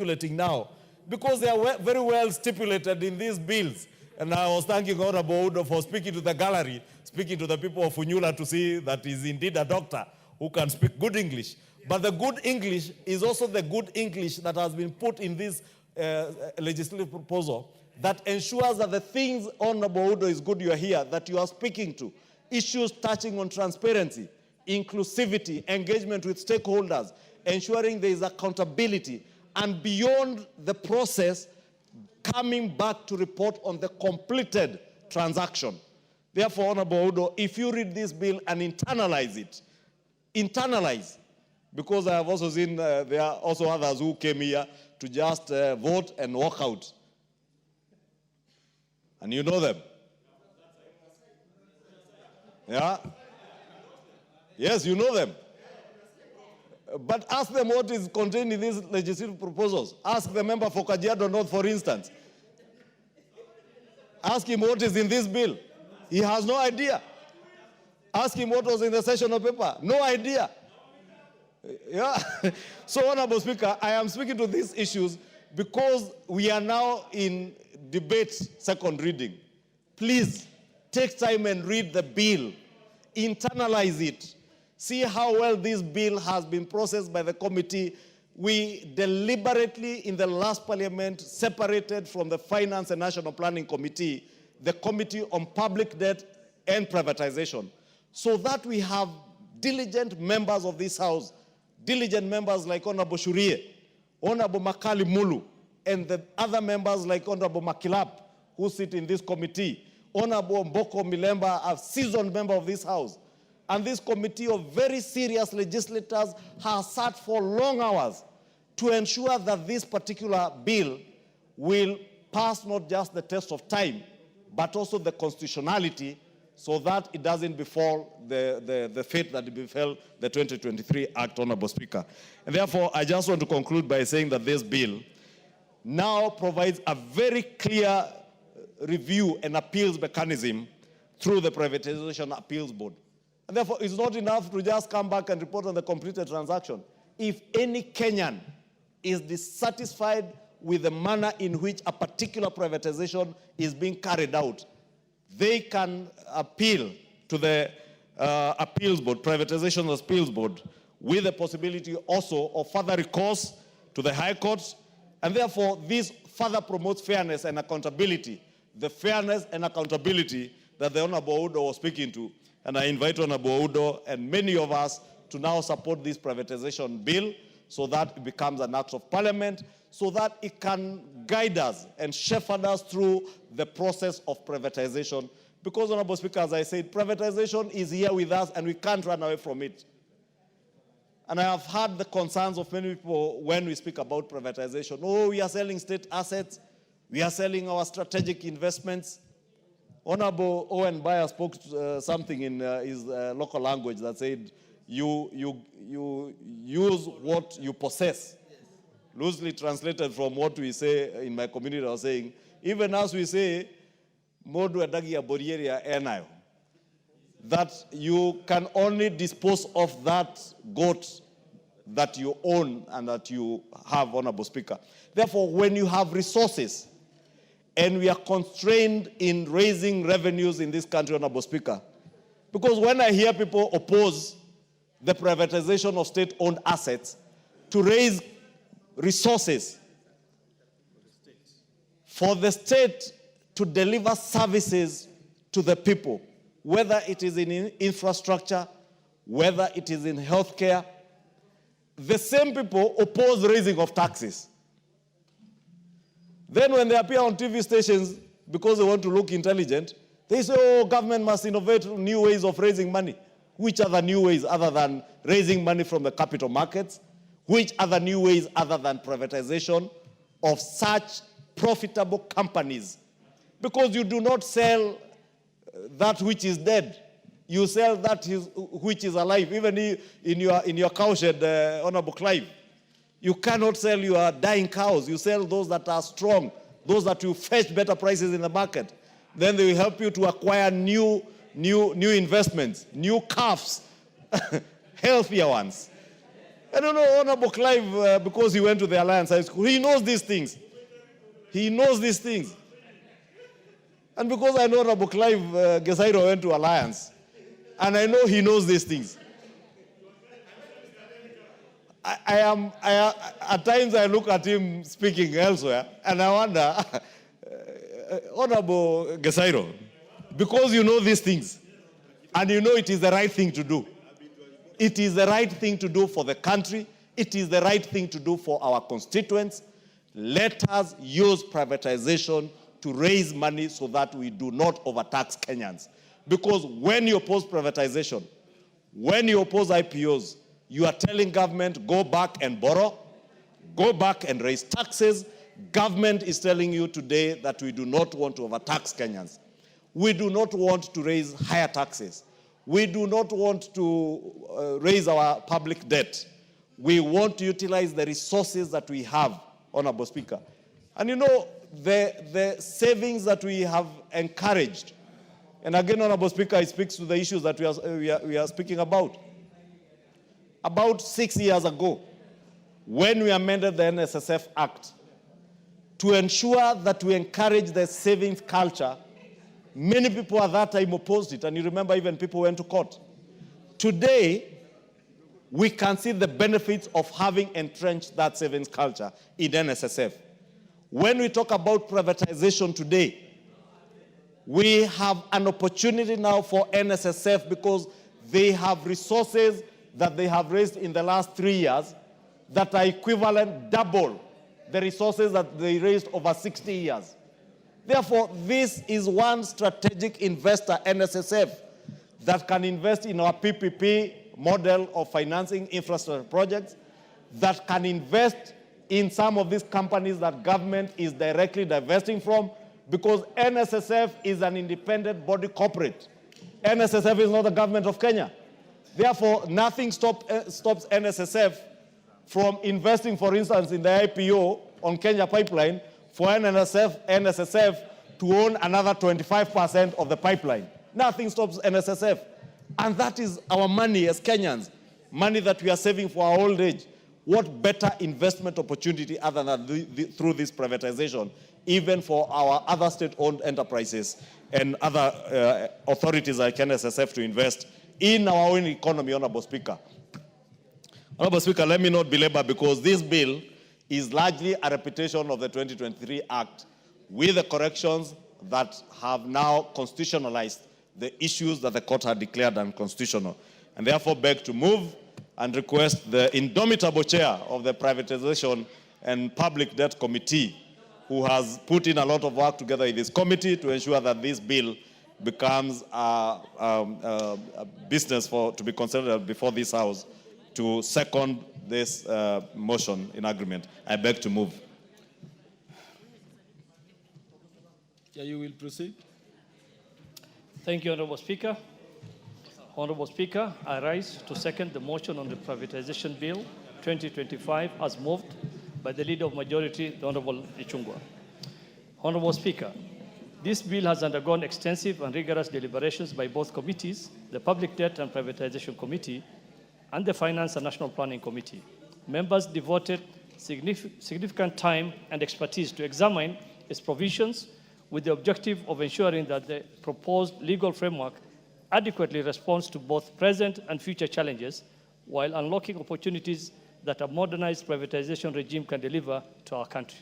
stipulating now, because they are very well stipulated in these bills. And I was thanking Honorable Udo for speaking to the gallery, speaking to the people of Unyula to see that he is indeed a doctor who can speak good English. But the good English is also the good English that has been put in this legislative proposal that ensures that the things, Honorable Udo, is good you are here, that you are speaking to, issues touching on transparency, inclusivity, engagement with stakeholders, ensuring there is accountability, and beyond the process, coming back to report on the completed transaction. Therefore, Honorable Udo, if you read this bill and internalize it, because I have also seen there are also others who came here to just vote and walk out. And you know them. Yeah? Yes, you know them. But ask them what is contained in these legislative proposals. Ask the member for Kajiado North, for instance. Ask him what is in this bill. He has no idea. Ask him what was in the sessional paper. No idea. Yeah. So, Honorable Speaker, I am speaking to these issues because we are now in debate, second reading. Please take time and read the bill. Internalize it. See how well this bill has been processed by the committee. We deliberately, in the last parliament, separated from the Finance and National Planning Committee, the Committee on Public Debt and Privatization, so that we have diligent members of this House, diligent members like Honorable Shurie, Honorable Makali Mulu, and the other members like Honorable Makilap, who sit in this committee, Honorable Mboko Milemba, a seasoned member of this House. And this committee of very serious legislators has sat for long hours to ensure that this particular bill will pass not just the test of time, but also the constitutionality, so that it doesn't befall the fate that befell the 2023 Act, Honorable Speaker. And therefore, I just want to conclude by saying that this bill now provides a very clear review and appeals mechanism through the Privatization Appeals Board. And therefore, it's not enough to just come back and report on the completed transaction. If any Kenyan is dissatisfied with the manner in which a particular privatization is being carried out, they can appeal to the Appeals Board, Privatization Appeals Board, with the possibility also of further recourse to the High Court. And therefore, this further promotes fairness and accountability, the fairness and accountability that the Honorable Udo was speaking to. And I invite Honorable Udo and many of us to now support this privatization bill so that it becomes an act of parliament, so that it can guide us and shepherd us through the process of privatization. Because, Honorable Speaker, as I said, privatization is here with us and we can't run away from it. And I have heard the concerns of many people when we speak about privatization. Oh, we are selling state assets. We are selling our strategic investments. Honorable Owen Bayer spoke something in his local language that said, you use what you possess. Yes. Loosely translated from what we say in my community, I was saying, even as we say, Modu adagia borieria enayo, that you can only dispose of that goat that you own and that you have, Honorable Speaker. Therefore, when you have resources, and we are constrained in raising revenues in this country, Honorable Speaker. Because when I hear people oppose the privatization of state-owned assets to raise resources for the state to deliver services to the people, whether it is in infrastructure, whether it is in healthcare, the same people oppose raising of taxes. Then when they appear on TV stations, because they want to look intelligent, they say, oh, government must innovate new ways of raising money. Which are the new ways other than raising money from the capital markets? Which are the new ways other than privatization of such profitable companies? Because you do not sell that which is dead. You sell that which is alive. Even in your cowshed, Honorable Clive, you cannot sell your dying cows. You sell those that are strong, those that will fetch better prices in the market. Then they will help you to acquire new investments, new calves, healthier ones. I don't know, Honorable Clive, because he went to the Alliance High School, he knows these things. He knows these things. And because I know Honorable Clive Gesairo went to Alliance, and I know he knows these things. At times I look at him speaking elsewhere, and I wonder, Honorable Gesairo, because you know these things, and you know it is the right thing to do. It is the right thing to do for the country. It is the right thing to do for our constituents. Let us use privatization to raise money so that we do not overtax Kenyans. Because when you oppose privatization, when you oppose IPOs, you are telling government, go back and borrow, go back and raise taxes. Government is telling you today that we do not want to overtax Kenyans. We do not want to raise higher taxes. We do not want to raise our public debt. We want to utilize the resources that we have, Honorable Speaker. And you know, the savings that we have encouraged, and again, Honorable Speaker, it speaks to the issues that we are speaking about. About 6 years ago, when we amended the NSSF Act, to ensure that we encourage the savings culture, many people at that time opposed it, and you remember even people went to court. Today, we can see the benefits of having entrenched that savings culture in NSSF. When we talk about privatization today, we have an opportunity now for NSSF because they have resources that they have raised in the last 3 years that are equivalent double the resources that they raised over 60 years. Therefore, this is one strategic investor, NSSF, that can invest in our PPP model of financing infrastructure projects, that can invest in some of these companies that government is directly divesting from, because NSSF is an independent body corporate. NSSF is not the government of Kenya. Therefore, nothing stops NSSF from investing, for instance, in the IPO on Kenya Pipeline for NSSF to own another 25% of the pipeline. Nothing stops NSSF. And that is our money as Kenyans, money that we are saving for our old age. What better investment opportunity other than through this privatization, even for our other state-owned enterprises and other authorities like NSSF to invest in our own economy, Honorable Speaker. Honorable Speaker, let me not belabor, because this bill is largely a repetition of the 2023 Act with the corrections that have now constitutionalized the issues that the court had declared unconstitutional, and therefore beg to move and request the indomitable chair of the Privatization and Public Debt Committee, who has put in a lot of work together in this committee to ensure that this bill becomes a business to be considered before this House, to second this motion in agreement. I beg to move. Yeah, you will proceed. Thank you, Honorable Speaker. Honorable Speaker, I rise to second the motion on the Privatization Bill 2025 as moved by the Leader of Majority, the Honorable GACHAGUA. Honorable Speaker, this bill has undergone extensive and rigorous deliberations by both committees, the Public Debt and Privatization Committee and the Finance and National Planning Committee. Members devoted significant time and expertise to examine its provisions with the objective of ensuring that the proposed legal framework adequately responds to both present and future challenges while unlocking opportunities that a modernized privatization regime can deliver to our country.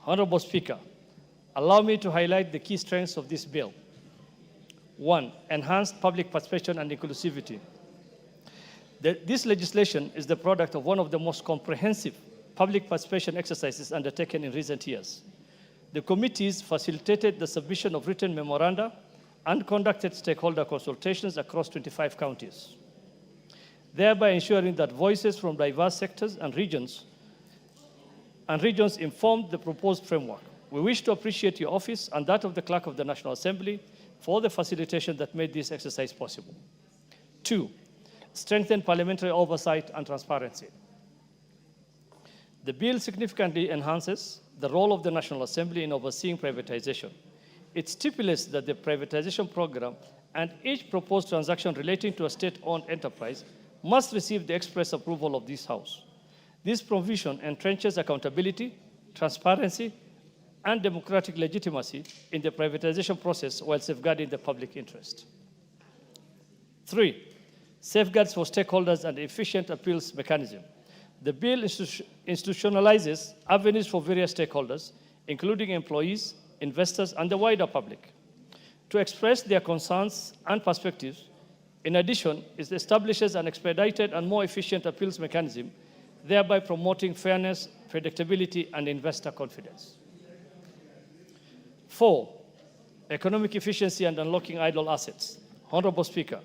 Honorable Speaker, allow me to highlight the key strengths of this bill. 1, enhanced public participation and inclusivity. This legislation is the product of one of the most comprehensive public participation exercises undertaken in recent years. The committees facilitated the submission of written memoranda and conducted stakeholder consultations across 25 counties, thereby ensuring that voices from diverse sectors and regions informed the proposed framework. We wish to appreciate your office and that of the Clerk of the National Assembly for the facilitation that made this exercise possible. 2, strengthen parliamentary oversight and transparency. The bill significantly enhances the role of the National Assembly in overseeing privatization. It stipulates that the privatization program and each proposed transaction relating to a state-owned enterprise must receive the express approval of this House. This provision entrenches accountability, transparency, and democratic legitimacy in the privatization process while safeguarding the public interest. 3, safeguards for stakeholders and efficient appeals mechanism. The bill institutionalizes avenues for various stakeholders, including employees, investors, and the wider public, to express their concerns and perspectives. In addition, it establishes an expedited and more efficient appeals mechanism, thereby promoting fairness, predictability, and investor confidence. 4, economic efficiency and unlocking idle assets. Honorable Speaker,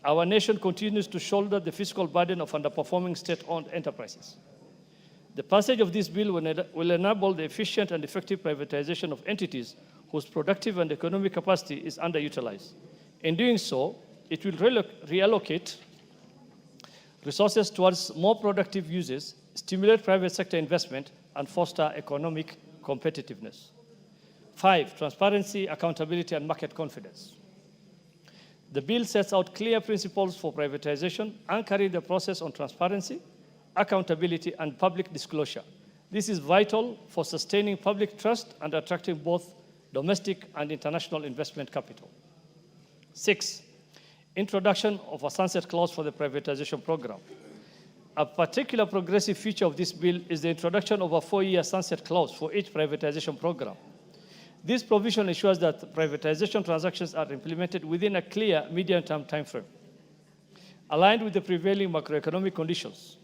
our nation continues to shoulder the fiscal burden of underperforming state-owned enterprises. The passage of this bill will enable the efficient and effective privatization of entities whose productive and economic capacity is underutilized. In doing so, it will reallocate resources towards more productive uses, stimulate private sector investment, and foster economic competitiveness. 5, transparency, accountability, and market confidence. The bill sets out clear principles for privatization, anchoring the process on transparency, accountability, and public disclosure. This is vital for sustaining public trust and attracting both domestic and international investment capital. 6, introduction of a sunset clause for the privatization program. A particular progressive feature of this bill is the introduction of a 4-year sunset clause for each privatization program. This provision ensures that privatization transactions are implemented within a clear medium-term timeframe, aligned with the prevailing macroeconomic conditions.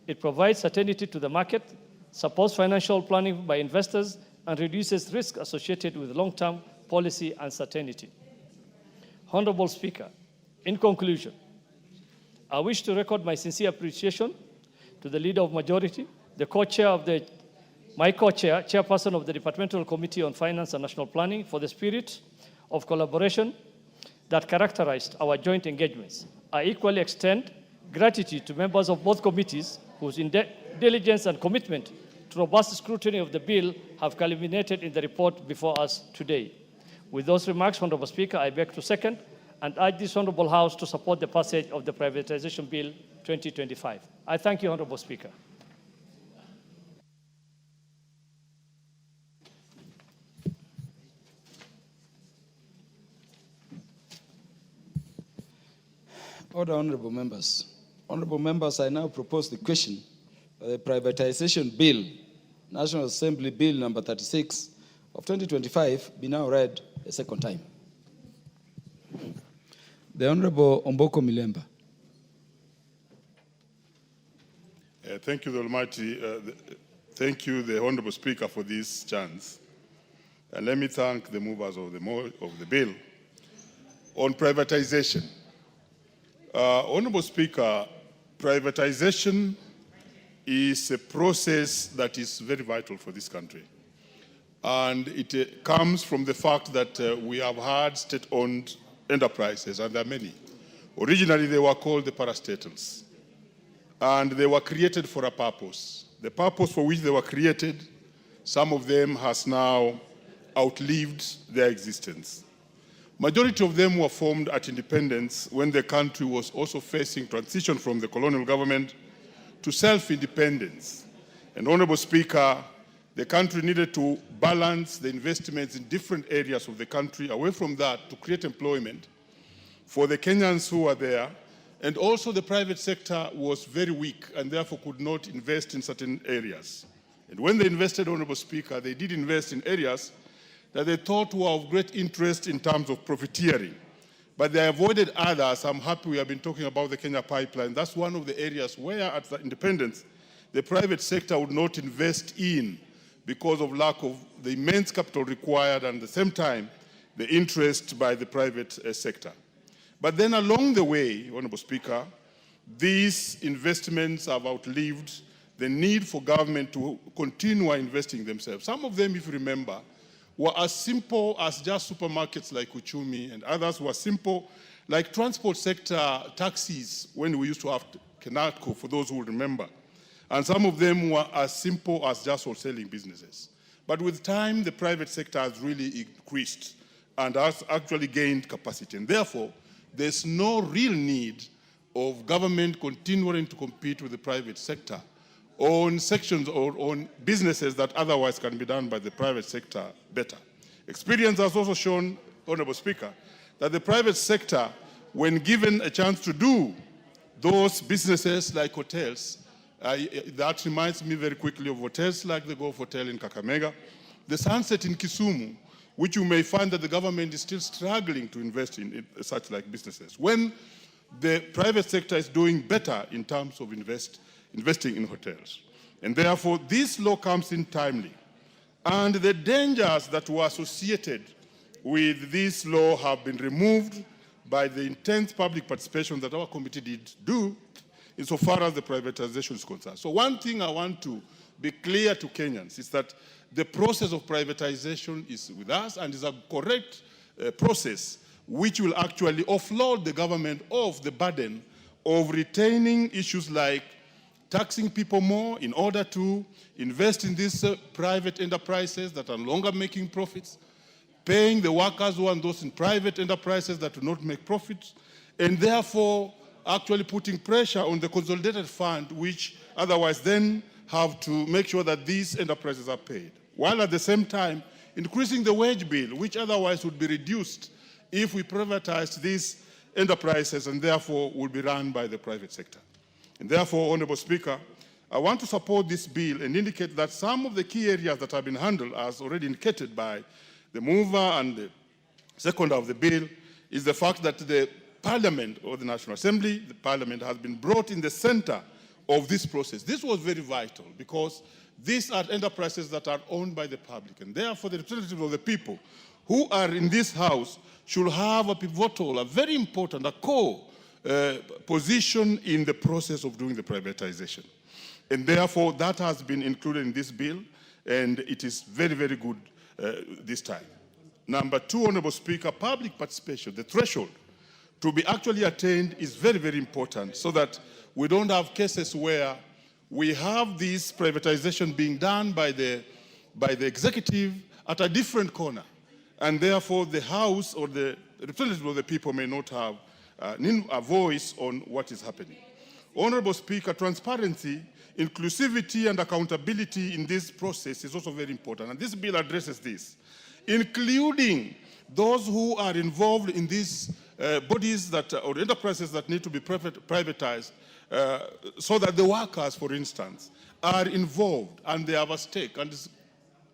It provides certainty to the market, supports financial planning by investors, and reduces risk associated with long-term policy uncertainty. Honorable Speaker, in conclusion, I wish to record my sincere appreciation to the Leader of Majority, the co-chair of my co-chair, chairperson of the Departmental Committee on Finance and National Planning, for the spirit of collaboration that characterized our joint engagements. I equally extend gratitude to members of both committees whose diligence and commitment to robust scrutiny of the bill have culminated in the report before us today. With those remarks, Honorable Speaker, I beg to second and urge this Honorable House to support the passage of the Privatization Bill 2025. I thank you, Honorable Speaker. Order, honorable members. Honorable members, I now propose the question, the Privatization Bill, National Assembly Bill number 36 of 2025, be now read a second time. The Honorable Omboko Milemba. Thank you, the Almighty. Thank you, the Honorable Speaker, for this chance. And let me thank the movers of the bill. On privatization, Honorable Speaker, privatization is a process that is very vital for this country. And it comes from the fact that we have had state-owned enterprises, and there are many. Originally, they were called the parastatals. And they were created for a purpose. The purpose for which they were created, some of them has now outlived their existence. Majority of them were formed at independence when the country was also facing transition from the colonial government to self-independence. And Honorable Speaker, the country needed to balance the investments in different areas of the country away from that to create employment for the Kenyans who are there. And also the private sector was very weak and therefore could not invest in certain areas. And when they invested, Honorable Speaker, they did invest in areas that they thought were of great interest in terms of profiteering. But they avoided others. I'm happy we have been talking about the Kenya pipeline. That's one of the areas where at the independence, the private sector would not invest in because of lack of the immense capital required and at the same time, the interest by the private sector. But then along the way, Honorable Speaker, these investments have outlived the need for government to continue investing themselves. Some of them, if you remember, were as simple as just supermarkets like Uchumi, and others were simple like transport sector taxis when we used to have Kenatco, for those who remember. And some of them were as simple as just wholesaling businesses. But with time, the private sector has really increased and has actually gained capacity. And therefore, there's no real need of government continuing to compete with the private sector on sections or on businesses that otherwise can be done by the private sector better. Experience has also shown, Honorable Speaker, that the private sector, when given a chance to do those businesses like hotels, that reminds me very quickly of hotels like the Golf Hotel in Kakamega, the Sunset in Kisumu, which you may find that the government is still struggling to invest in such like businesses. When the private sector is doing better in terms of investing in hotels. And therefore, this law comes in timely. And the dangers that were associated with this law have been removed by the intense public participation that our committee did do insofar as the privatization is concerned. So one thing I want to be clear to Kenyans is that the process of privatization is with us and is a correct process which will actually offload the government of the burden of retaining issues like taxing people more in order to invest in these private enterprises that are no longer making profits, paying the workers who are those in private enterprises that do not make profits, and therefore actually putting pressure on the consolidated fund, which otherwise then have to make sure that these enterprises are paid, while at the same time increasing the wage bill, which otherwise would be reduced if we privatized these enterprises and therefore will be run by the private sector. And therefore, Honorable Speaker, I want to support this bill and indicate that some of the key areas that have been handled, as already indicated by the mover and the seconder of the bill, is the fact that the Parliament or the National Assembly, the Parliament has been brought in the center of this process. This was very vital because these are enterprises that are owned by the public, and therefore the representatives of the people who are in this House should have a pivotal, a very important, a core position in the process of doing the privatization. And therefore, that has been included in this bill, and it is very, very good this time. Number two, Honorable Speaker, public participation, the threshold to be actually attained is very, very important so that we don't have cases where we have this privatization being done by the executive at a different corner, and therefore the House or the representative of the people may not have a voice on what is happening. Honorable Speaker, transparency, inclusivity, and accountability in this process is also very important, and this bill addresses this, including those who are involved in these bodies that, or enterprises that need to be privatized, so that the workers, for instance, are involved and they have a stake, and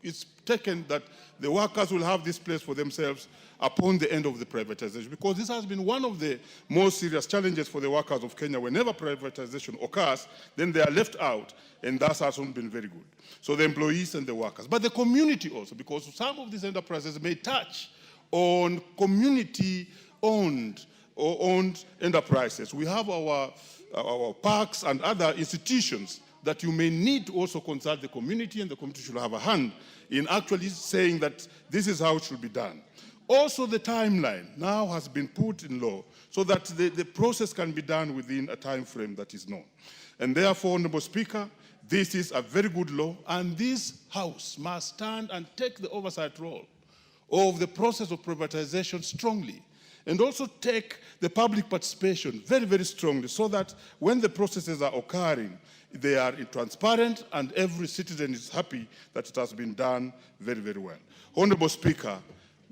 it's taken that the workers will have this place for themselves upon the end of the privatization, because this has been one of the most serious challenges for the workers of Kenya. Whenever privatization occurs, then they are left out, and that has not been very good. So the employees and the workers, but the community also, because some of these enterprises may touch on community-owned or owned enterprises. We have our parks and other institutions that you may need to also consult the community, and the community should have a hand in actually saying that this is how it should be done. Also, the timeline now has been put in law so that the process can be done within a time frame that is known. And therefore, Honorable Speaker, this is a very good law, and this House must stand and take the oversight role of the process of privatization strongly, and also take the public participation very, very strongly, so that when the processes are occurring, they are transparent and every citizen is happy that it has been done very, very well. Honorable Speaker,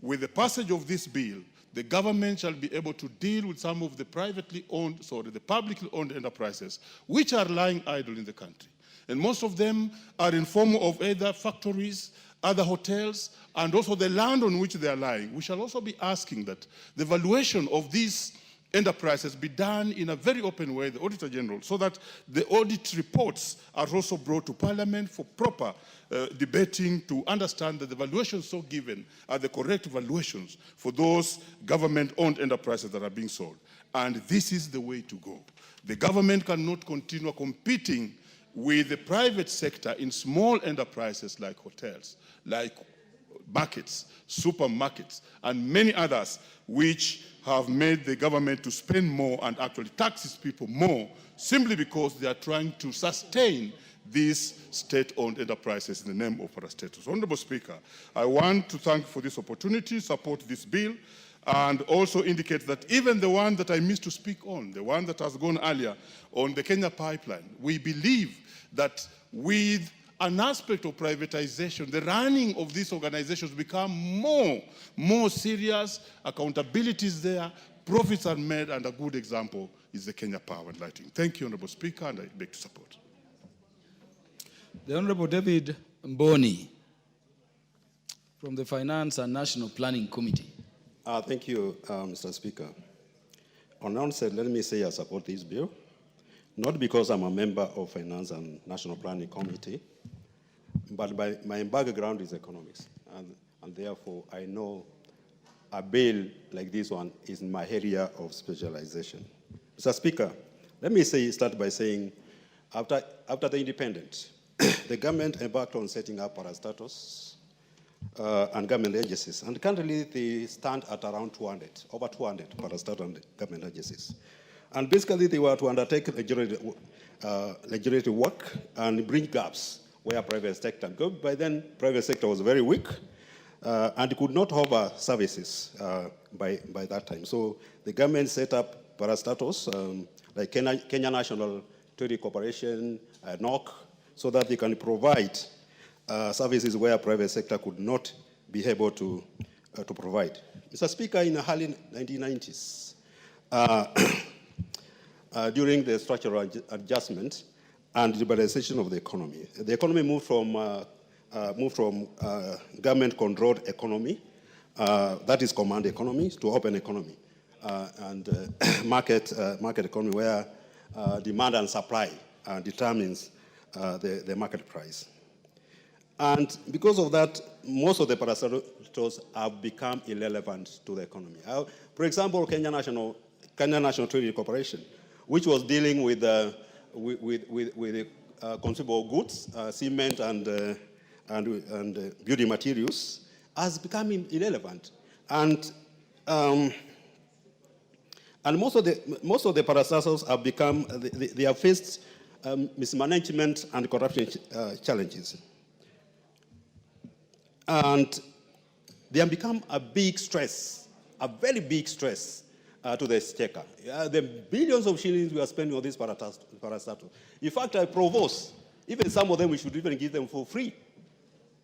with the passage of this bill, the government shall be able to deal with some of the publicly owned enterprises which are lying idle in the country. And most of them are in form of either factories, other hotels, and also the land on which they are lying. We shall also be asking that the valuation of these enterprises be done in a very open way, the Auditor General, so that the audit reports are also brought to Parliament for proper debating to understand that the valuations so given are the correct valuations for those government-owned enterprises that are being sold. And this is the way to go. The government cannot continue competing with the private sector in small enterprises like hotels, like markets, supermarkets, and many others which have made the government to spend more and actually taxes people more simply because they are trying to sustain these state-owned enterprises in the name of parastatus. Honorable Speaker, I want to thank you for this opportunity, support this bill, and also indicate that even the one that I missed to speak on, the one that has gone earlier on the Kenya pipeline, we believe that with an aspect of privatization, the running of these organizations become more serious, accountability is there, profits are made, and a good example is the Kenya Power and Lighting. Thank you, Honorable Speaker, and I beg to support. The Honorable David Mboni from the Finance and National Planning Committee. Thank you, Mr. Speaker. On onset, let me say I support this bill, not because I'm a member of Finance and National Planning Committee, but my background is economics, and therefore I know a bill like this one is in my area of specialization. Mr. Speaker, let me start by saying, after the independence, the government embarked on setting up parastatus and government agencies, and currently they stand at around 200, over 200 parastatal and government agencies. And basically they were to undertake legislative work and bridge gaps where private sector, by then private sector was very weak and could not offer services by that time. So the government set up parastatus like Kenya National Trade Corporation, NOC, so that they can provide services where private sector could not be able to provide. Mr. Speaker, in the early 1990s, during the structural adjustment and liberalization of the economy moved from government-controlled economy, that is command economy, to open economy and market economy, where demand and supply determines the market price. And because of that, most of the parastatals have become irrelevant to the economy. For example, Kenya National Trade Corporation, which was dealing with consumable goods, cement and building materials, has become irrelevant. And most of the parastatals have become, they have faced mismanagement and corruption challenges. And they have become a big stress, a very big stress to the exchequer. The billions of shillings we are spending on this parastatal. In fact, I propose, even some of them we should even give them for free.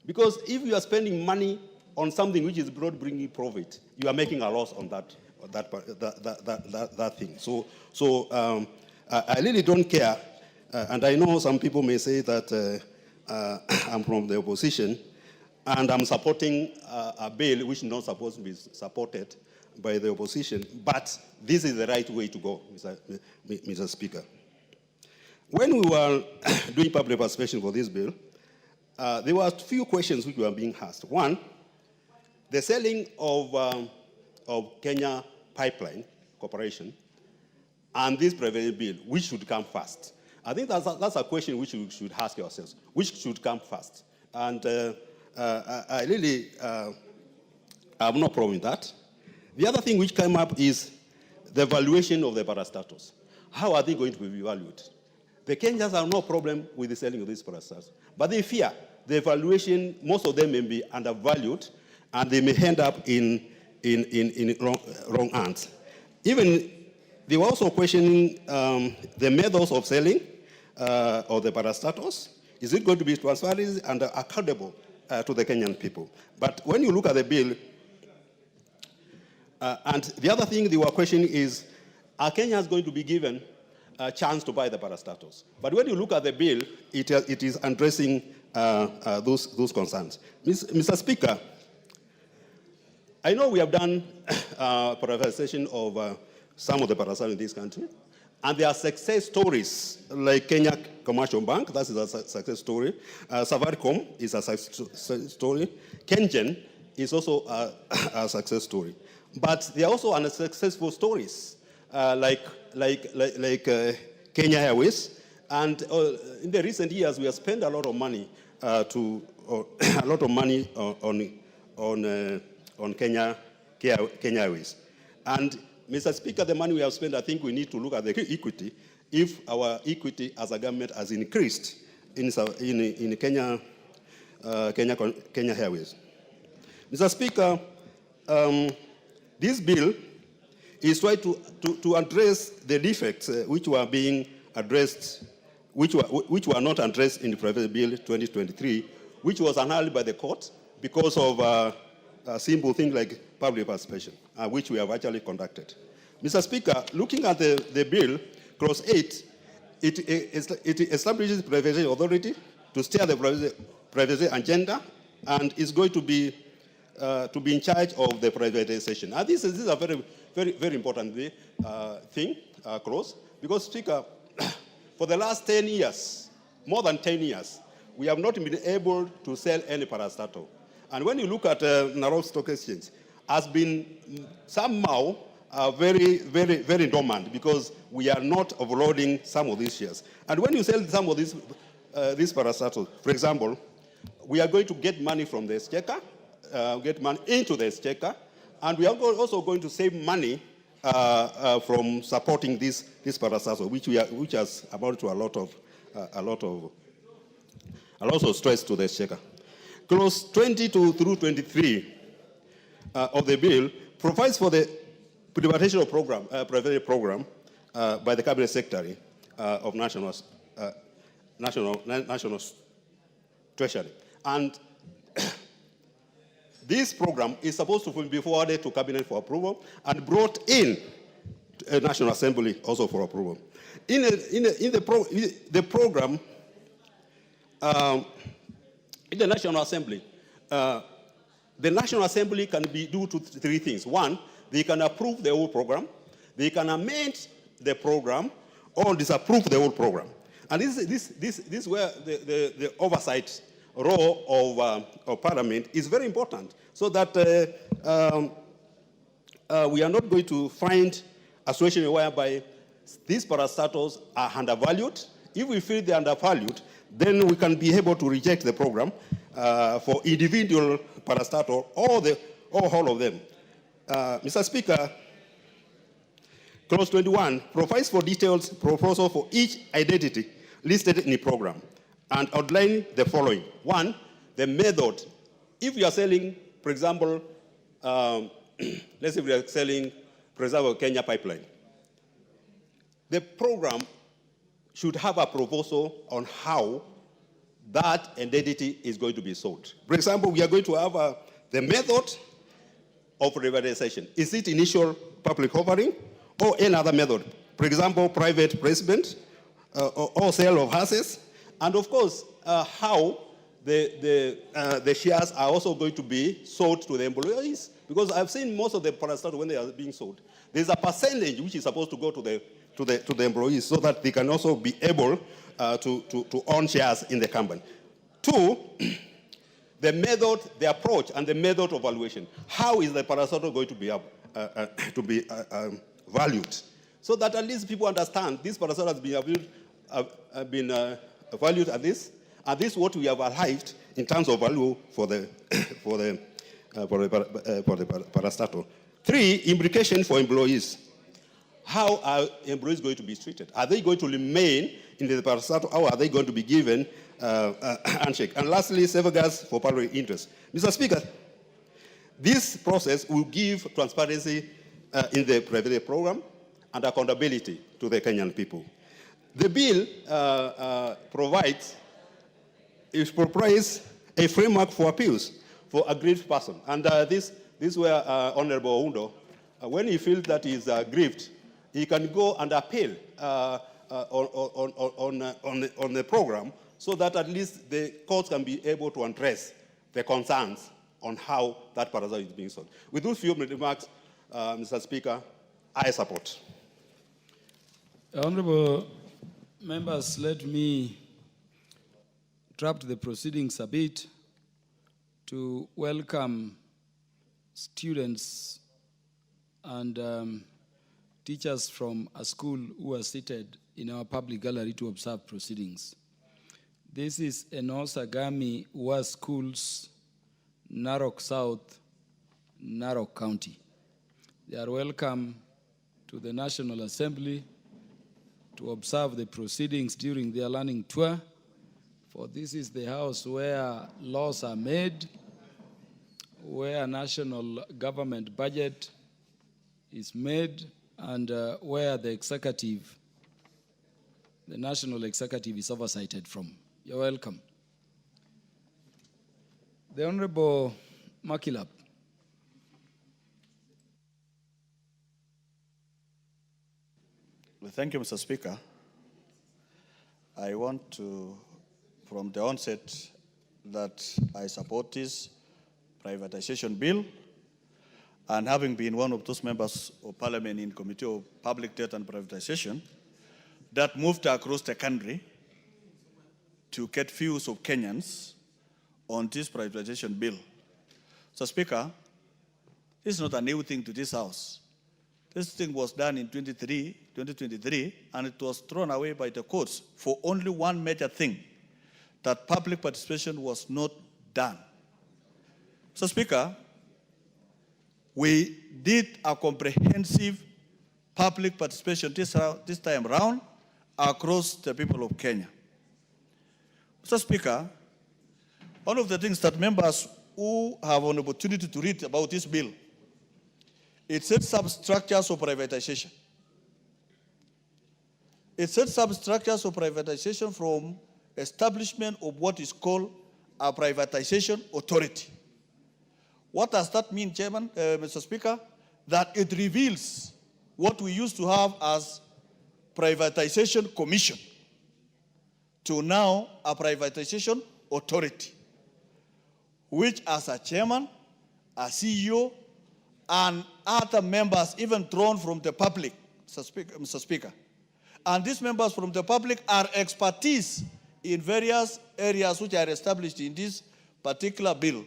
Because if you are spending money on something which is broad bringing profit, you are making a loss on that thing. So I really don't care. And I know some people may say that I'm from the opposition, and I'm supporting a bill which is not supposed to be supported by the opposition, but this is the right way to go, Mr. Speaker. When we were doing public participation for this bill, there were a few questions which were being asked. One, the selling of Kenya Pipeline Corporation and this private bill, which should come first? I think that's a question which you should ask yourselves. Which should come first? And I really have no problem with that. The other thing which came up is the valuation of the parastatus. How are they going to be valued? The Kenyans have no problem with the selling of these parastatus, but they fear the valuation, most of them may be undervalued, and they may end up in wrong hands. Even they were also questioning the methods of selling of the parastatus. Is it going to be transparent and accountable to the Kenyan people? But when you look at the bill, and the other thing they were questioning is, are Kenyans going to be given a chance to buy the parastatus? But when you look at the bill, it is addressing those concerns. Mr. Speaker, I know we have done privatization of some of the parastatus in this country, and there are success stories like Kenya Commercial Bank, that is a success story. Safaricom is a success story. Kengen is also a success story. But there are also unsuccessful stories like Kenya Airways. And in the recent years, we have spent a lot of money on Kenya Airways. And Mr. Speaker, the money we have spent, I think we need to look at the equity. If our equity as a government has increased in Kenya Airways. Mr. Speaker, This bill is trying to address the defects which were being addressed, which were not addressed in the Private Bill 2023, which was annulled by the court because of a simple thing like public participation, which we have actually conducted. Mr. Speaker, looking at the bill, clause 8, it establishes the privatization authority to steer the privatization agenda, and is going to be in charge of the privatization. And this is a very, very, very important thing, clause, because, Speaker, for the last 10 years, more than 10 years, we have not been able to sell any parastatal. And when you look at Nairobi Stock Exchange, has been somehow very, very, very dormant because we are not offloading some of these shares. And when you sell some of these parastatals, for example, we are going to get money from the exchequer, get money into the exchequer, and we are also going to save money from supporting this parastatal, which has amounted to a lot of stress to the exchequer. Clause 22 through 23 of the bill provides for the privatization program, by the Cabinet Secretary of National Treasury. And this program is supposed to be forwarded to Cabinet for approval and brought in National Assembly also for approval. In the program, in the National Assembly, the National Assembly can do three things. One, they can approve the whole program, they can amend the program, or disapprove the whole program. And this is where the oversight role of Parliament is very important, so that we are not going to find a situation whereby these parastatals are undervalued. If we feel they are undervalued, then we can be able to reject the program for individual parastatal or all of them. Mr. Speaker, clause 21 provides for detailed proposal for each identity listed in the program and outline the following. One, the method. If you are selling, for example, let's say we are selling, for example, Kenya Pipeline, the program should have a proposal on how that identity is going to be sold. For example, we are going to have the method of privatization. Is it initial public offering or any other method? For example, private placement or sale of assets. And of course, how the shares are also going to be sold to the employees. Because I've seen most of the parastatals when they are being sold, there's a percentage which is supposed to go to the employees so that they can also be able to own shares in the company. Two, the method, the approach, and the method of valuation. How is the parastatal going to be valued? So that at least people understand this parastatal has been valued at this, and this is what we have arrived in terms of value for the parastatal. Three, implication for employees. How are employees going to be treated? Are they going to remain in the parastatal, or are they going to be given a handshake? And lastly, safeguards for public interest. Mr. Speaker, this process will give transparency in the private program and accountability to the Kenyan people. The bill provides a framework for appeals for aggrieved person. And this where Honorable Oundo, when he feels that he is aggrieved, he can go and appeal on the program, so that at least the courts can be able to address the concerns on how that parastatal is being sold. With those few remarks, Mr. Speaker, I support. Honorable members, let me interrupt the proceedings a bit to welcome students and teachers from a school who are seated in our public gallery to observe proceedings. This is Enosagami Wa Schools, Narok South, Narok County. They are welcome to the National Assembly to observe the proceedings during their learning tour, for this is the house where laws are made, where national government budget is made and where the executive, the national executive is oversighted from. You're welcome. The Honorable Makilap. Thank you, Mr. Speaker. I want to, from the onset, that I support this privatization bill, and having been one of those members of Parliament in Committee of Public Debt and Privatization that moved across the country to get views of Kenyans on this privatization bill. So, Speaker, this is not a new thing to this House. This thing was done in 2023, and it was thrown away by the courts for only one major thing, that public participation was not done. So, Speaker, we did a comprehensive public participation this time round across the people of Kenya. So, Speaker, one of the things that members who have an opportunity to read about this bill, it sets up structures of privatization. It sets up structures of privatization from establishment of what is called a privatization authority. What does that mean, Chairman, Mr. Speaker? That it reveals what we used to have as privatization commission to now a privatization authority, which as a chairman, a CEO, and other members even drawn from the public, Mr. Speaker. And these members from the public are expertise in various areas which are established in this particular bill.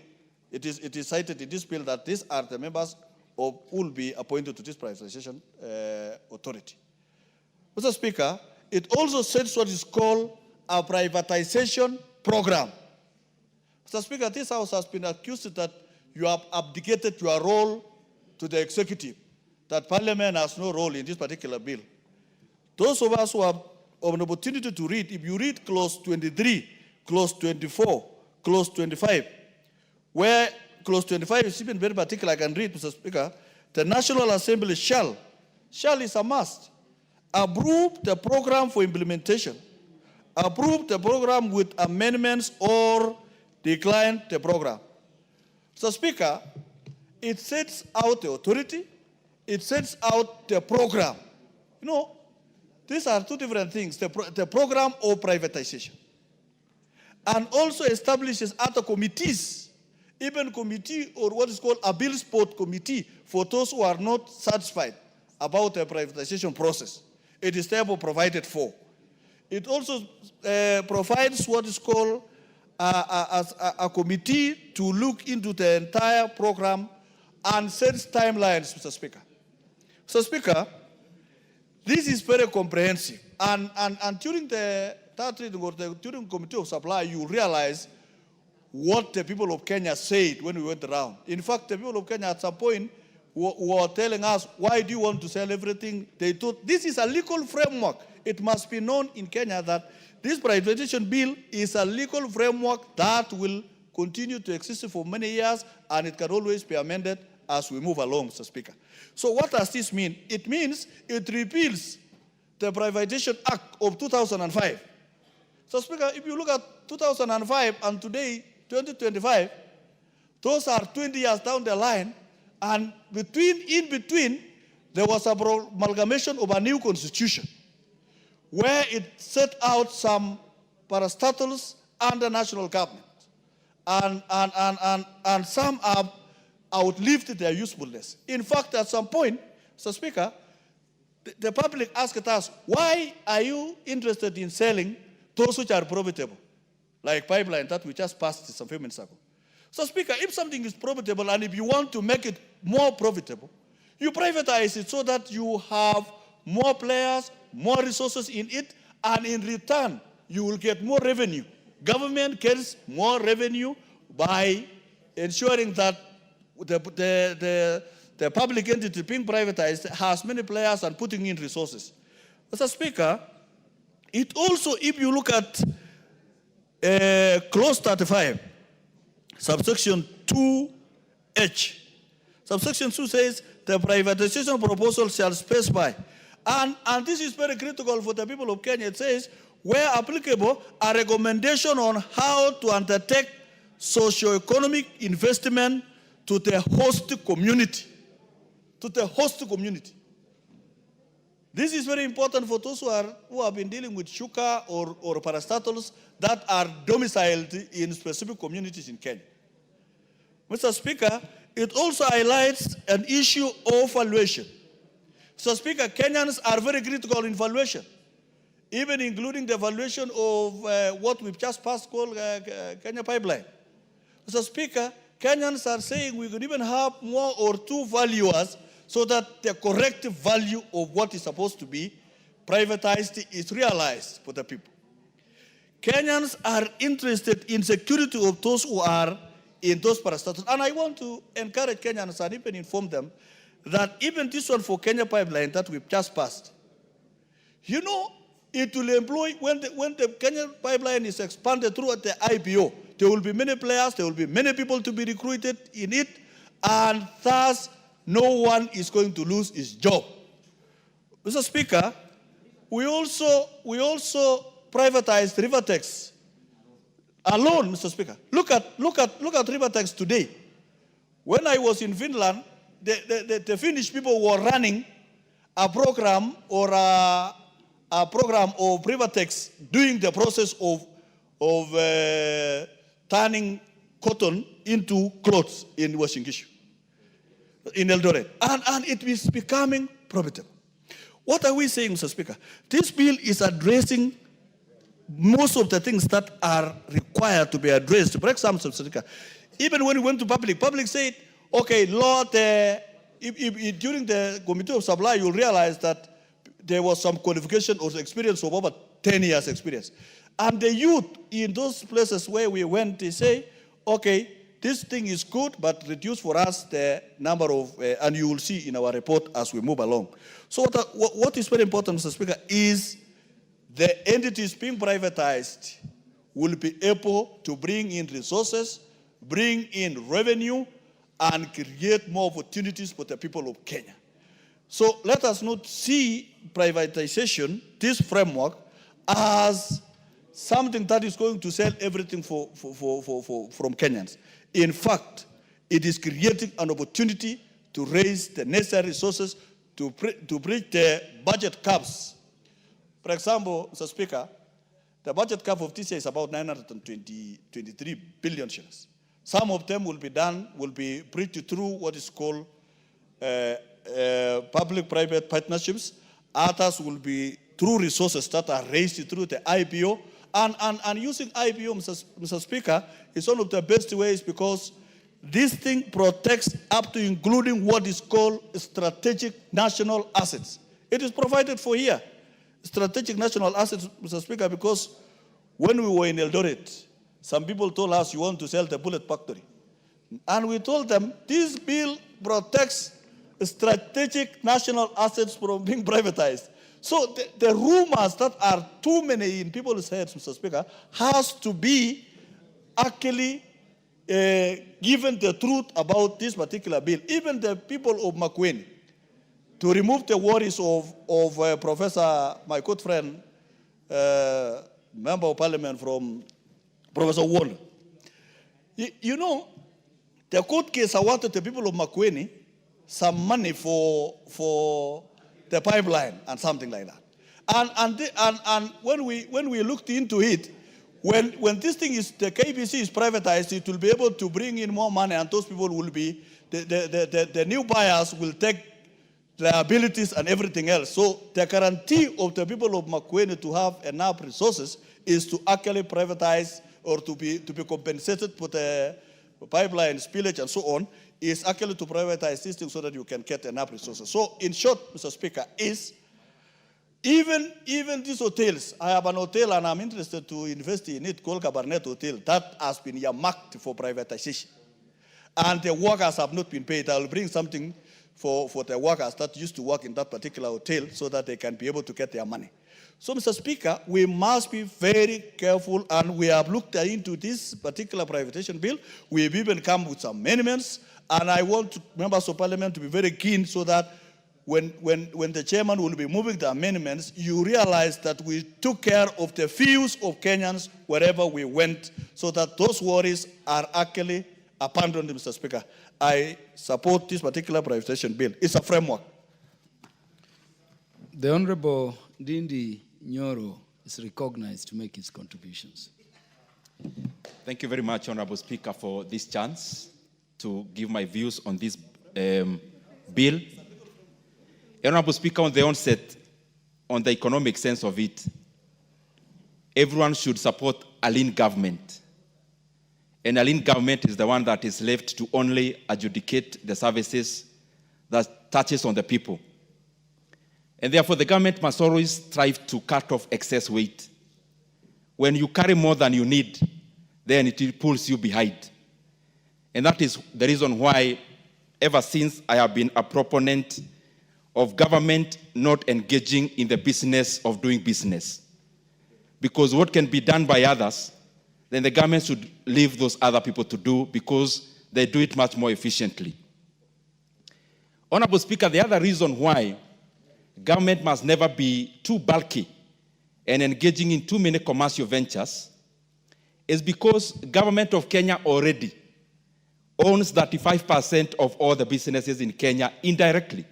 It is cited in this bill that these are the members who will be appointed to this privatization authority. Mr. Speaker, it also sets what is called a privatization program. Mr. Speaker, this House has been accused that you have abdicated your role to the executive, that Parliament has no role in this particular bill. Those of us who have an opportunity to read, if you read clause 23, clause 24, clause 25, where clause 25 is even very particular, I can read, Mr. Speaker, the National Assembly shall is a must, approve the program for implementation, approve the program with amendments or decline the program. So, Speaker, it sets out the authority, it sets out the program. You know, these are two different things, the program of privatization. And also establishes other committees, even committee or what is called a bill support committee for those who are not satisfied about the privatization process. It is therefore provided for. It also provides what is called a committee to look into the entire program and sets timelines, Mr. Speaker. So, Speaker, this is very comprehensive. And during the third reading or during Committee of Supply, you realize what the people of Kenya said when we went around. In fact, the people of Kenya at some point were telling us, why do you want to sell everything? They thought this is a legal framework. It must be known in Kenya that this privatization bill is a legal framework that will continue to exist for many years, and it can always be amended as we move along, Mr. Speaker. So what does this mean? It means it repeals the Privatization Act of 2005. So, Speaker, if you look at 2005 and today, 2025, those are 20 years down the line, and in between, there was an amalgamation of a new constitution where it set out some parastatals under national government. And some have outlived their usefulness. In fact, at some point, Mr. Speaker, the public asked us, why are you interested in selling those which are profitable, like pipeline that we just passed some few minutes ago? So, Speaker, if something is profitable and if you want to make it more profitable, you privatize it so that you have more players, more resources in it, and in return, you will get more revenue. Government gets more revenue by ensuring that the public entity being privatized has many players and putting in resources. Mr. Speaker, it also, if you look at clause 35, subsection 2H, Subsection 2 says the privatization proposal shall specify. And this is very critical for the people of Kenya. It says, where applicable, a recommendation on how to undertake socio-economic investment to the host community. To the host community. This is very important for those who have been dealing with sugar or parastatals that are domiciled in specific communities in Kenya. Mr. Speaker, it also highlights an issue of valuation. Mr. Speaker, Kenyans are very critical in valuation, even including the valuation of what we've just passed called Kenya Pipeline. Mr. Speaker, Kenyans are saying we could even have more or two valuers so that the correct value of what is supposed to be privatized is realized for the people. Kenyans are interested in security of those who are in those parastatals. And I want to encourage Kenyans and even inform them that even this one for Kenya Pipeline that we've just passed, you know, it will employ, when the Kenya Pipeline is expanded throughout the IPO, there will be many players, there will be many people to be recruited in it, and thus no one is going to lose his job. Mr. Speaker, we also privatized Rivertex alone, Mr. Speaker. Look at Rivertex today. When I was in Finland, the Finnish people were running a program or a program of Privatex doing the process of turning cotton into clothes in Washington, in Eldoret. And it is becoming profitable. What are we saying, Mr. Speaker? This bill is addressing most of the things that are required to be addressed. For example, Mr. Speaker, even when we went to public said, okay, Lord, during the Committee of Supply, you'll realize that there was some qualification or experience of over 10 years experience. And the youth in those places where we went, they say, okay, this thing is good, but reduce for us the number of, and you will see in our report as we move along. So what is very important, Mr. Speaker, is the entities being privatized will be able to bring in resources, bring in revenue, and create more opportunities for the people of Kenya. So let us not see privatization, this framework, as something that is going to sell everything from Kenyans. In fact, it is creating an opportunity to raise the necessary resources to bridge the budget caps. For example, Mr. Speaker, the budget cap of this year is about 923 billion shillings. Some of them will be bridged through what is called public-private partnerships. Others will be through resources that are raised through the IPO. And using IPO, Mr. Speaker, is one of the best ways because this thing protects up to including what is called strategic national assets. It is provided for here. Strategic national assets, Mr. Speaker, because when we were in Eldoret, some people told us you want to sell the bullet factory. And we told them this bill protects strategic national assets from being privatized. So the rumors that are too many in people's heads, Mr. Speaker, has to be actually given the truth about this particular bill. Even the people of Makueni, to remove the worries of Professor, my good friend, Member of Parliament from Professor Wall. You know, the court case awarded the people of Makueni some money for the pipeline and something like that. And when we looked into it, when this thing is, the KBC is privatized, it will be able to bring in more money, and those people will be, the new buyers will take liabilities and everything else. So the guarantee of the people of Makueni to have enough resources is to actually privatize or to be compensated for the pipeline spillage and so on, is actually to privatize this thing so that you can get enough resources. So in short, Mr. Speaker, is even these hotels, I have an hotel and I'm interested to invest in it called Cabernet Hotel that has been earmarked for privatization. And the workers have not been paid. I will bring something for the workers that used to work in that particular hotel so that they can be able to get their money. So, Mr. Speaker, we must be very careful, and we have looked into this particular privatization bill. We've even come with some amendments, And I want members of parliament to be very keen so that when the chairman will be moving the amendments, you realize that we took care of the views of Kenyans wherever we went, so that those worries are actually abandoned, Mr. Speaker. I support this particular privatization bill. It's a framework. The Honorable Ndindi Nyoro is recognized to make his contributions. Thank you very much, Honorable Speaker, for this chance to give my views on this bill. Honorable Speaker, on the onset, on the economic sense of it, everyone should support a lean government. And a lean government is the one that is left to only adjudicate the services that touches on the people. And therefore, the government must always strive to cut off excess weight. When you carry more than you need, then it pulls you behind. And that is the reason why, ever since I have been a proponent of government not engaging in the business of doing business. Because what can be done by others, then the government should leave those other people to do, because they do it much more efficiently. Honorable Speaker, the other reason why government must never be too bulky and engaging in too many commercial ventures is because government of Kenya already owns 35% of all the businesses in Kenya indirectly,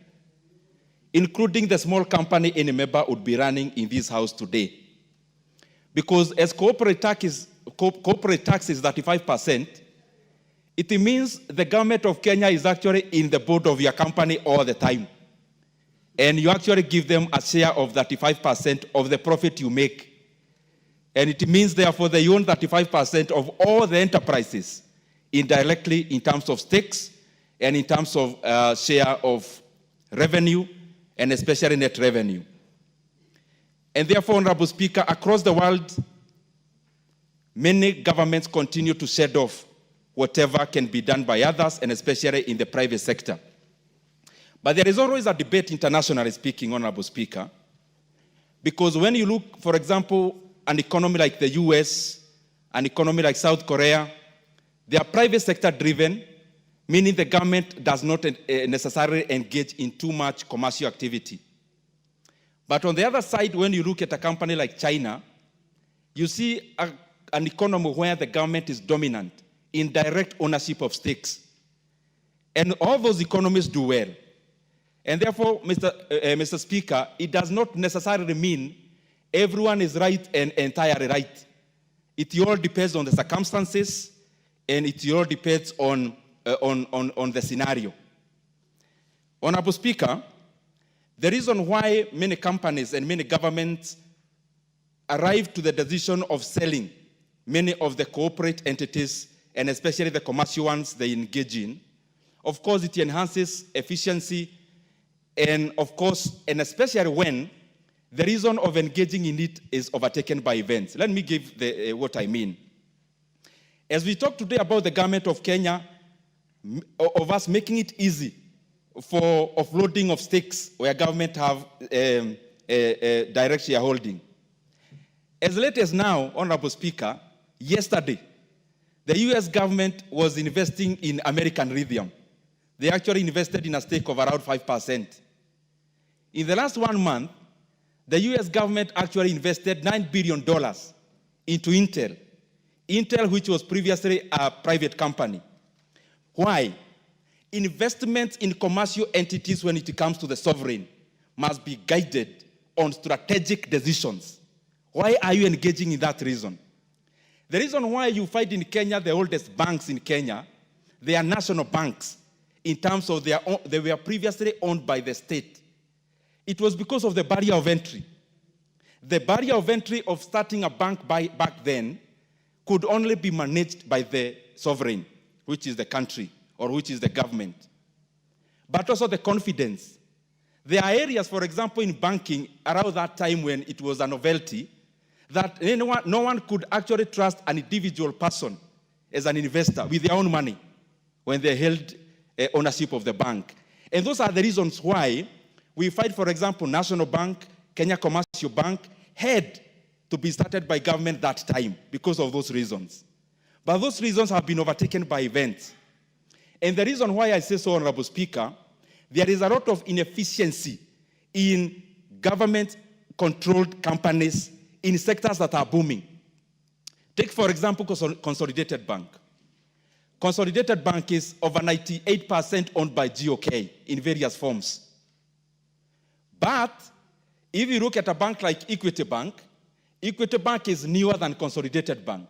including the small company any member would be running in this house today. Because as corporate tax is 35%, it means the government of Kenya is actually in the board of your company all the time. And you actually give them a share of 35% of the profit you make. And it means, therefore, they own 35% of all the enterprises indirectly in terms of stakes and in terms of share of revenue, and especially net revenue. And therefore, Honorable Speaker, across the world, many governments continue to shed off whatever can be done by others, and especially in the private sector. But there is always a debate, internationally speaking, Honorable Speaker, because when you look, for example, an economy like the US, an economy like South Korea, they are private sector driven, meaning the government does not necessarily engage in too much commercial activity. But on the other side, when you look at a company like China, you see an economy where the government is dominant in direct ownership of stakes. And all those economies do well. And therefore, Mr. Speaker, it does not necessarily mean everyone is right and entirely right. It all depends on the circumstances, and it all depends on the scenario. Honorable Speaker, the reason why many companies and many governments arrive to the decision of selling many of the corporate entities, and especially the commercial ones they engage in, of course, it enhances efficiency, and of course, and especially when the reason of engaging in it is overtaken by events. Let me give what I mean. As we talk today about the government of Kenya, of us making it easy for offloading of stakes where government have direct shareholding. As late as now, Honorable Speaker, yesterday, the US government was investing in American lithium. They actually invested in a stake of around 5%. In the last 1 month, the US government actually invested $9 billion into Intel. Intel, which was previously a private company. Why? Investments in commercial entities when it comes to the sovereign must be guided on strategic decisions. Why are you engaging in that reason? The reason why you find in Kenya the oldest banks in Kenya, they are national banks in terms of they were previously owned by the state. It was because of the barrier of entry. The barrier of entry of starting a bank back then could only be managed by the sovereign, which is the country, or which is the government. But also the confidence. There are areas, for example, in banking around that time when it was a novelty, that no one could actually trust an individual person as an investor with their own money when they held ownership of the bank. And those are the reasons why we find, for example, National Bank, Kenya Commercial Bank, had to be started by government that time because of those reasons. But those reasons have been overtaken by events. And the reason why I say so, Honorable Speaker, there is a lot of inefficiency in government-controlled companies in sectors that are booming. Take, for example, Consolidated Bank. Consolidated Bank is over 98% owned by GOK in various forms. But if you look at a bank like Equity Bank is newer than Consolidated Bank.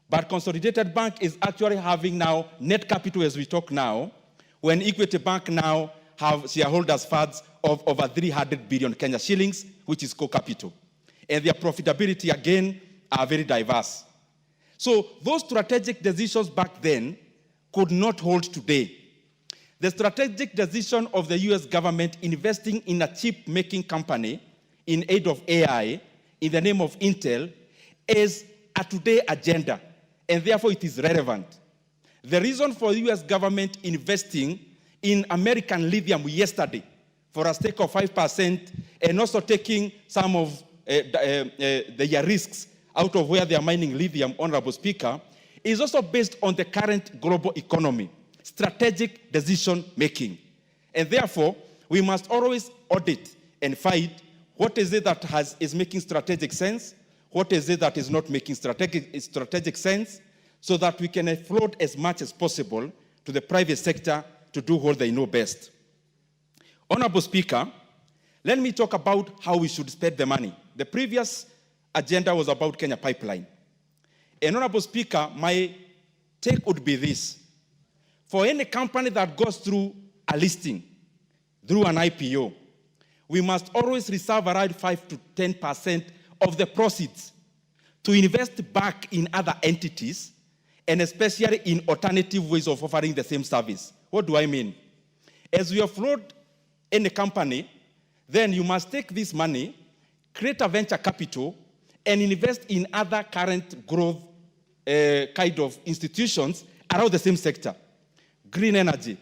But Consolidated Bank is actually having now net capital as we talk now, when Equity Bank now have shareholders' funds of over 300 billion Kenya shillings, which is core capital. And their profitability, again, are very diverse. So those strategic decisions back then could not hold today. The strategic decision of the US government investing in a chip-making company in aid of AI in the name of Intel is a today agenda, and therefore it is relevant. The reason for the US government investing in American lithium yesterday for a stake of 5% and also taking some of the risks out of where they are mining lithium, Honorable Speaker, is also based on the current global economy, strategic decision making. And therefore, we must always audit and find what is it that is making strategic sense, what is it that is not making strategic sense, so that we can float as much as possible to the private sector to do what they know best. Honorable Speaker, let me talk about how we should spend the money. The previous agenda was about Kenya Pipeline. And Honorable Speaker, my take would be this. For any company that goes through a listing, through an IPO, we must always reserve around 5 to 10% of the proceeds to invest back in other entities, and especially in alternative ways of offering the same service. What do I mean? As we offload any company, then you must take this money, create a venture capital, and invest in other current growth kind of institutions around the same sector. Green energy,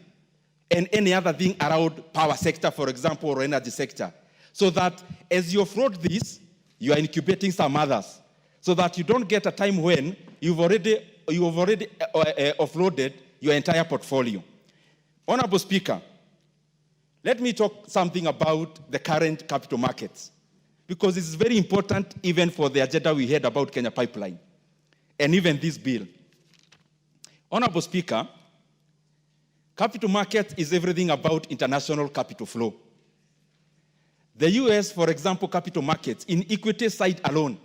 and any other thing around power sector, for example, or energy sector. So that as you offload this, you are incubating some others. So that you don't get a time when you've already offloaded your entire portfolio. Honorable Speaker, let me talk something about the current capital markets, because it's very important even for the agenda we had about Kenya Pipeline, and even this bill. Honorable Speaker, capital market is everything about international capital flow. The US, for example, capital markets in equity side alone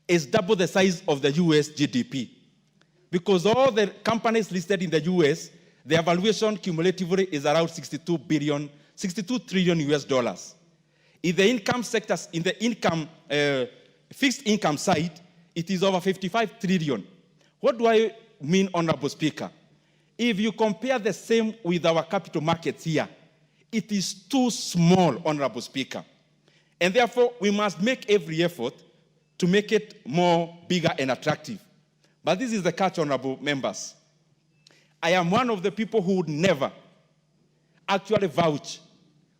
is double the size of the US GDP. Because all the companies listed in the US, their valuation cumulatively is around 62 trillion US dollars. In the income sectors, in the fixed income side, it is over 55 trillion. What do I mean, Honorable Speaker? If you compare the same with our capital markets here, it is too small, Honorable Speaker. And therefore, we must make every effort to make it more bigger and attractive. But this is the catch, Honorable members. I am one of the people who would never actually vouch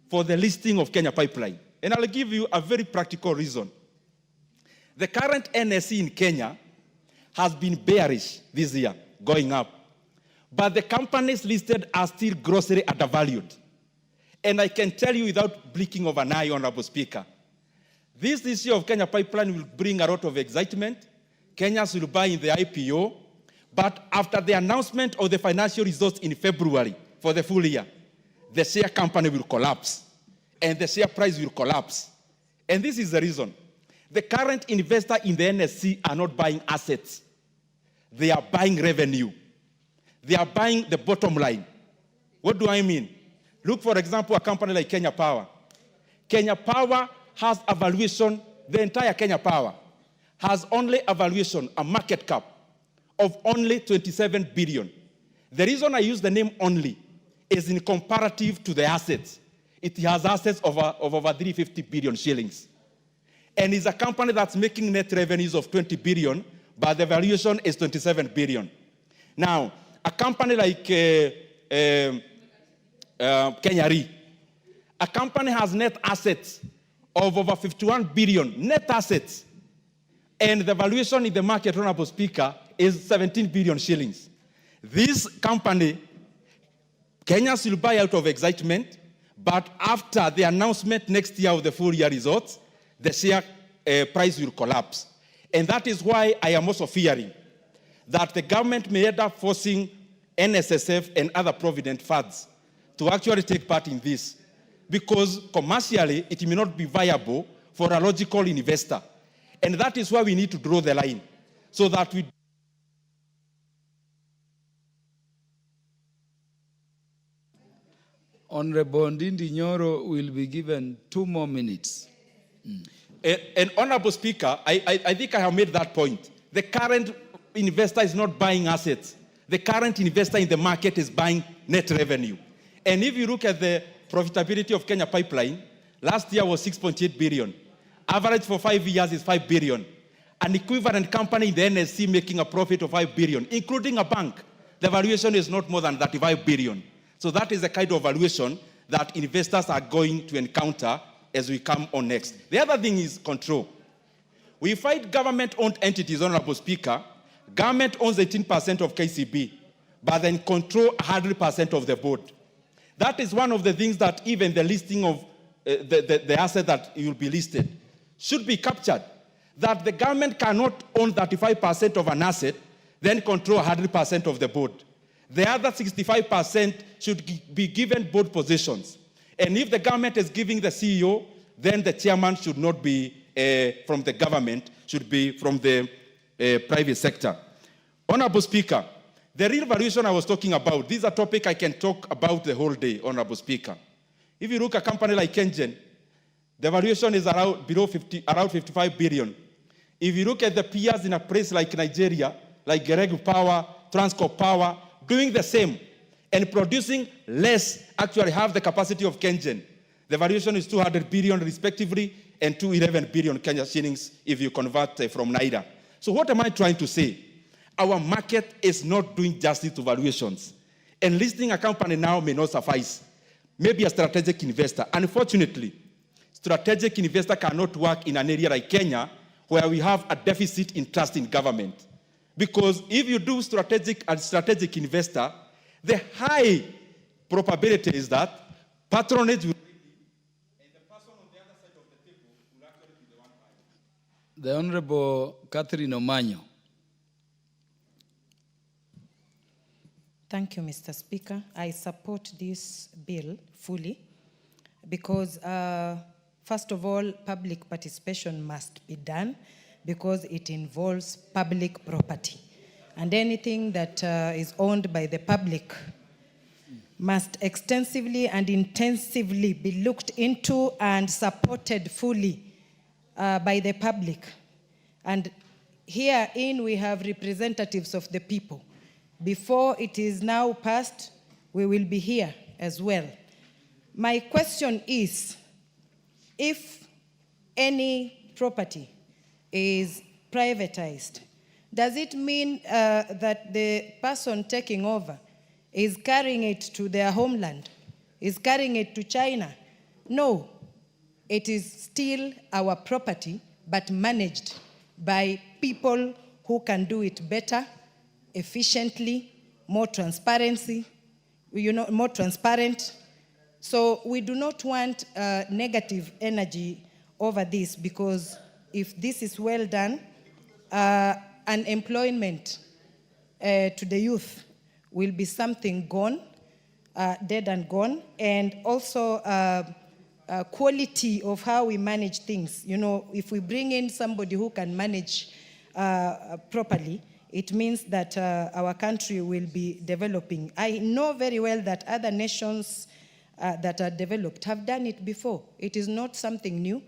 for the listing of Kenya Pipeline. And I'll give you a very practical reason. The current NSE in Kenya has been bearish this year, going up. But the companies listed are still grossly undervalued. And I can tell you without blinking of an eye, Honorable Speaker, this issue of Kenya Pipeline will bring a lot of excitement. Kenyans will buy in the IPO. But after the announcement of the financial results in February for the full year, the share company will collapse. And the share price will collapse. And this is the reason. The current investor in the NSC are not buying assets. They are buying revenue. They are buying the bottom line. What do I mean? Look, for example, a company like Kenya Power. Kenya Power has a valuation, the entire Kenya Power has only a valuation, a market cap of only 27 billion. The reason I use the name only is in comparative to the assets. It has assets of over 350 billion shillings. And it's a company that's making net revenues of 20 billion, but the valuation is 27 billion. Now, a company like Kenya Re, a company has net assets of over 51 billion, net assets. And the valuation in the market, Honorable Speaker, is 17 billion shillings. This company Kenyans will buy out of excitement, but after the announcement next year of the full year results, the share price will collapse. And that is why I am also fearing that the government may end up forcing NSSF and other provident funds to actually take part in this, because commercially it may not be viable for a logical investor. And that is why we need to draw the line, so that we Honorable Ndindi Nyoro will be given 2 more minutes. And Honorable Speaker, I think I have made that point. The current investor is not buying assets. The current investor in the market is buying net revenue. And if you look at the profitability of Kenya Pipeline, last year was 6.8 billion. Average for 5 years is 5 billion. An equivalent company in the NSC making a profit of 5 billion, including a bank, the valuation is not more than 35 billion. So that is the kind of valuation that investors are going to encounter as we come on next. The other thing is control. We fight government-owned entities, Honorable Speaker. Government owns 18% of KCB, but then control 100% of the board. That is one of the things that even the listing of the asset that will be listed should be captured. That the government cannot own 35% of an asset, then control 100% of the board. The other 65% should be given board positions. And if the government is giving the CEO, then the chairman should not be from the government, should be from the private sector. Honorable Speaker, the real valuation I was talking about, this is a topic I can talk about the whole day, Honorable Speaker. If you look at a company like Kengen, the valuation is around 55 billion. If you look at the peers in a place like Nigeria, like Geregu Power, Transcorp Power, doing the same and producing less, actually have the capacity of Kengen. The valuation is 200 billion respectively and 211 billion Kenya shillings if you convert from Naira. So what am I trying to say? Our market is not doing justice to valuations. And listing a company now may not suffice. Maybe a strategic investor. Unfortunately, strategic investor cannot work in an area like Kenya where we have a deficit in trust in government. Because if you do strategic investor, the high probability is that patronage will and the person on the other side of the table will actually be the one buying. The Honorable Catherine Omanyo. Thank you, Mr. Speaker. I support this bill fully because, first of all, public participation must be done because it involves public property. And anything that is owned by the public must extensively and intensively be looked into and supported fully by the public. And herein we have representatives of the people. Before it is now passed, we will be here as well. My question is, if any property is privatized, does it mean that the person taking over is carrying it to their homeland, is carrying it to China? No, it is still our property, but managed by people who can do it better, efficiently, more transparency, more transparent. So we do not want negative energy over this, because if this is well done, unemployment to the youth will be something gone, dead and gone, and also quality of how we manage things. You know, if we bring in somebody who can manage properly, it means that our country will be developing. I know very well that other nations that are developed have done it before. It is not something new.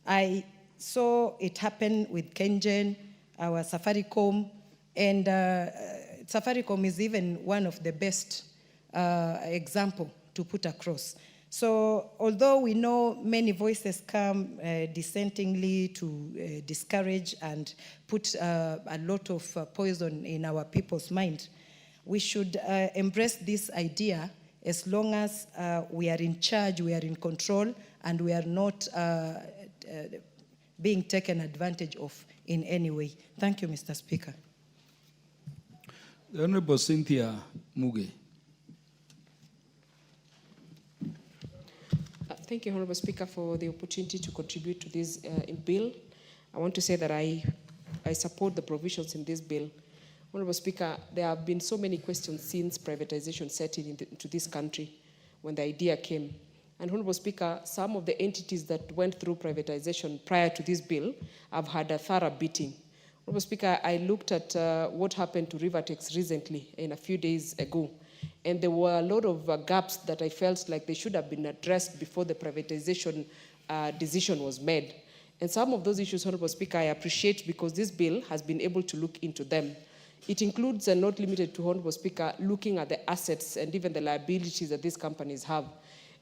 I saw it happen with Kengen, our Safaricom, and Safaricom is even one of the best example to put across. So although we know many voices come dissentingly to discourage and put a lot of poison in our people's mind, we should embrace this idea as long as we are in charge, we are in control, and we are not being taken advantage of in any way. Thank you, Mr. Speaker. The Honorable Cynthia Muge. Thank you, Honorable Speaker, for the opportunity to contribute to this bill. I want to say that I support the provisions in this bill. Honorable Speaker, there have been so many questions since privatization set into this country when the idea came. And Honorable Speaker, some of the entities that went through privatization prior to this bill have had a thorough beating. Honorable Speaker, I looked at what happened to Rivertex recently, a few days ago, and there were a lot of gaps that I felt like they should have been addressed before the privatization decision was made. And some of those issues, Honorable Speaker, I appreciate because this bill has been able to look into them. It includes, and not limited to, Honorable Speaker, looking at the assets and even the liabilities that these companies have.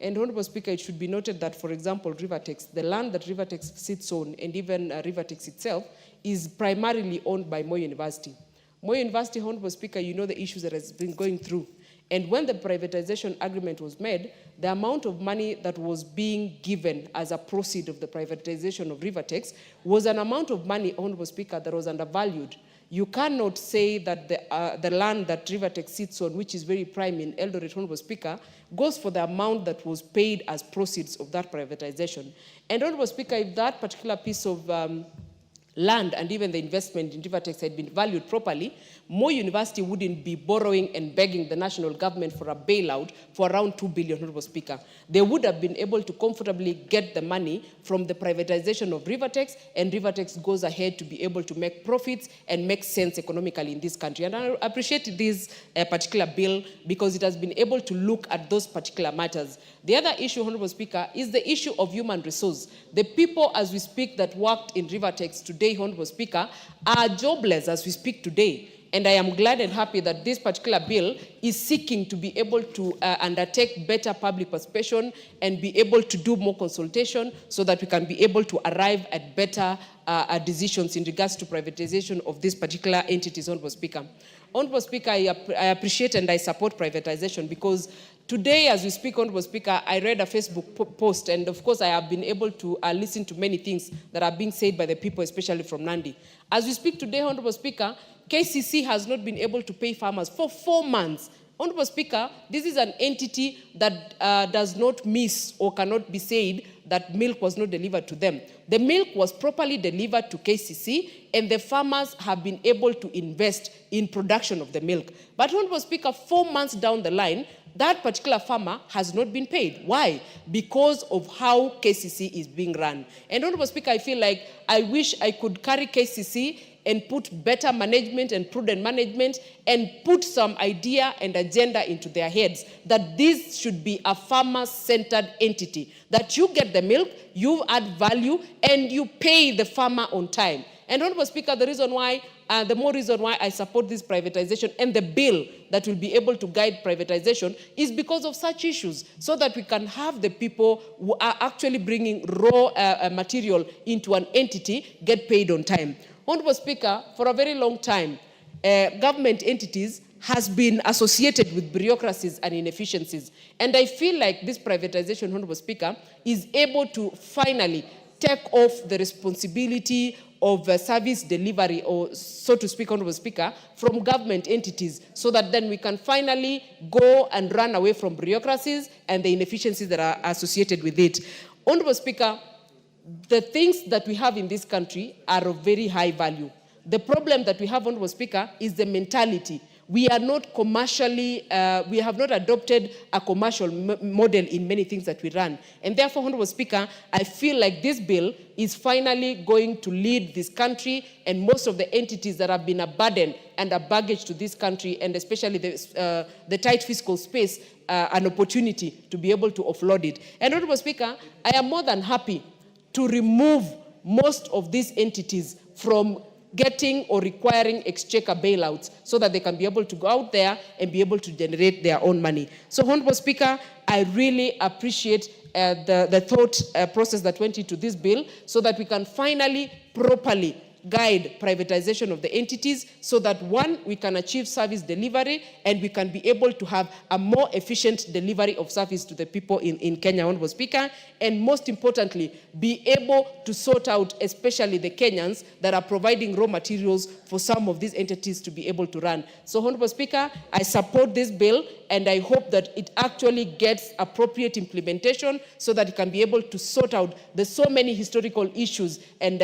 And Honorable Speaker, it should be noted that, for example, Rivertex, the land that Rivertex sits on, and even Rivertex itself, is primarily owned by Moi University. Moi University, Honorable Speaker, you know the issues that has been going through. And when the privatization agreement was made, the amount of money that was being given as a proceed of the privatization of Rivertex was an amount of money, Honorable Speaker, that was undervalued. You cannot say that the land that Rivertex sits on, which is very prime in Eldoret, Honorable Speaker, goes for the amount that was paid as proceeds of that privatization. And Honorable Speaker, if that particular piece of land and even the investment in Rivertex had been valued properly, Moi University wouldn't be borrowing and begging the national government for a bailout for around 2 billion, Honorable Speaker. They would have been able to comfortably get the money from the privatization of Rivertex, and Rivertex goes ahead to be able to make profits and make sense economically in this country. And I appreciate this particular bill because it has been able to look at those particular matters. The other issue, Honorable Speaker, is the issue of human resource. The people, as we speak, that worked in Rivertex today, Honorable Speaker, are jobless as we speak today. And I am glad and happy that this particular bill is seeking to be able to undertake better public participation and be able to do more consultation so that we can be able to arrive at better decisions in regards to privatization of these particular entities, Honorable Speaker. Honorable Speaker, I appreciate and I support privatization because today, as we speak, Honorable Speaker, I read a Facebook post, and of course I have been able to listen to many things that are being said by the people, especially from Nandi. As we speak today, Honorable Speaker, KCC has not been able to pay farmers for 4 months. Honorable Speaker, this is an entity that does not miss or cannot be said that milk was not delivered to them. The milk was properly delivered to KCC, and the farmers have been able to invest in production of the milk. But Honorable Speaker, 4 months down the line, that particular farmer has not been paid. Why? Because of how KCC is being run. And Honorable Speaker, I feel like I wish I could carry KCC and put better management and prudent management and put some idea and agenda into their heads that this should be a farmer-centered entity, that you get the milk, you add value, and you pay the farmer on time. And Honorable Speaker, the more reason why I support this privatization and the bill that will be able to guide privatization is because of such issues, so that we can have the people who are actually bringing raw material into an entity get paid on time. Honorable Speaker, for a very long time, government entities has been associated with bureaucracies and inefficiencies. And I feel like this privatization, Honorable Speaker, is able to finally take off the responsibility of service delivery, or so to speak, Honorable Speaker, from government entities, so that then we can finally go and run away from bureaucracies and the inefficiencies that are associated with it. Honorable Speaker, the things that we have in this country are of very high value. The problem that we have, Honorable Speaker, is the mentality. We are not commercially, we have not adopted a commercial model in many things that we run. And therefore, Honorable Speaker, I feel like this bill is finally going to lead this country and most of the entities that have been a burden and a baggage to this country, and especially the tight fiscal space, an opportunity to be able to offload it. And Honorable Speaker, I am more than happy to remove most of these entities from getting or requiring exchequer bailouts so that they can be able to go out there and be able to generate their own money. So, Honorable Speaker, I really appreciate the thought process that went into this bill so that we can finally properly guide privatization of the entities so that, one, we can achieve service delivery and we can be able to have a more efficient delivery of service to the people in Kenya, Honorable Speaker, and most importantly, be able to sort out especially the Kenyans that are providing raw materials for some of these entities to be able to run. So, Honorable Speaker, I support this bill and I hope that it actually gets appropriate implementation so that it can be able to sort out the so many historical issues and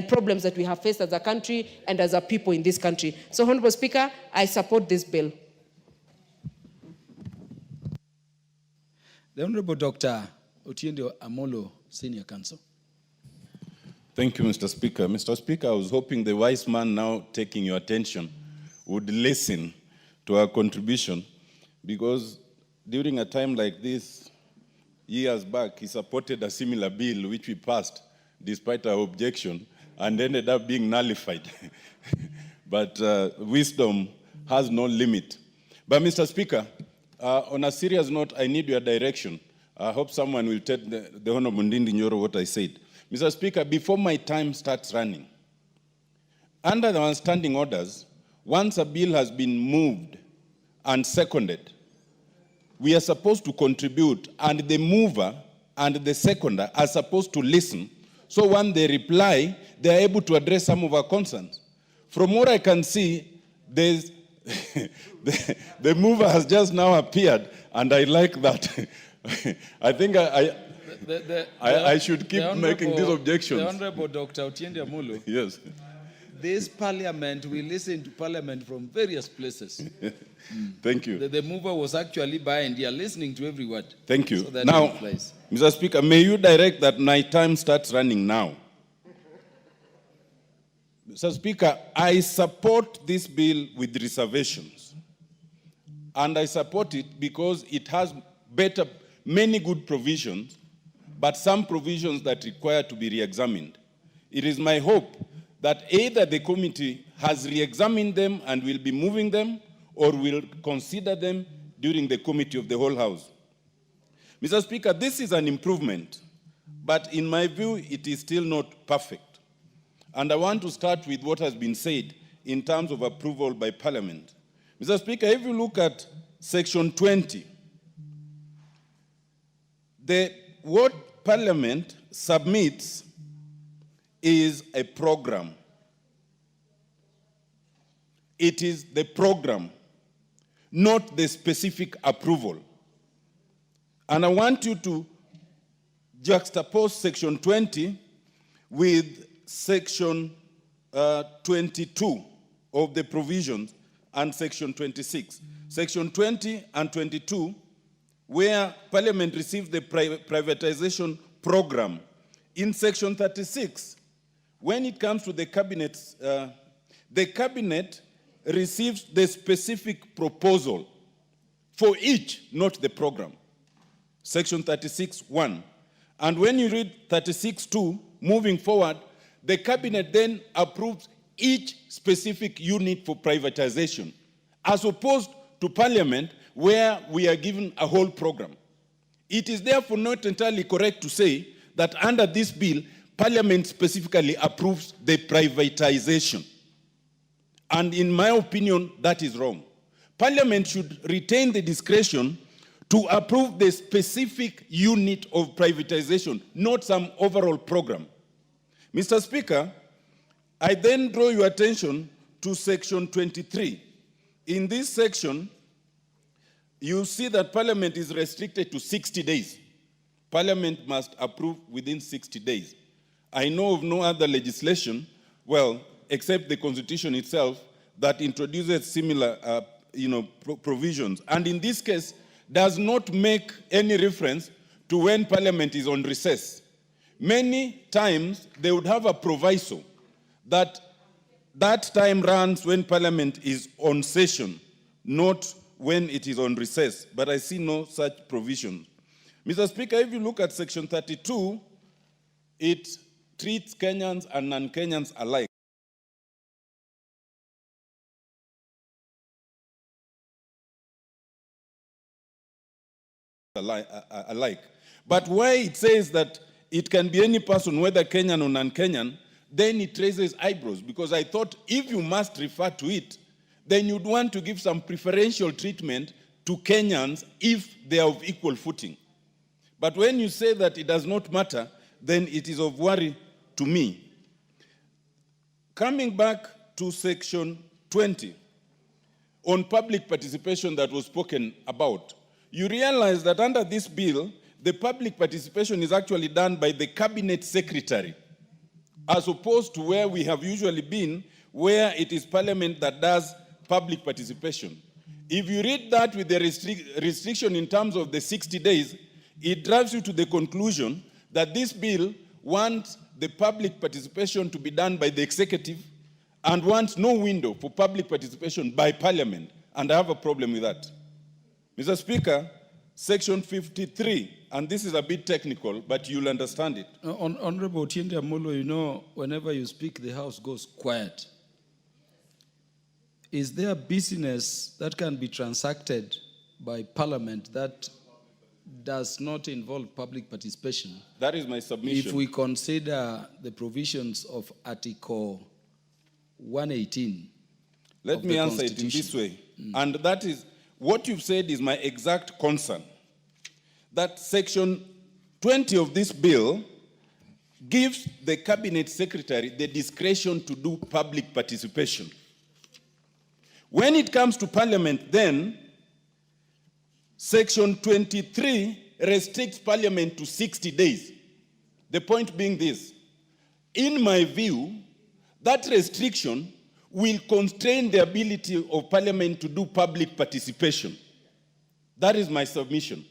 problems that we have faced as a country and as a people in this country. So, Honorable Speaker, I support this bill. The Honorable Dr. Otiende Amolo, Senior Counsel. Thank you, Mr. Speaker. Mr. Speaker, I was hoping the wise man now taking your attention would listen to our contribution, because during a time like this, years back, he supported a similar bill which we passed despite our objection and ended up being nullified. But wisdom has no limit. But Mr. Speaker, on a serious note, I need your direction. I hope someone will tell the Honorable Ndindi Nyoro what I said. Mr. Speaker, before my time starts running, under the standing orders, once a bill has been moved and seconded, we are supposed to contribute, and the mover and the seconder are supposed to listen. So when they reply, they are able to address some of our concerns. From what I can see, there's the mover has just now appeared, and I like that. I think I should keep making these objections. The Honorable Dr. Otiende Amolo. Yes. This parliament, we listen to parliament from various places. Thank you. The mover was actually by and you're listening to every word. Thank you. So that now, applies. Mr. Speaker, may you direct that my time starts running now. Mr. Speaker, I support this bill with reservations. And I support it because it has many good provisions, but some provisions that require to be re-examined. It is my hope that either the committee has re-examined them and will be moving them, or will consider them during the committee of the whole House. Mr. Speaker, this is an improvement, but in my view, it is still not perfect. And I want to start with what has been said in terms of approval by Parliament. Mr. Speaker, if you look at Section 20, what Parliament submits is a program. It is the program, not the specific approval. And I want you to juxtapose Section 20 with Section 22 of the provisions and Section 26. Section 20 and 22, where Parliament received the privatization program. In Section 36, when it comes to the Cabinet receives the specific proposal for each, not the program. Section 36(1). And when you read 36(2), moving forward, the Cabinet then approves each specific unit for privatization, as opposed to Parliament, where we are given a whole program. It is therefore not entirely correct to say that under this bill, Parliament specifically approves the privatization. And in my opinion, that is wrong. Parliament should retain the discretion to approve the specific unit of privatization, not some overall program. Mr. Speaker, I then draw your attention to Section 23. In this section, you see that Parliament is restricted to 60 days. Parliament must approve within 60 days. I know of no other legislation, well, except the Constitution itself, that introduces similar provisions. And in this case, does not make any reference to when Parliament is on recess. Many times, they would have a proviso that time runs when Parliament is on session, not when it is on recess. But I see no such provision. Mr. Speaker, if you look at Section 32, it treats Kenyans and non-Kenyans alike. But where it says that it can be any person, whether Kenyan or non-Kenyan, then it raises eyebrows, because I thought if you must refer to it, then you'd want to give some preferential treatment to Kenyans if they are of equal footing. But when you say that it does not matter, then it is of worry to me. Coming back to Section 20, on public participation that was spoken about, you realize that under this bill, the public participation is actually done by the cabinet secretary, as opposed to where we have usually been, where it is Parliament that does public participation. If you read that with the restriction in terms of the 60 days, it drives you to the conclusion that this bill wants the public participation to be done by the executive and wants no window for public participation by Parliament. And I have a problem with that. Mr. Speaker, Section 53, and this is a bit technical, but you'll understand it. Honorable Otiende Amolo, you know, whenever you speak, the House goes quiet. Is there business that can be transacted by Parliament that does not involve public participation? That is my submission. If we consider the provisions of Article 118. Let me answer it in this way. And that is, what you've said is my exact concern. That Section 20 of this bill gives the Cabinet Secretary the discretion to do public participation. When it comes to Parliament, then, Section 23 restricts Parliament to 60 days. The point being this: in my view, that restriction will constrain the ability of Parliament to do public participation. That is my submission.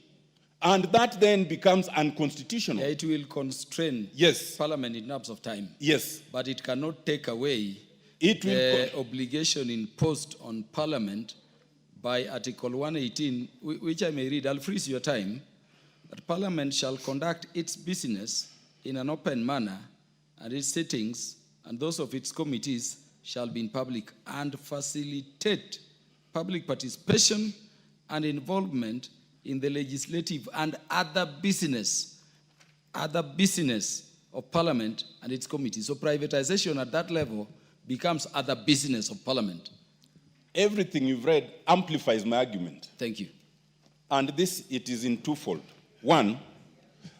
And that then becomes unconstitutional. Yeah, it will constrain Parliament in terms of time. Yes. But it cannot take away it will the obligation imposed on Parliament by Article 118, which I may read. I'll freeze your time. That Parliament shall conduct its business in an open manner, and its sittings and those of its committees shall be in public, and facilitate public participation and involvement in the legislative and other business of Parliament and its committees. So privatization at that level becomes other business of Parliament. Everything you've read amplifies my argument. Thank you. And this, it is in twofold. One,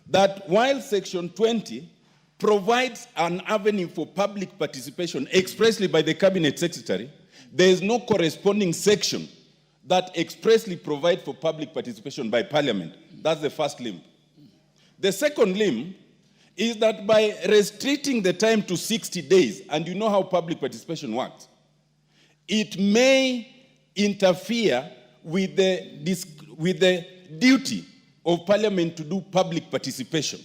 that while Section 20 provides an avenue for public participation expressly by the Cabinet Secretary, there is no corresponding section that expressly provides for public participation by Parliament. That's the first limb. The second limb is that by restricting the time to 60 days, and you know how public participation works, it may interfere with the duty of Parliament to do public participation.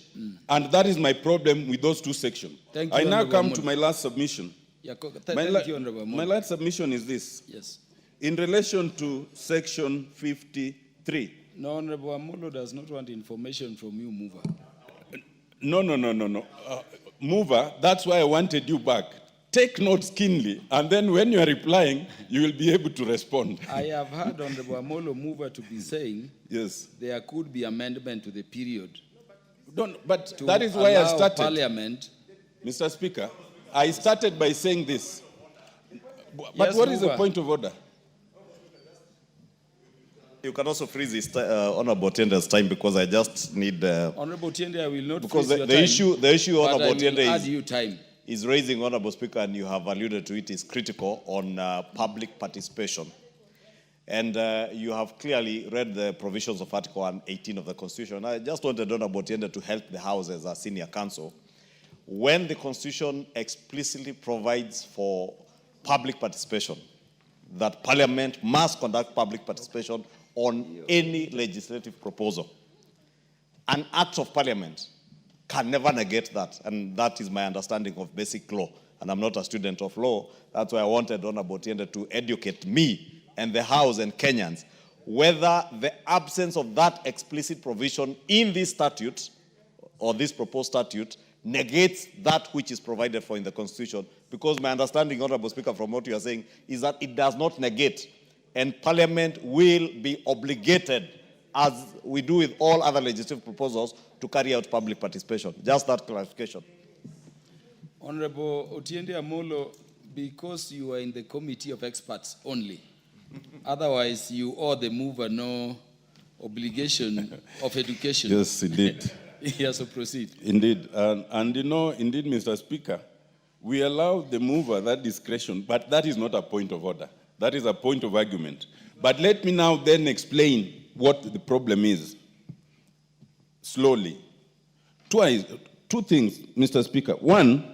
And that is my problem with those two sections. Thank you, I now Honorable come Amolo. to my last submission. Thank you, Honorable Amolo. My last submission is this. Yes. In relation to Section 53. No, Honorable Amolo does not want information from you, Mover. No. Mover, that's why I wanted you back. Take notes keenly, and then when you are replying, you will be able to respond. I have heard Honorable Amolo Mover to be saying there could be amendment to the period. But that is why I started. Parliament. Mr. Speaker, I started by saying this. But Yes, what is the Mover. point of order? You can also freeze his Honorable Otiende's time, because I just need... Honorable Otiende, I will not because freeze your the time, issue but Honorable I will Otiende add you time. is raising, Honorable Speaker, and you have alluded to it, is critical on public participation. And you have clearly read the provisions of Article 118 of the Constitution. I just wanted Honorable Otiende to help the House as a senior counsel. When the Constitution explicitly provides for public participation, that Parliament must conduct public participation on any legislative proposal, an act of Parliament can never negate that, and that is my understanding of basic law. And I'm not a student of law. That's why I wanted Honorable Otiende to educate me and the House and Kenyans whether the absence of that explicit provision in this statute or this proposed statute negates that which is provided for in the Constitution. Because my understanding, Honorable Speaker, from what you are saying, is that it does not negate, and Parliament will be obligated, as we do with all other legislative proposals, to carry out public participation. Just that clarification. Honorable Otiende Amolo, because you are in the committee of experts only, otherwise you owe the mover no obligation of education. Yes, indeed. Yes, so proceed. Indeed. And you know, indeed, Mr. Speaker, we allow the mover that discretion, but that is not a point of order. That is a point of argument. But let me now then explain what the problem is. Slowly. Two things, Mr. Speaker. One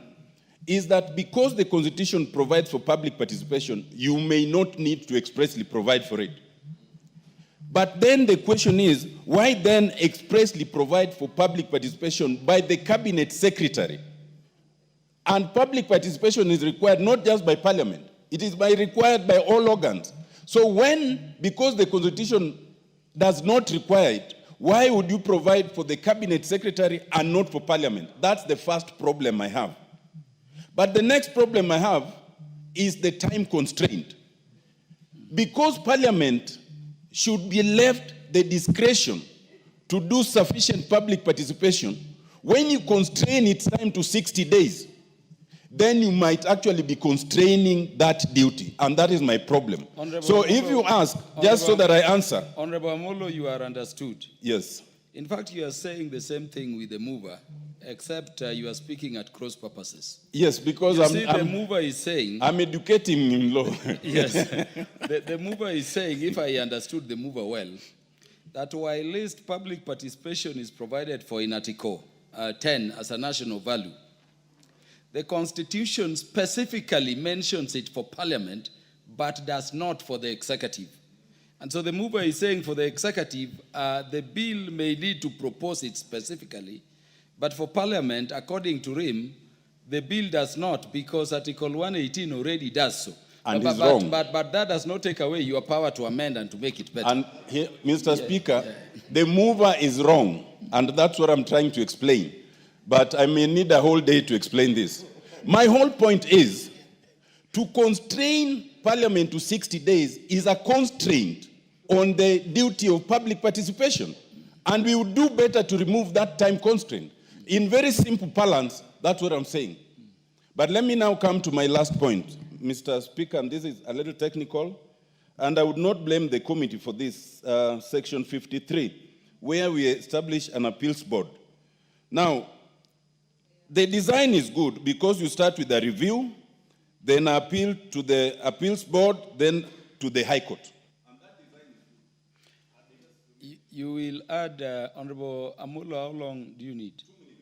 is that because the Constitution provides for public participation, you may not need to expressly provide for it. But then the question is, why then expressly provide for public participation by the Cabinet Secretary? And public participation is required not just by Parliament, it is required by all organs. So because the Constitution does not require it, why would you provide for the Cabinet Secretary and not for Parliament? That's the first problem I have. But the next problem I have is the time constraint. Because Parliament should be left the discretion to do sufficient public participation, when you constrain its time to 60 days, then you might actually be constraining that duty. And that is my problem. So if you ask, just so that I answer. Honorable Amolo, you are understood. Yes. In fact, you are saying the same thing with the mover, except you are speaking at cross purposes. Yes, because the mover is saying... I'm educating in law. Yes. The mover is saying, if I understood the mover well, that while least public participation is provided for in Article 10 as a national value, the Constitution specifically mentions it for Parliament, but does not for the executive. And so the mover is saying for the executive, the bill may need to propose it specifically, but for Parliament, according to him, the bill does not, because Article 118 already does so. And it's wrong. But that does not take away your power to amend and to make it better. And here, Mr. Speaker, the mover is wrong, and that's what I'm trying to explain. But I may need a whole day to explain this. My whole point is, to constrain Parliament to 60 days is a constraint on the duty of public participation. And we would do better to remove that time constraint. In very simple parlance, that's what I'm saying. But let me now come to my last point, Mr. Speaker, and this is a little technical, and I would not blame the committee for this, Section 53, where we establish an appeals board. Now, the design is good because you start with a review, then appeal to the appeals board, then to the High Court. You will add, Honorable Amolo, how long do you need? 2 minutes.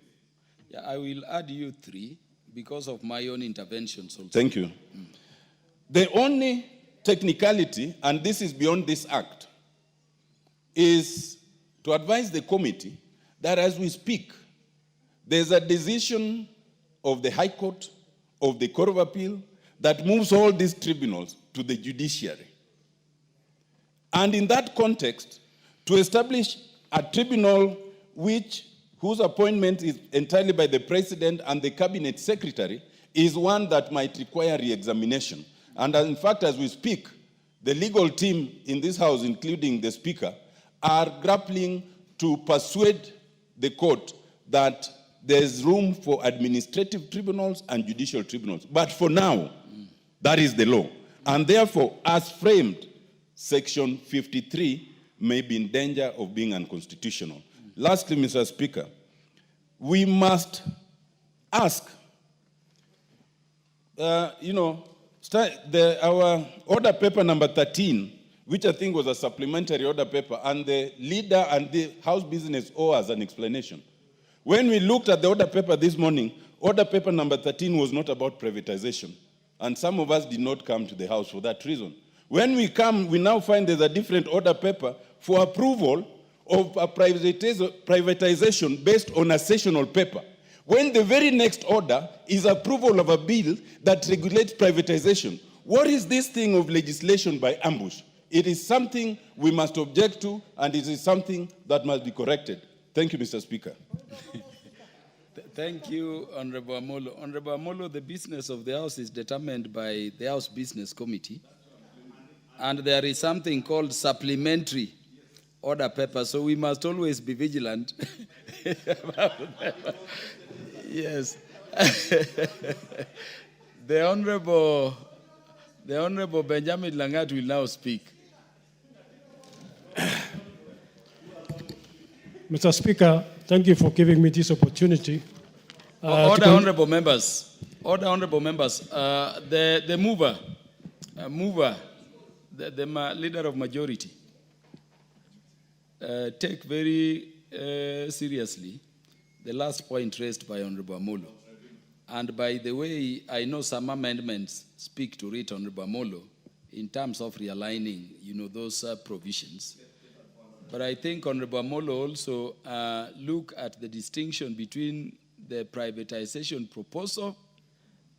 Yeah, I will add you 3 because of my own interventions also. Thank you. The only technicality, and this is beyond this act, is to advise the committee that as we speak, there's a decision of the High Court, of the Court of Appeal, that moves all these tribunals to the judiciary. And in that context, to establish a tribunal whose appointment is entirely by the President and the Cabinet Secretary is one that might require re-examination. And in fact, as we speak, the legal team in this House, including the Speaker, are grappling to persuade the court that there's room for administrative tribunals and judicial tribunals. But for now, that is the law. And therefore, as framed, Section 53 may be in danger of being unconstitutional. Lastly, Mr. Speaker, we must ask, our order paper number 13, which I think was a supplementary order paper, and the leader and the House business owe us an explanation. When we looked at the order paper this morning, order paper number 13 was not about privatization. And some of us did not come to the House for that reason. When we come, we now find there's a different order paper for approval of a privatization based on a sessional paper, when the very next order is approval of a bill that regulates privatization. What is this thing of legislation by ambush? It is something we must object to, and it is something that must be corrected. Thank you, Mr. Speaker. Thank you, Honorable Amolo. Honorable Amolo, the business of the House is determined by the House Business Committee, and there is something called supplementary order paper, so we must always be vigilant about that. Yes. The Honorable Benjamin Langat will now speak. Mr. Speaker, thank you for giving me this opportunity. Order, honorable members. Order, honorable members. The mover the leader of majority take very seriously the last point raised by Honorable Amolo. And by the way, I know some amendments speak to it, Honorable Amolo, in terms of realigning, those provisions. But I think Honorable Amolo also look at the distinction between the privatization proposal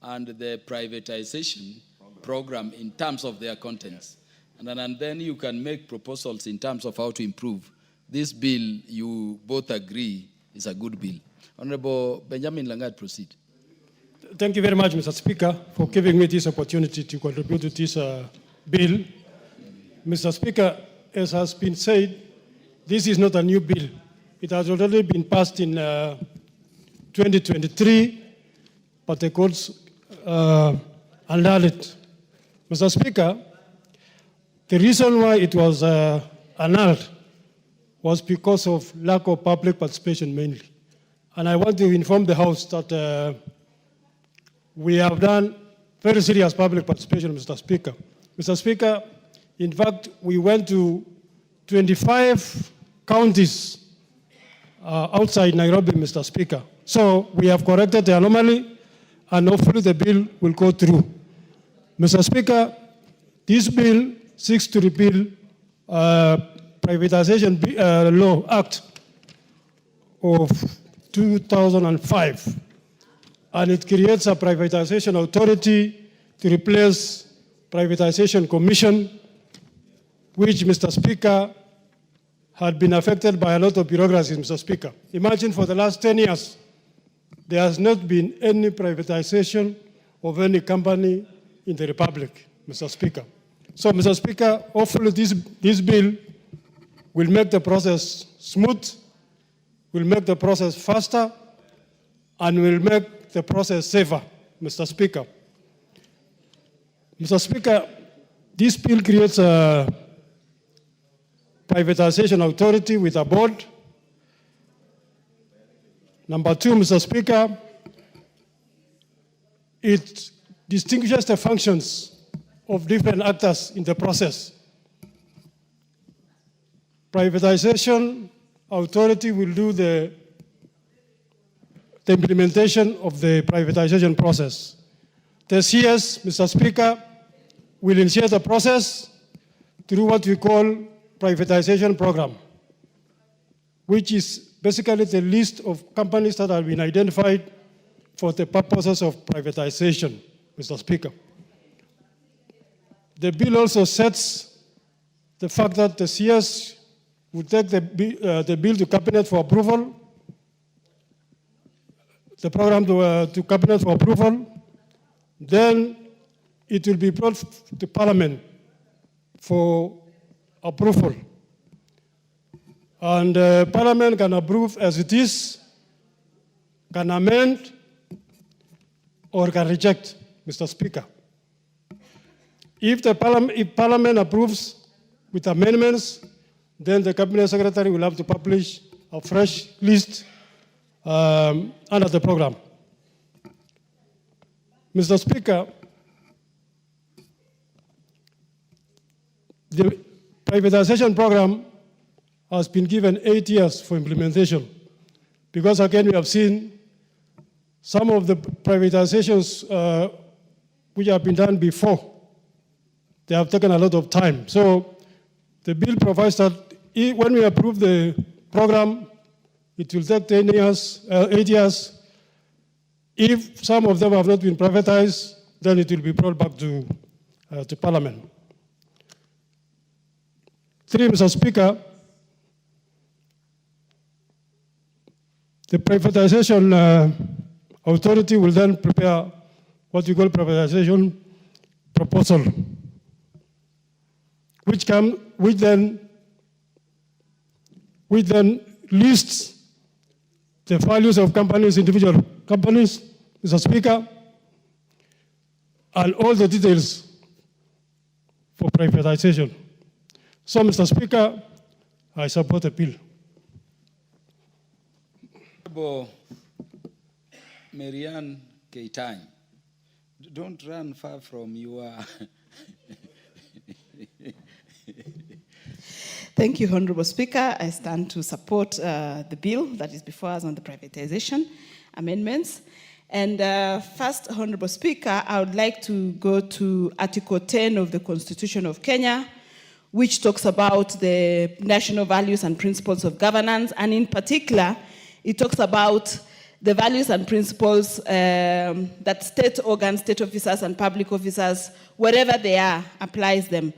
and the privatization program in terms of their contents. And then you can make proposals in terms of how to improve. This bill, you both agree, is a good bill. Honorable Benjamin Langat, proceed. Thank you very much, Mr. Speaker, for giving me this opportunity to contribute to this bill. Mr. Speaker, as has been said, this is not a new bill. It has already been passed in 2023, but the courts annulled it. Mr. Speaker, the reason why it was annulled was because of lack of public participation mainly. And I want to inform the House that we have done very serious public participation, Mr. Speaker. Mr. Speaker, in fact, we went to 25 counties outside Nairobi, Mr. Speaker. So we have corrected the anomaly, and hopefully the bill will go through. Mr. Speaker, this bill seeks to repeal Privatization Law Act of 2005, and it creates a privatization authority to replace Privatization Commission, which, Mr. Speaker, had been affected by a lot of bureaucracy, Mr. Speaker. Imagine for the last 10 years, there has not been any privatization of any company in the Republic, Mr. Speaker. So, Mr. Speaker, hopefully this bill will make the process smooth, will make the process faster, and will make the process safer, Mr. Speaker. Mr. Speaker, this bill creates a privatization authority with a board. Number two, Mr. Speaker, it distinguishes the functions of different actors in the process. Privatization authority will do the implementation of the privatization process. The CS, Mr. Speaker, will initiate the process through what we call privatization program, which is basically the list of companies that have been identified for the purposes of privatization, Mr. Speaker. The bill also sets the fact that the CS will take the bill to Cabinet for approval, the program to Cabinet for approval, then it will be brought to Parliament for approval. And Parliament can approve as it is, can amend, or can reject, Mr. Speaker. If Parliament approves with amendments, then the Cabinet Secretary will have to publish a fresh list under the program. Mr. Speaker, the privatization program has been given 8 years for implementation, because again we have seen some of the privatizations which have been done before. They have taken a lot of time. So the bill provides that when we approve the program, it will take 8 years. If some of them have not been privatized, then it will be brought back to Parliament. 3, Mr. Speaker, the privatization authority will then prepare what we call privatization proposal, which then lists the values of companies, individual companies, Mr. Speaker, and all the details for privatization. So, Mr. Speaker, I support the bill. Honorable Marianne Keitany, don't run far from your Thank you, Honorable Speaker. I stand to support the bill that is before us on the privatization amendments. And first, Honorable Speaker, I would like to go to Article 10 of the Constitution of Kenya, which talks about the national values and principles of governance. And in particular, it talks about the values and principles that state organs, state officers, and public officers, wherever they are, applies them.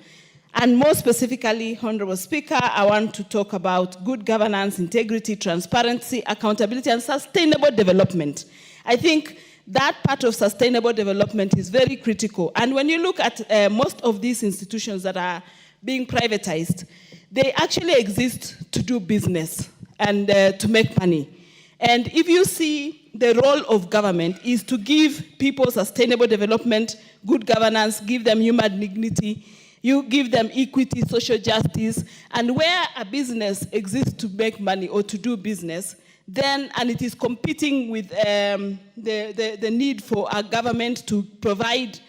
And more specifically, Honorable Speaker, I want to talk about good governance, integrity, transparency, accountability, and sustainable development. I think that part of sustainable development is very critical. And when you look at most of these institutions that are being privatized, they actually exist to do business and to make money. And if you see the role of government is to give people sustainable development, good governance, give them human dignity, you give them equity, social justice, and where a business exists to make money or to do business, then, and it is competing with the need for a government to provide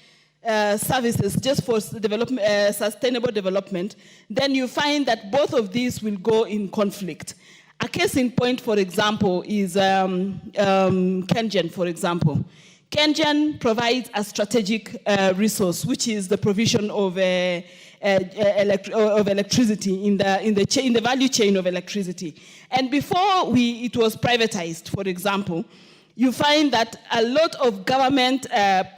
services just for development, sustainable development, then you find that both of these will go in conflict. A case in point, for example, is KenGen, for example. KenGen provides a strategic resource, which is the provision of electricity in the value chain of electricity. And before it was privatized, for example, you find that a lot of government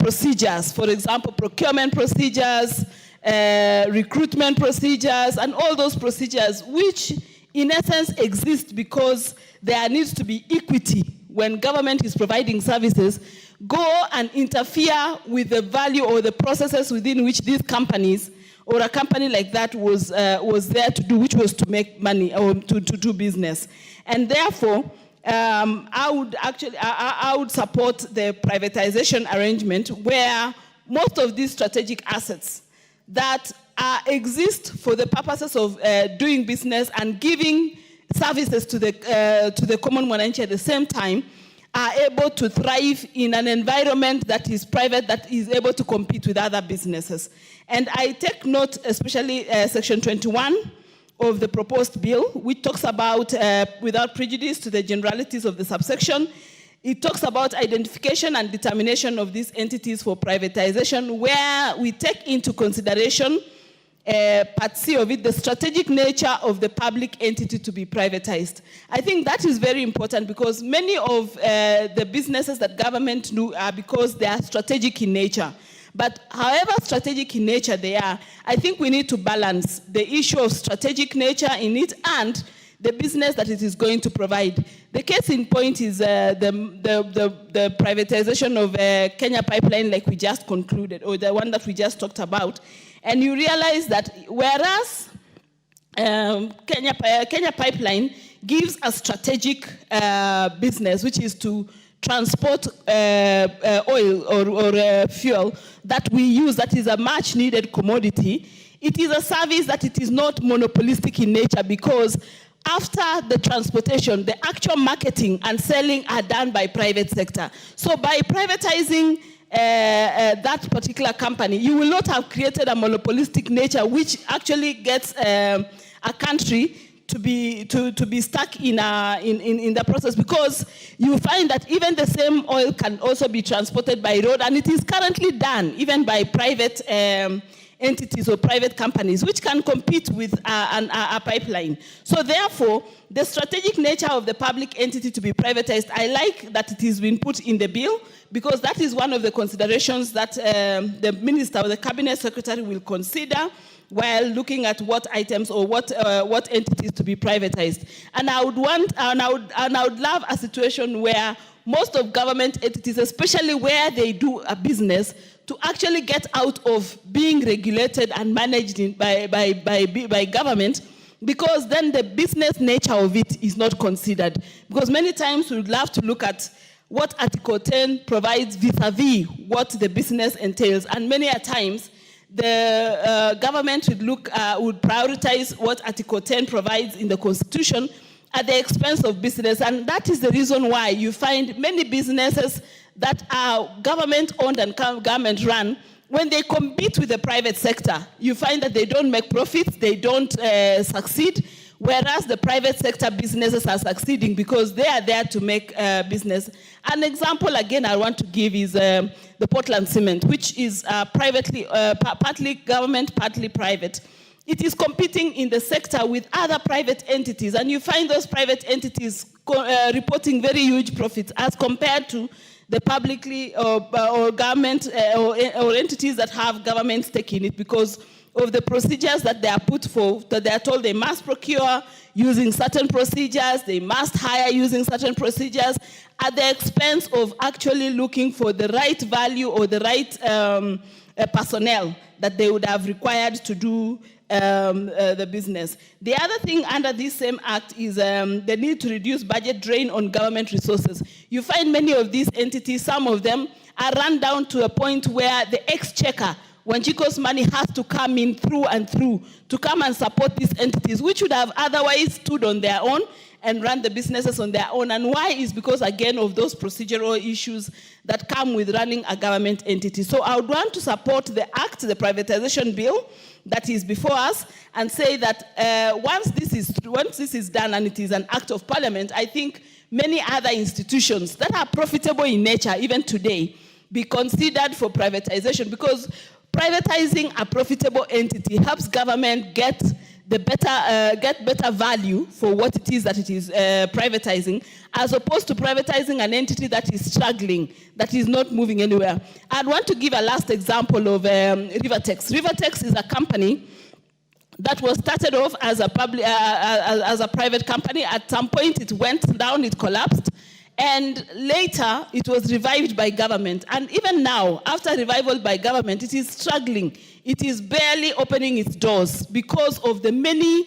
procedures, for example, procurement procedures, recruitment procedures, and all those procedures, which in essence exist because there needs to be equity when government is providing services, go and interfere with the value or the processes within which these companies or a company like that was there to do, which was to make money or to do business. And therefore, I would support the privatization arrangement where most of these strategic assets that exist for the purposes of doing business and giving services to the common mwananchi at the same time are able to thrive in an environment that is private, that is able to compete with other businesses. And I take note, especially Section 21 of the proposed bill, which talks about, without prejudice to the generalities of the subsection, it talks about identification and determination of these entities for privatization, where we take into consideration Part C of it, the strategic nature of the public entity to be privatized. I think that is very important because many of the businesses that government do are because they are strategic in nature. But however strategic in nature they are, I think we need to balance the issue of strategic nature in it and the business that it is going to provide. The case in point is the privatization of Kenya Pipeline, like we just concluded, or the one that we just talked about. And you realize that whereas Kenya Pipeline gives a strategic business, which is to transport oil or fuel that we use, that is a much needed commodity, it is a service that it is not monopolistic in nature because after the transportation, the actual marketing and selling are done by private sector. So by privatizing that particular company, you will not have created a monopolistic nature which actually gets a country to be stuck in the process, because you find that even the same oil can also be transported by road, and it is currently done even by private entities or private companies which can compete with a pipeline. So therefore, the strategic nature of the public entity to be privatized, I like that it has been put in the bill, because that is one of the considerations that the minister or the cabinet secretary will consider while looking at what items or what entities to be privatized. And I would love a situation where most of government entities, especially where they do a business, to actually get out of being regulated and managed by government, because then the business nature of it is not considered. Because many times we would love to look at what Article 10 provides vis-a-vis what the business entails, and many a times the government would prioritize what Article 10 provides in the Constitution at the expense of business. And that is the reason why you find many businesses that are government-owned and government-run when they compete with the private sector, you find that they don't make profits, they don't succeed, whereas the private sector businesses are succeeding because they are there to make business. An example, again, I want to give is the Portland Cement, which is partly government, partly private. It is competing in the sector with other private entities, and you find those private entities reporting very huge profits as compared to the publicly or government or entities that have government stake in it, because of the procedures that they are put forth, that they are told they must procure using certain procedures, they must hire using certain procedures, at the expense of actually looking for the right value or the right personnel that they would have required to do the business. The other thing under this same act is the need to reduce budget drain on government resources. You find many of these entities, some of them are run down to a point where the exchequer, when Chico's money has to come in through and through to come and support these entities, which would have otherwise stood on their own and run the businesses on their own. And why is because, again, of those procedural issues that come with running a government entity. So I would want to support the act, the privatization bill that is before us, and say that once this is done and it is an act of parliament, I think many other institutions that are profitable in nature, even today, be considered for privatization, because privatizing a profitable entity helps government get better value for what it is that it is privatizing, as opposed to privatizing an entity that is struggling, that is not moving anywhere. I'd want to give a last example of Rivertex. Rivertex is a company that was started off as a private company. At some point, it went down, it collapsed. And later, it was revived by government. And even now, after revival by government, it is struggling. It is barely opening its doors because of the many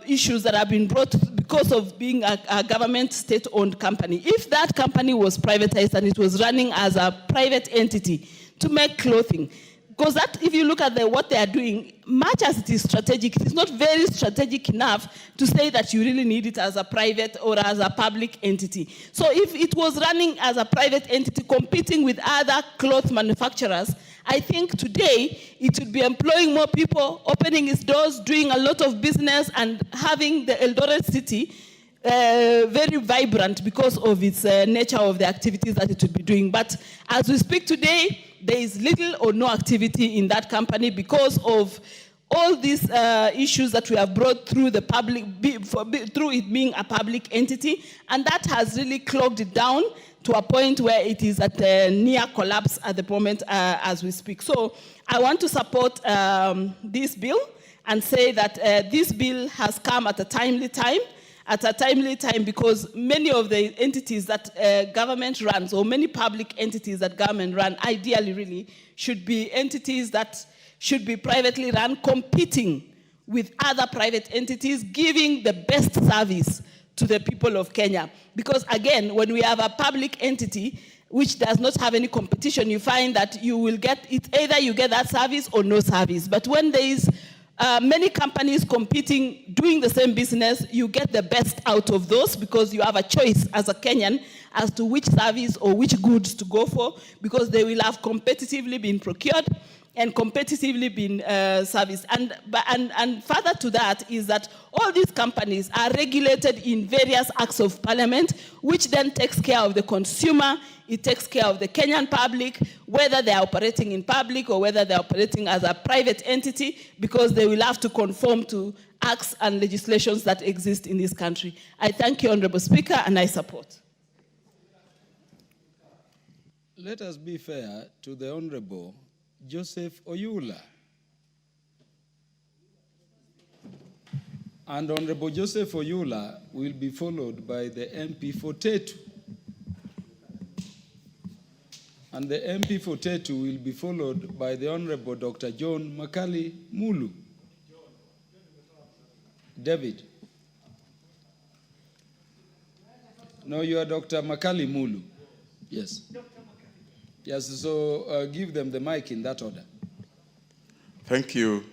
issues that have been brought because of being a government state-owned company. If that company was privatized and it was running as a private entity to make clothing, because that, if you look at what they are doing, much as it is strategic, it is not very strategic enough to say that you really need it as a private or as a public entity. So if it was running as a private entity competing with other cloth manufacturers, I think today it would be employing more people, opening its doors, doing a lot of business, and having the Eldoret city very vibrant because of its nature of the activities that it would be doing. But as we speak today, there is little or no activity in that company because of all these issues that we have brought through the public, through it being a public entity, and that has really clogged it down to a point where it is at near collapse at the moment as we speak. So I want to support this bill and say that this bill has come at a timely time, because many of the entities that government runs, or many public entities that government run, ideally really should be entities that should be privately run, competing with other private entities, giving the best service to the people of Kenya. Because again, when we have a public entity which does not have any competition, you find that you will get it, either you get that service or no service. But when there is many companies competing, doing the same business, you get the best out of those, because you have a choice as a Kenyan as to which service or which goods to go for, because they will have competitively been procured and competitively been serviced. And further to that is that all these companies are regulated in various acts of parliament, which then takes care of the consumer, it takes care of the Kenyan public, whether they are operating in public or whether they are operating as a private entity, because they will have to conform to acts and legislations that exist in this country. I thank you, Honorable Speaker, and I support. Let us be fair to the Honorable Joseph Oyula. And Honorable Joseph Oyula will be followed by the MP for Tetu. And the MP for Tetu will be followed by the Honorable Dr. John Makali Mulu. David. No, you are Dr. Makali Mulu. Yes. Yes, so give them the mic in that order. Thank you,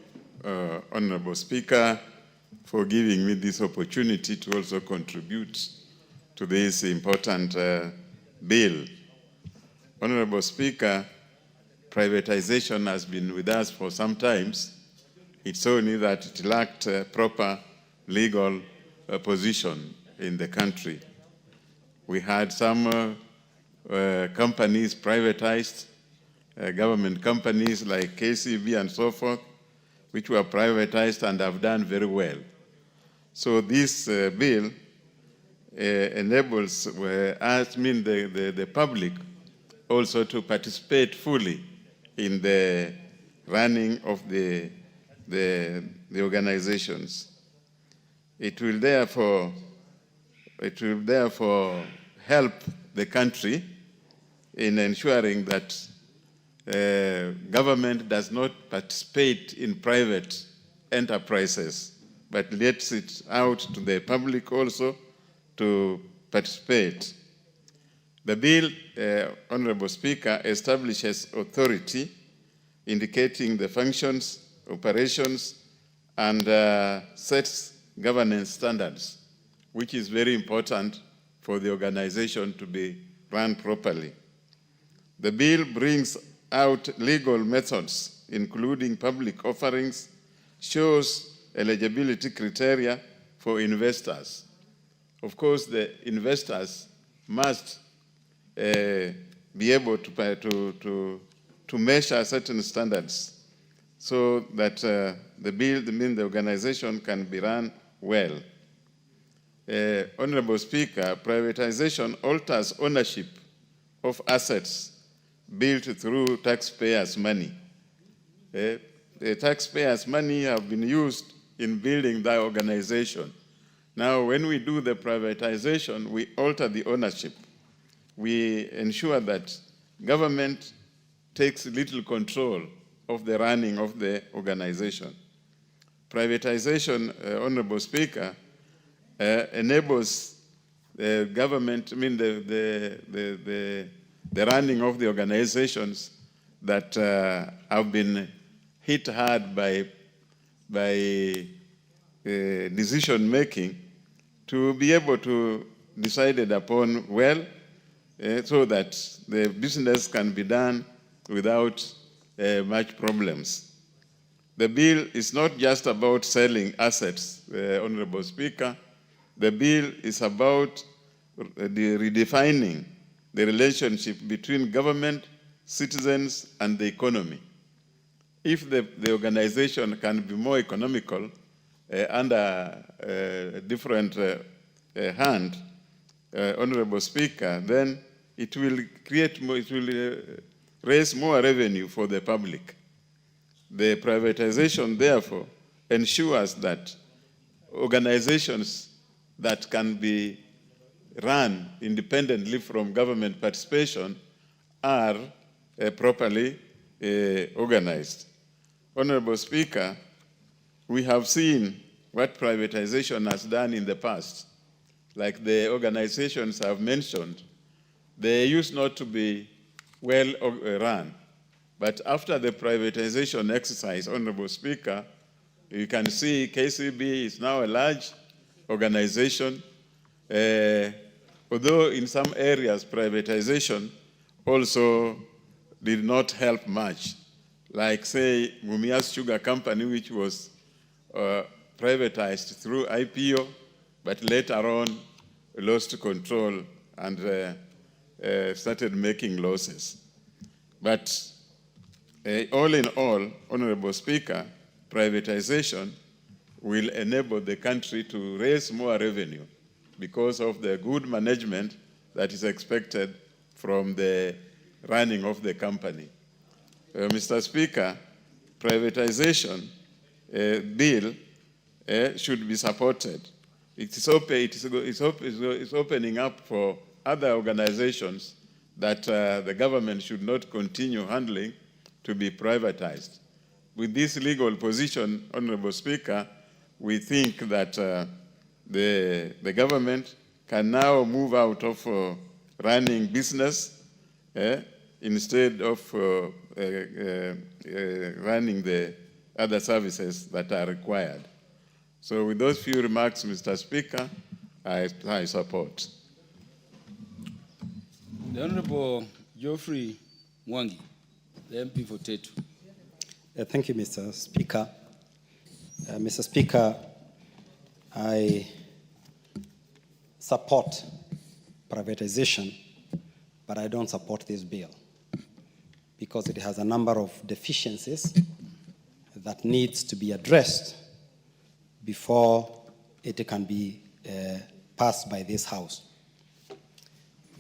Honorable Speaker, for giving me this opportunity to also contribute to this important bill. Honorable Speaker, privatization has been with us for some times. It's only that it lacked proper legal position in the country. We had some companies privatized, government companies like KCB and so forth, which were privatized and have done very well. So this bill enables the public also to participate fully in the running of the organizations. It will therefore help the country in ensuring that government does not participate in private enterprises, but lets it out to the public also to participate. The bill, Honorable Speaker, establishes authority indicating the functions, operations, and sets governance standards, which is very important for the organization to be run properly. The bill brings out legal methods, including public offerings, shows eligibility criteria for investors. Of course, the investors must be able to measure certain standards so that the organization can be run well. Honorable Speaker, privatization alters ownership of assets built through taxpayers' money. The taxpayers' money have been used in building the organization. Now, when we do the privatization, we alter the ownership. We ensure that government takes little control of the running of the organization. Privatization, Honorable Speaker, enables the government, the running of the organizations that have been hit hard by decision making to be able to decide upon well so that the business can be done without much problems. The bill is not just about selling assets, Honorable Speaker. The bill is about redefining the relationship between government, citizens, and the economy. If the organization can be more economical under a different hand, Honorable Speaker, then it will create more, it will raise more revenue for the public. The privatization, therefore, ensures that organizations that can be run independently from government participation are properly organized. Honorable Speaker, we have seen what privatization has done in the past. Like the organizations I've mentioned, they used not to be well run. But after the privatization exercise, Honorable Speaker, you can see KCB is now a large organization. Although in some areas privatization also did not help much. Like, say, Mumias Sugar Company, which was privatized through IPO, but later on lost control and started making losses. But all in all, Honorable Speaker, privatization will enable the country to raise more revenue because of the good management that is expected from the running of the company. Mr. Speaker, privatization bill should be supported. It's opening up for other organizations that the government should not continue handling to be privatized. With this legal position, Honorable Speaker, we think that the government can now move out of running business instead of running the other services that are required. So with those few remarks, Mr. Speaker, I support. The Honorable Geoffrey Mwangi. The MP for Tetu. Thank you, Mr. Speaker. Mr. Speaker, I support privatization, but I don't support this bill because it has a number of deficiencies that needs to be addressed before it can be passed by this House.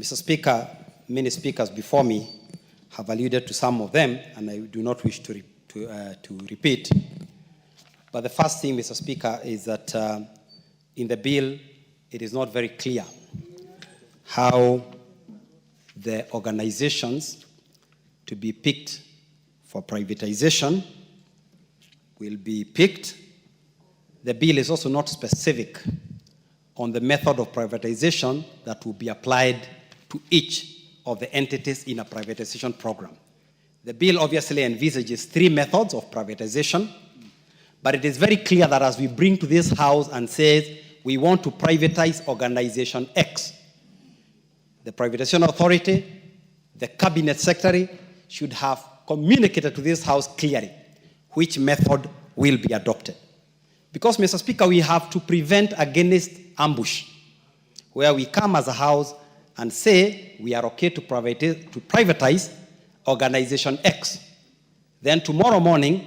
Mr. Speaker, many speakers before me have alluded to some of them, and I do not wish to repeat. But the first thing, Mr. Speaker, is that in the bill, it is not very clear how the organizations to be picked for privatization will be picked. The bill is also not specific on the method of privatization that will be applied to each of the entities in a privatization program. The bill obviously envisages 3 methods of privatization, but it is very clear that as we bring to this House and says we want to privatize organization X, the privatization authority, the cabinet secretary should have communicated to this House clearly which method will be adopted. Because, Mr. Speaker, we have to prevent against ambush, where we come as a House and say we are okay to privatize organization X. Then tomorrow morning,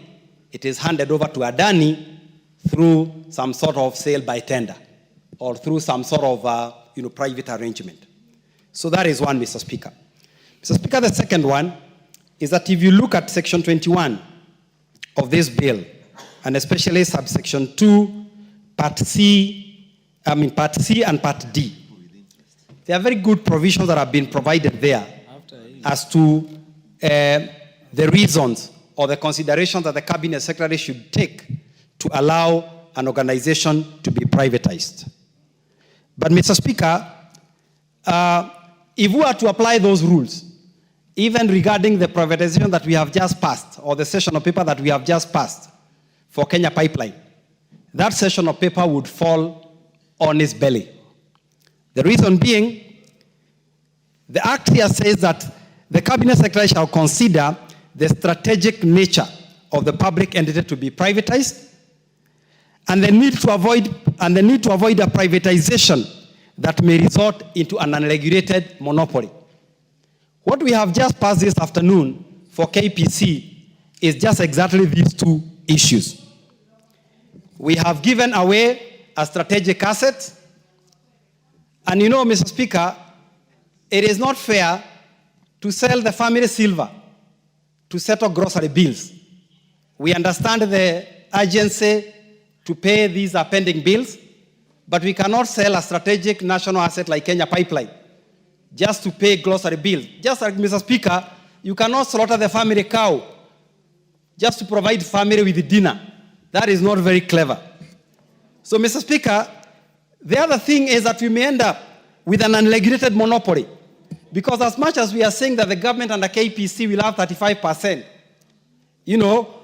it is handed over to Adani through some sort of sale by tender or through some sort of private arrangement. So that is one, Mr. Speaker. Mr. Speaker, the second one is that if you look at section 21 of this bill, and especially subsection 2, part C and part D, there are very good provisions that have been provided there as to the reasons or the considerations that the cabinet secretary should take to allow an organization to be privatized. But, Mr. Speaker, if we were to apply those rules, even regarding the privatization that we have just passed, or the session of paper that we have just passed for Kenya Pipeline, that session of paper would fall on its belly. The reason being, the Act here says that the Cabinet Secretary shall consider the strategic nature of the public entity to be privatized and the need to avoid a privatization that may result into an unregulated monopoly. What we have just passed this afternoon for KPC is just exactly these 2 issues. We have given away a strategic asset, and Mr. Speaker, it is not fair to sell the family silver to settle grocery bills. We understand the urgency to pay these pending bills, but we cannot sell a strategic national asset like Kenya Pipeline just to pay grocery bills. Just like, Mr. Speaker, you cannot slaughter the family cow just to provide family with dinner. That is not very clever. So, Mr. Speaker, the other thing is that we may end up with an unregulated monopoly. Because as much as we are saying that the government under KPC will have 35%,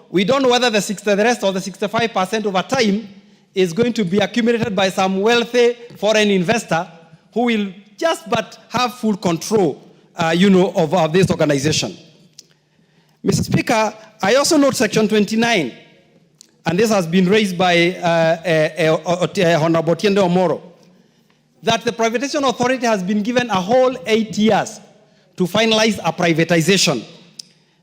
we don't know whether the rest of the 65% over time is going to be accumulated by some wealthy foreign investor who will just but have full control, of this organization. Mr. Speaker, I also note section 29, and this has been raised by Honorable Tiende Omoro, that the privatization authority has been given a whole 8 years to finalize a privatization,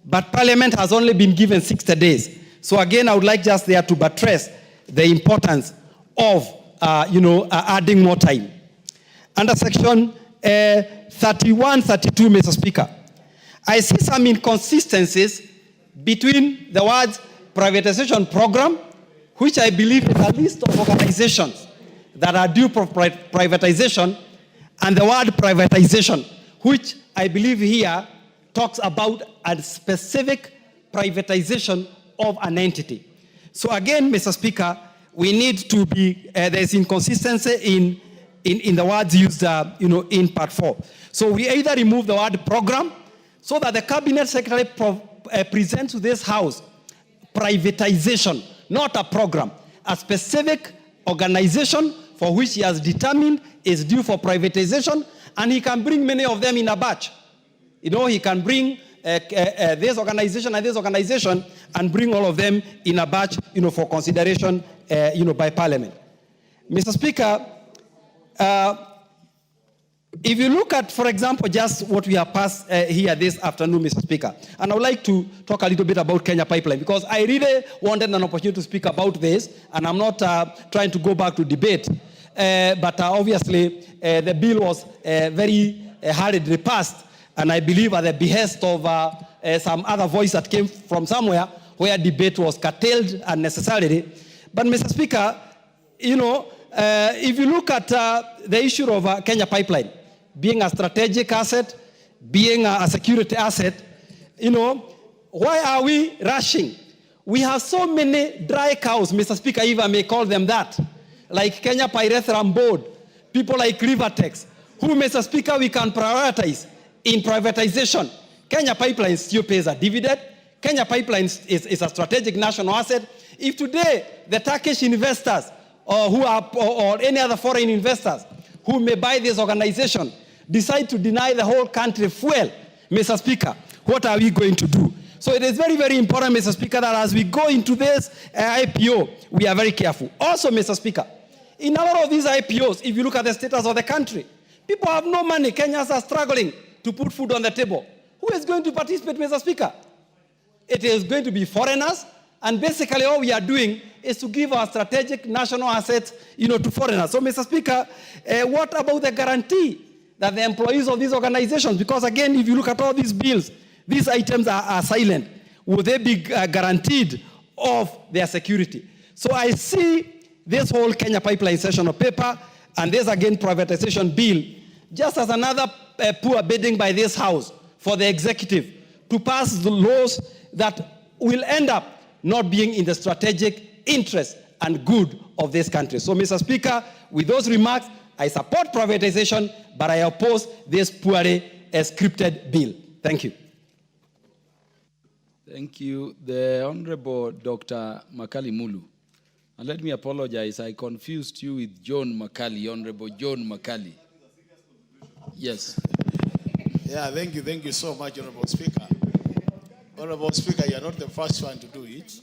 but Parliament has only been given 60 days. So again, I would like just there to buttress the importance of, adding more time. Under section 31, 32, Mr. Speaker, I see some inconsistencies between the words privatization program, which I believe is a list of organizations that are due for privatization, and the word privatization, which I believe here talks about a specific privatization of an entity. So again, Mr. Speaker, we need to be, there's inconsistency in the words used, in part 4. So we either remove the word program so that the cabinet secretary presents to this House privatization, not a program, a specific organization for which he has determined is due for privatization, and he can bring many of them in a batch. He can bring this organization and this organization and bring all of them in a batch, for consideration, by Parliament. Mr. Speaker, if you look at, for example, just what we have passed here this afternoon, Mr. Speaker, and I would like to talk a little bit about Kenya Pipeline, because I really wanted an opportunity to speak about this, and I'm not trying to go back to debate, but obviously the bill was very hurriedly passed, and I believe at the behest of some other voice that came from somewhere where debate was curtailed unnecessarily. But Mr. Speaker, if you look at the issue of Kenya Pipeline, being a strategic asset, being a security asset, why are we rushing? We have so many dry cows, Mr. Speaker, if I may call them that, like Kenya Pyrethrum Board, people like Rivertex, who, Mr. Speaker, we can prioritize in privatization. Kenya Pipeline still pays a dividend. Kenya Pipeline is a strategic national asset. If today the Turkish investors or any other foreign investors who may buy this organization decide to deny the whole country fuel, Mr. Speaker, what are we going to do? So it is very, very important, Mr. Speaker, that as we go into this IPO, we are very careful. Also, Mr. Speaker, in a lot of these IPOs, if you look at the status of the country, people have no money. Kenyans are struggling to put food on the table. Who is going to participate, Mr. Speaker? It is going to be foreigners, and basically all we are doing is to give our strategic national assets, to foreigners. So, Mr. Speaker, what about the guarantee that the employees of these organizations, because again, if you look at all these bills, these items are silent. Will they be guaranteed of their security? So I see this whole Kenya Pipeline session of paper and this again privatization bill just as another poor bidding by this House for the executive to pass the laws that will end up not being in the strategic interest and good of this country. So, Mr. Speaker, with those remarks, I support privatization, but I oppose this poorly scripted bill. Thank you. Thank you. The Honorable Dr. Makali Mulu. And let me apologize, I confused you with John Makali, Honorable John Makali. Yes. Yeah, thank you so much, Honorable Speaker. Honorable Speaker, you are not the first one to do it.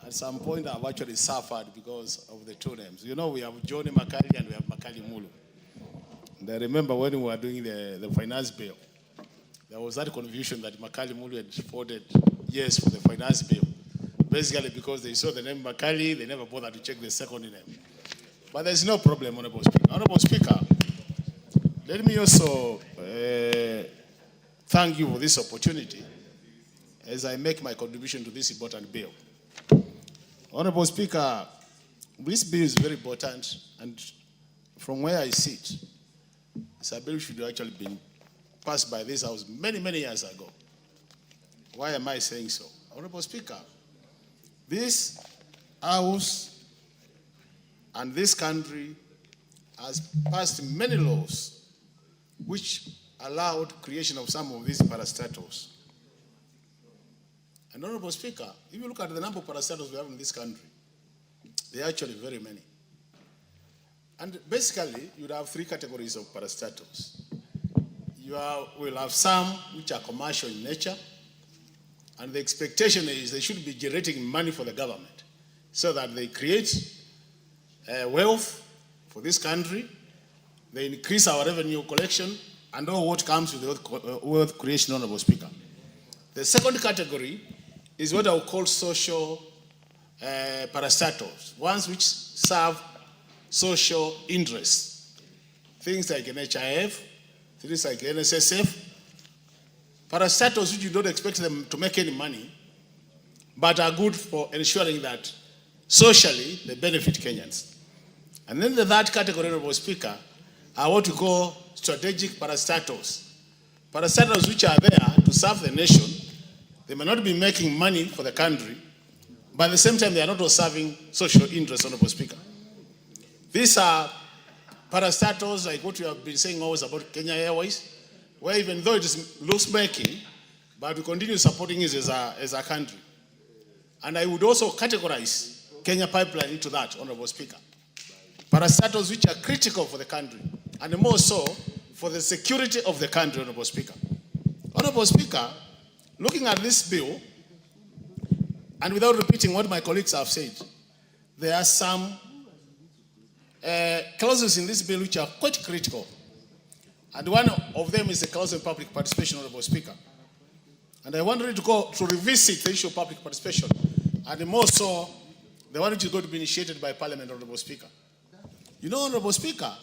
At some point, I've actually suffered because of the two names. We have Johnny Makali and we have Makali Mulu. And I remember when we were doing the finance bill, there was that confusion that Makali Mulu had voted yes for the finance bill. Basically because they saw the name Makali, they never bothered to check the second name. But there's no problem, Honorable Speaker. Honorable Speaker, let me also thank you for this opportunity as I make my contribution to this important bill. Honorable Speaker, this bill is very important, and from where I sit, this bill should have actually been passed by this House many, many years ago. Why am I saying so? Honorable Speaker, this House and this country has passed many laws which allowed creation of some of these parastatals. And Honorable Speaker, if you look at the number of parastatals we have in this country, they are actually very many. And basically, you'd have three categories of parastatals. We'll have some which are commercial in nature, and the expectation is they should be generating money for the government so that they create wealth for this country, they increase our revenue collection, and all what comes with wealth creation, Honorable Speaker. The second category is what I would call social parastatals, ones which serve social interests. Things like NHIF, things like NSSF, parastatals which you don't expect them to make any money, but are good for ensuring that socially they benefit Kenyans. And then the third category, Honorable Speaker, are what we call strategic parastatals. Parastatals which are there to serve the nation. They may not be making money for the country, but at the same time they are not serving social interests, Honorable Speaker. These are parastatals like what we have been saying always about Kenya Airways, where even though it is loss-making, but we continue supporting it as a country. And I would also categorize Kenya Pipeline into that, Honorable Speaker. Parastatals which are critical for the country, and more so for the security of the country, Honorable Speaker. Honorable Speaker, looking at this bill, and without repeating what my colleagues have said, there are some clauses in this bill which are quite critical. And one of them is the clause of public participation, Honorable Speaker. And I wanted to revisit the issue of public participation, and more so, the one which is going to be initiated by Parliament, Honorable Speaker. You know, Honorable Speaker,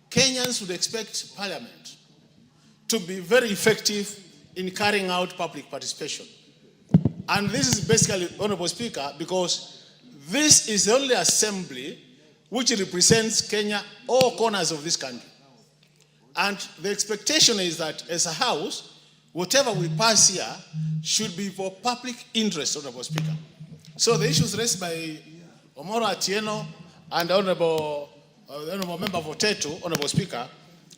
Kenyans would expect Parliament to be very effective in carrying out public participation. And this is basically, Honorable Speaker, because this is the only assembly which represents Kenya, all corners of this country. And the expectation is that as a House, whatever we pass here should be for public interest, Honorable Speaker. So the issues raised by Omoro Atieno and the Honorable Member for Teto, Honorable Speaker,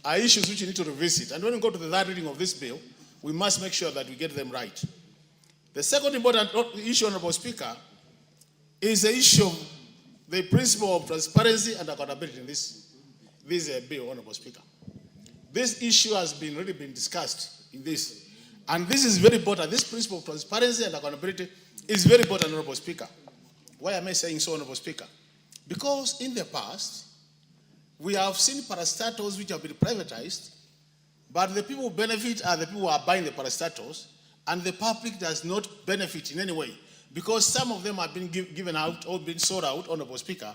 are issues which you need to revisit. And when we go to the third reading of this bill, we must make sure that we get them right. The second important issue, Honorable Speaker, is the issue of the principle of transparency and accountability in this bill, Honorable Speaker. This issue has really been discussed in this. And this is very important. This principle of transparency and accountability is very important, Honorable Speaker. Why am I saying so, Honorable Speaker? Because in the past, we have seen parastatals which have been privatized, but the people who benefit are the people who are buying the parastatals, and the public does not benefit in any way, because some of them have been given out or been sold out, Honorable Speaker,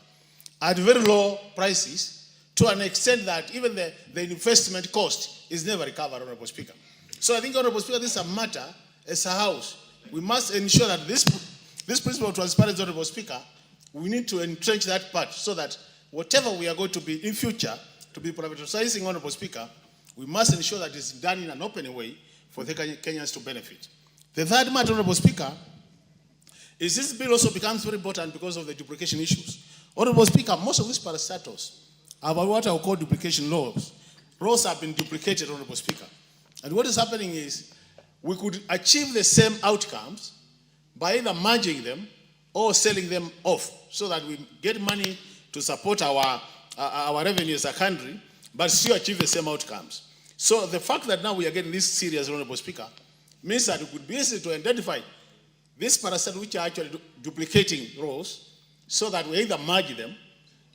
at very low prices, to an extent that even the investment cost is never recovered, Honorable Speaker. So I think, Honorable Speaker, this is a matter as a House. We must ensure that this principle of transparency, Honorable Speaker, we need to entrench that part so that whatever we are going to be in future to be privatizing, Honorable Speaker, we must ensure that it's done in an open way for the Kenyans to benefit. The third matter, Honorable Speaker, is this bill also becomes very important because of the duplication issues. Honorable Speaker, most of these parastatals have what I will call duplication laws. Laws have been duplicated, Honorable Speaker. And what is happening is we could achieve the same outcomes by either merging them or selling them off so that we get money to support our revenue as a country, but still achieve the same outcomes. So the fact that now we are getting this serious, Honorable Speaker, means that it would be easy to identify these parasites which are actually duplicating roles so that we either merge them.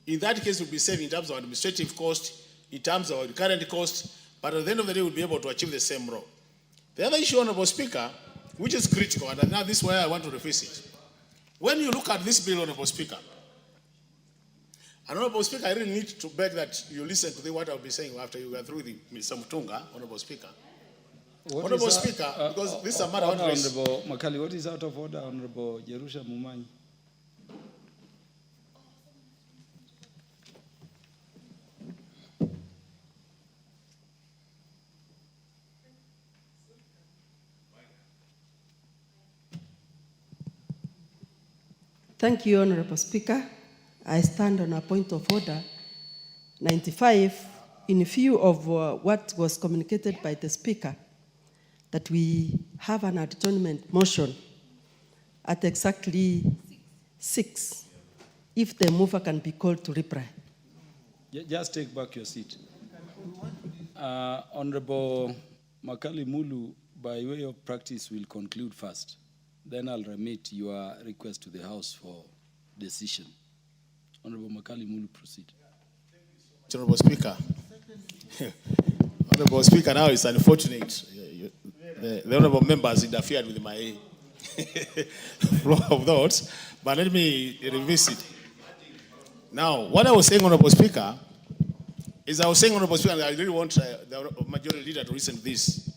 In that case, we'll be saving in terms of administrative cost, in terms of current cost, but at the end of the day, we'll be able to achieve the same role. The other issue, Honorable Speaker, which is critical, and now this is where I want to revisit. When you look at this bill, Honorable Speaker, Honorable Speaker, I really need to beg that you listen to what I'll be saying after you go through Mr. Mutunga, Honorable Speaker. Honorable Speaker, because this is a matter of Honorable Makali, what is out of order, Honorable Jerusha Mumanyi? Thank you, Honorable Speaker. I stand on a point of order 95 in view of what was communicated by the Speaker, that we have an adjournment motion at exactly 6, if the mover can be called to reply. Just take back your seat. Honorable Makali Mulu, by way of practice, will conclude first. Then I'll remit your request to the House for decision. Honorable Makali Mulu, proceed. Honorable Speaker. Honorable Speaker, now it's unfortunate. The honorable members interfered with my flow of thoughts, but let me revisit. Now, what I was saying, Honorable Speaker, is I was saying, Honorable Speaker, and I really want the majority leader to listen to this.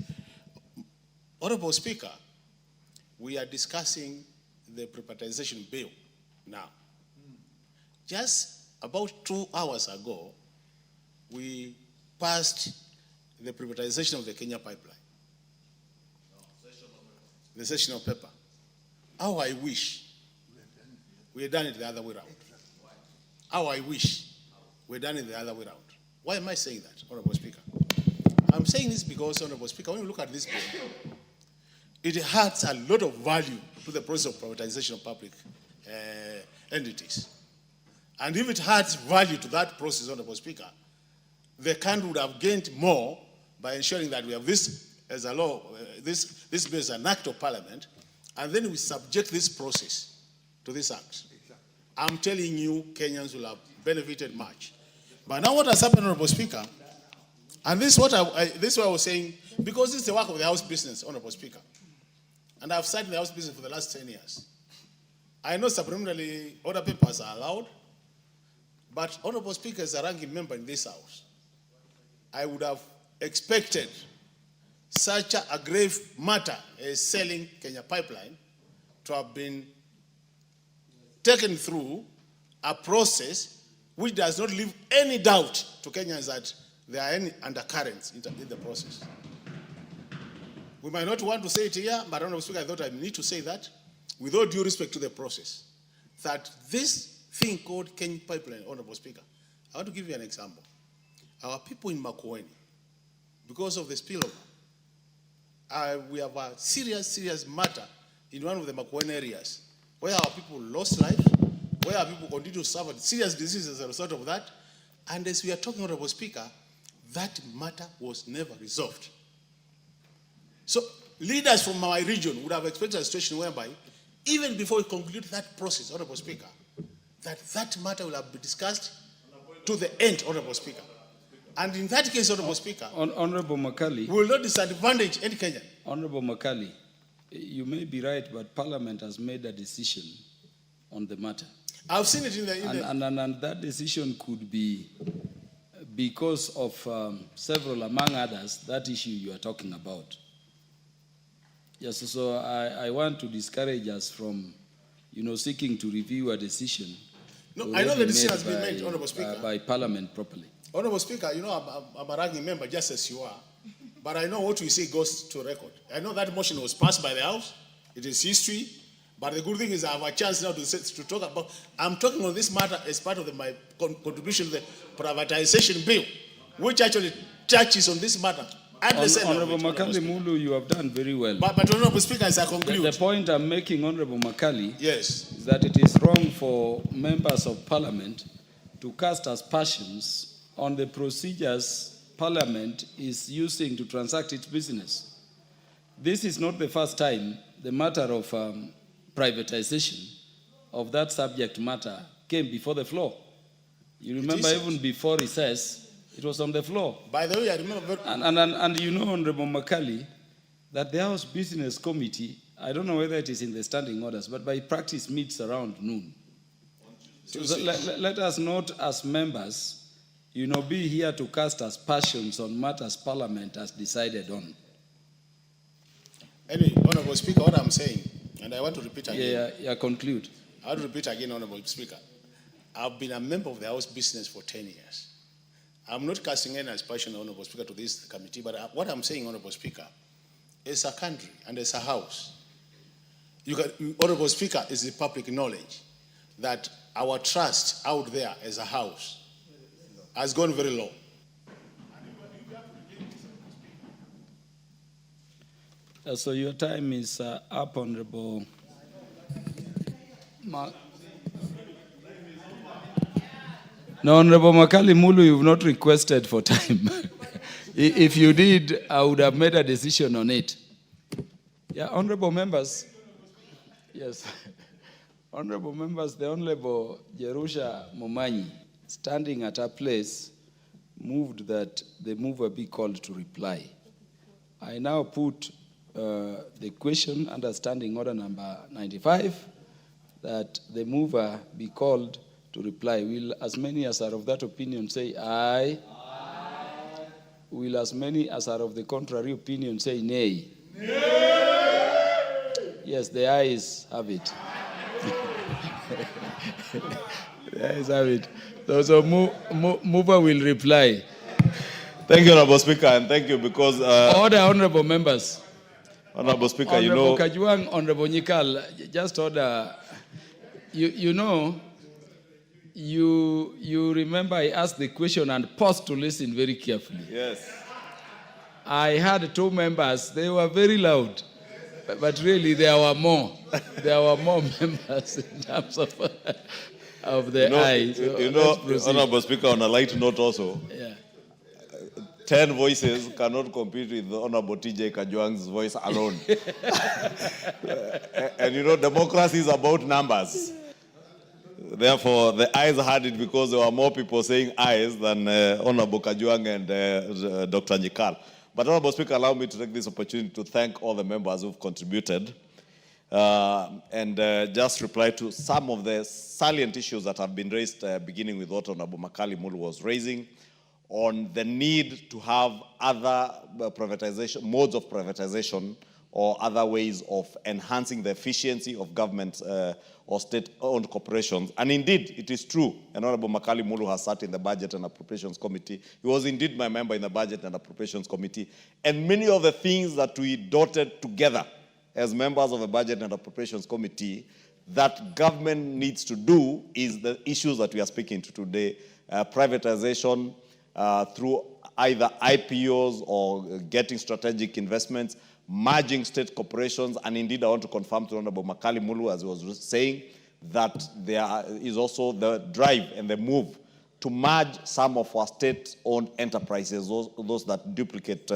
Honorable Speaker, we are discussing the privatization bill now. Just about 2 hours ago, we passed the privatization of the Kenya pipeline. The session of paper. How I wish we had done it the other way around. How I wish we had done it the other way around. Why am I saying that, Honorable Speaker? I'm saying this because, Honorable Speaker, when you look at this bill, it adds a lot of value to the process of privatization of public entities. And if it adds value to that process, Honorable Speaker, the country would have gained more by ensuring that we have this as a law, this bill is an act of parliament, and then we subject this process to this act. I'm telling you, Kenyans will have benefited much. But now what has happened, Honorable Speaker, and this is what I was saying, because this is the work of the House business, Honorable Speaker, and I've sat in the House business for the last 10 years. I know subliminally order papers are allowed, but Honorable Speaker, as a ranking member in this House, I would have expected such a grave matter as selling Kenya Pipeline to have been taken through a process which does not leave any doubt to Kenyans that there are any undercurrents in the process. We might not want to say it here, but Honorable Speaker, I thought I need to say that with all due respect to the process, that this thing called Kenya Pipeline, Honorable Speaker, I want to give you an example. Our people in Makueni, because of the spillover, we have a serious matter in one of the Makueni areas where our people lost life, where our people continue to suffer serious diseases as a result of that. And as we are talking, Honorable Speaker, that matter was never resolved. So leaders from my region would have expected a situation whereby, even before we conclude that process, Honorable Speaker, that matter will have been discussed to the end, Honorable Speaker. And in that case, Honorable Speaker, Honorable Makali, we will not disadvantage any Kenyan. Honorable Makali, you may be right, but Parliament has made a decision on the matter. I've seen it in the... And that decision could be because of several, among others, that issue you are talking about. Yes, so I want to discourage us from, seeking to review a decision. No, I know the decision has been made, Honorable Speaker. By Parliament properly. Honorable Speaker, I'm a ranking member just as you are, but I know what we say goes to record. I know that motion was passed by the House. It is history. But the good thing is I have a chance now to talk about, I'm talking on this matter as part of my contribution to the privatization bill, which actually touches on this matter. Honorable Makali Mulu, you have done very well. But Honorable Speaker, as I conclude. The point I'm making, Honorable Makali, yes, is that it is wrong for members of Parliament to cast aspersions on the procedures Parliament is using to transact its business. This is not the first time the matter of privatization of that subject matter came before the floor. You remember even before recess, it was on the floor. By the way, I remember... And you know, Honorable Makali, that the House Business Committee, I don't know whether it is in the standing orders, but by practice meets around noon. So let us not, as members, be here to cast aspersions on matters Parliament has decided on. Anyway, Honorable Speaker, what I'm saying, and I want to repeat again. Yeah, conclude. I want to repeat again, Honorable Speaker. I've been a member of the House Business for 10 years. I'm not casting any aspersion, Honorable Speaker, to this committee, but what I'm saying, Honorable Speaker, as a country and as a House, Honorable Speaker, is the public knowledge that our trust out there as a House has gone very low. So your time is up, Honorable. No, Honorable Makali Mulu, you've not requested for time. If you did, I would have made a decision on it. Yeah, honorable members. Yes. Honorable members, the Honorable Jerusha Momanyi, standing at her place, moved that the mover be called to reply. I now put the question under standing order number 95, that the mover be called to reply. Will as many as are of that opinion say aye? Aye. Will as many as are of the contrary opinion say nay? Nay. Yes, the ayes have it. The ayes have it. So mover will reply. Thank you, Honorable Speaker, and thank you because... Order, honorable members. Honorable Speaker, Honorable Kajuang, Honorable Nyikal, just order. You remember I asked the question and paused to listen very carefully. Yes. I had two members, they were very loud, but really there were more. There were more members in terms of the ayes. Honorable Speaker, on a light note also, 10 voices cannot compete with the Honorable TJ Kajwang's voice alone. And you know, democracy is about numbers. Therefore, the ayes had it because there were more people saying ayes than Honorable Kajwang and Dr. Nyikal. But Honorable Speaker, allow me to take this opportunity to thank all the members who've contributed and just reply to some of the salient issues that have been raised, beginning with what Honorable Makali Mulu was raising, on the need to have other privatization, modes of privatization or other ways of enhancing the efficiency of government or state-owned corporations. And indeed, it is true, and Honorable Makali Mulu has sat in the Budget and Appropriations Committee. He was indeed my member in the Budget and Appropriations Committee. And many of the things that we dotted together as members of the Budget and Appropriations Committee that government needs to do is the issues that we are speaking to today, privatization, through either IPOs or getting strategic investments, merging state corporations, and indeed I want to confirm to Honorable Makali Mulu, as he was saying, that there is also the drive and the move to merge some of our state-owned enterprises, those that duplicate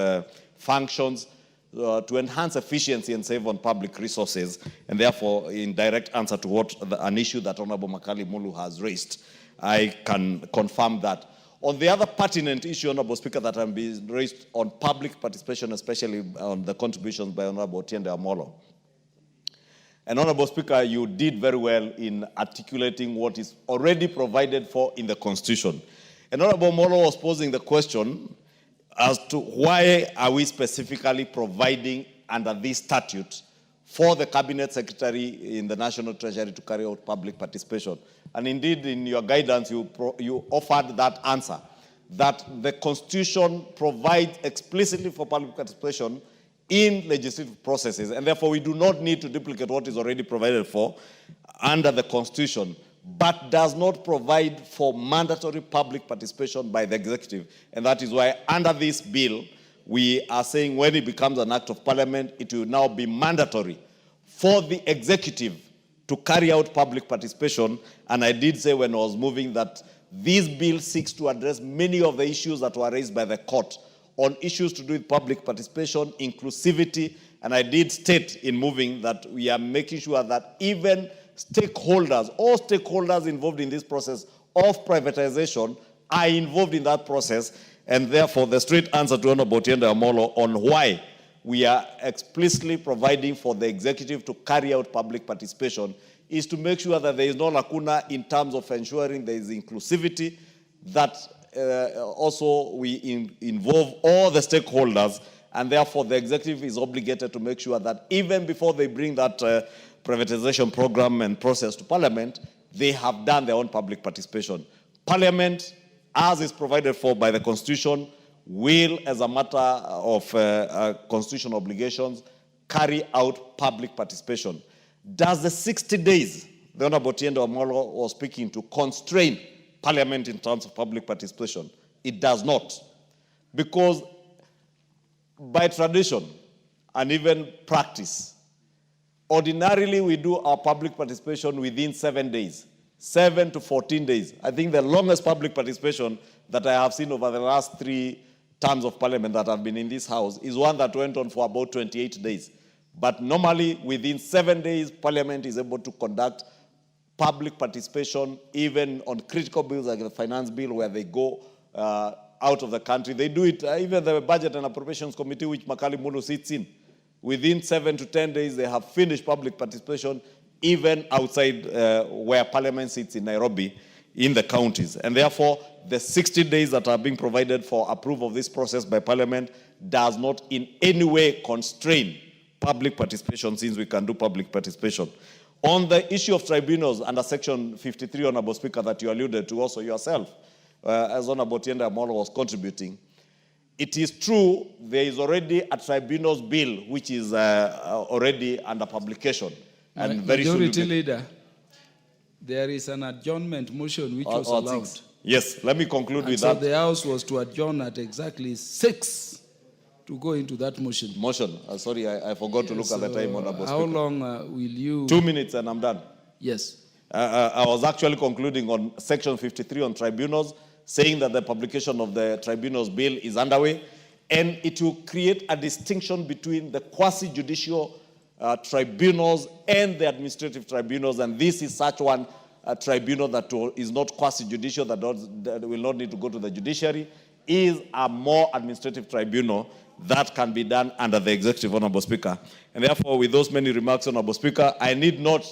functions, to enhance efficiency and save on public resources, and therefore, in direct answer to what an issue that Honorable Makali Mulu has raised, I can confirm that. On the other pertinent issue, Honorable Speaker, that has been raised on public participation, especially on the contributions by Honorable Otiende Amolo. And Honorable Speaker, you did very well in articulating what is already provided for in the Constitution. And Honorable Amolo was posing the question as to why are we specifically providing under this statute for the Cabinet Secretary in the National Treasury to carry out public participation. And indeed, in your guidance, you offered that answer, that the Constitution provides explicitly for public participation in legislative processes, and therefore we do not need to duplicate what is already provided for under the Constitution, but does not provide for mandatory public participation by the executive. And that is why under this bill, we are saying when it becomes an act of parliament, it will now be mandatory for the executive to carry out public participation. And I did say when I was moving that this bill seeks to address many of the issues that were raised by the court on issues to do with public participation, inclusivity, and I did state in moving that we are making sure that even stakeholders, all stakeholders involved in this process of privatization are involved in that process. And therefore, the straight answer to Honorable Otiende Amolo on why we are explicitly providing for the executive to carry out public participation is to make sure that there is no lacuna in terms of ensuring there is inclusivity, that also we involve all the stakeholders, and therefore the executive is obligated to make sure that even before they bring that privatization program and process to Parliament, they have done their own public participation. Parliament, as is provided for by the Constitution, will, as a matter of constitutional obligations, carry out public participation. Does the 60 days the Honorable Otiende Amolo was speaking to constrain Parliament in terms of public participation? It does not. Because by tradition and even practice, ordinarily we do our public participation within 7 days. 7 to 14 days. I think the longest public participation that I have seen over the last 3 terms of Parliament that have been in this House is one that went on for about 28 days. But normally, within 7 days, Parliament is able to conduct public participation, even on critical bills like the finance bill, where they go out of the country. They do it, even the Budget and Appropriations Committee, which Makali Mulu sits in. Within 7 to 10 days, they have finished public participation, even outside where Parliament sits in Nairobi, in the counties. And therefore, the 60 days that are being provided for approval of this process by Parliament does not in any way constrain public participation, since we can do public participation. On the issue of tribunals under Section 53, Honorable Speaker, that you alluded to also yourself, as Honorable Otiende Amolo was contributing, it is true there is already a tribunals bill which is already under publication. And very soon Majority Leader, there is an adjournment motion which was allowed. Things. Yes, let me conclude with so that. The House was to adjourn at exactly 6 to go into that motion. Sorry, I forgot to look at the time, Honorable How Speaker. long will you... 2 minutes and I'm done. Yes. I was actually concluding on Section 53 on tribunals. saying that the publication of the tribunal's bill is underway, and it will create a distinction between the quasi-judicial tribunals and the administrative tribunals, and this is such one tribunal that is not quasi-judicial, that will not need to go to the judiciary, is a more administrative tribunal that can be done under the executive, Honorable Speaker. And therefore, with those many remarks, Honorable Speaker, I need not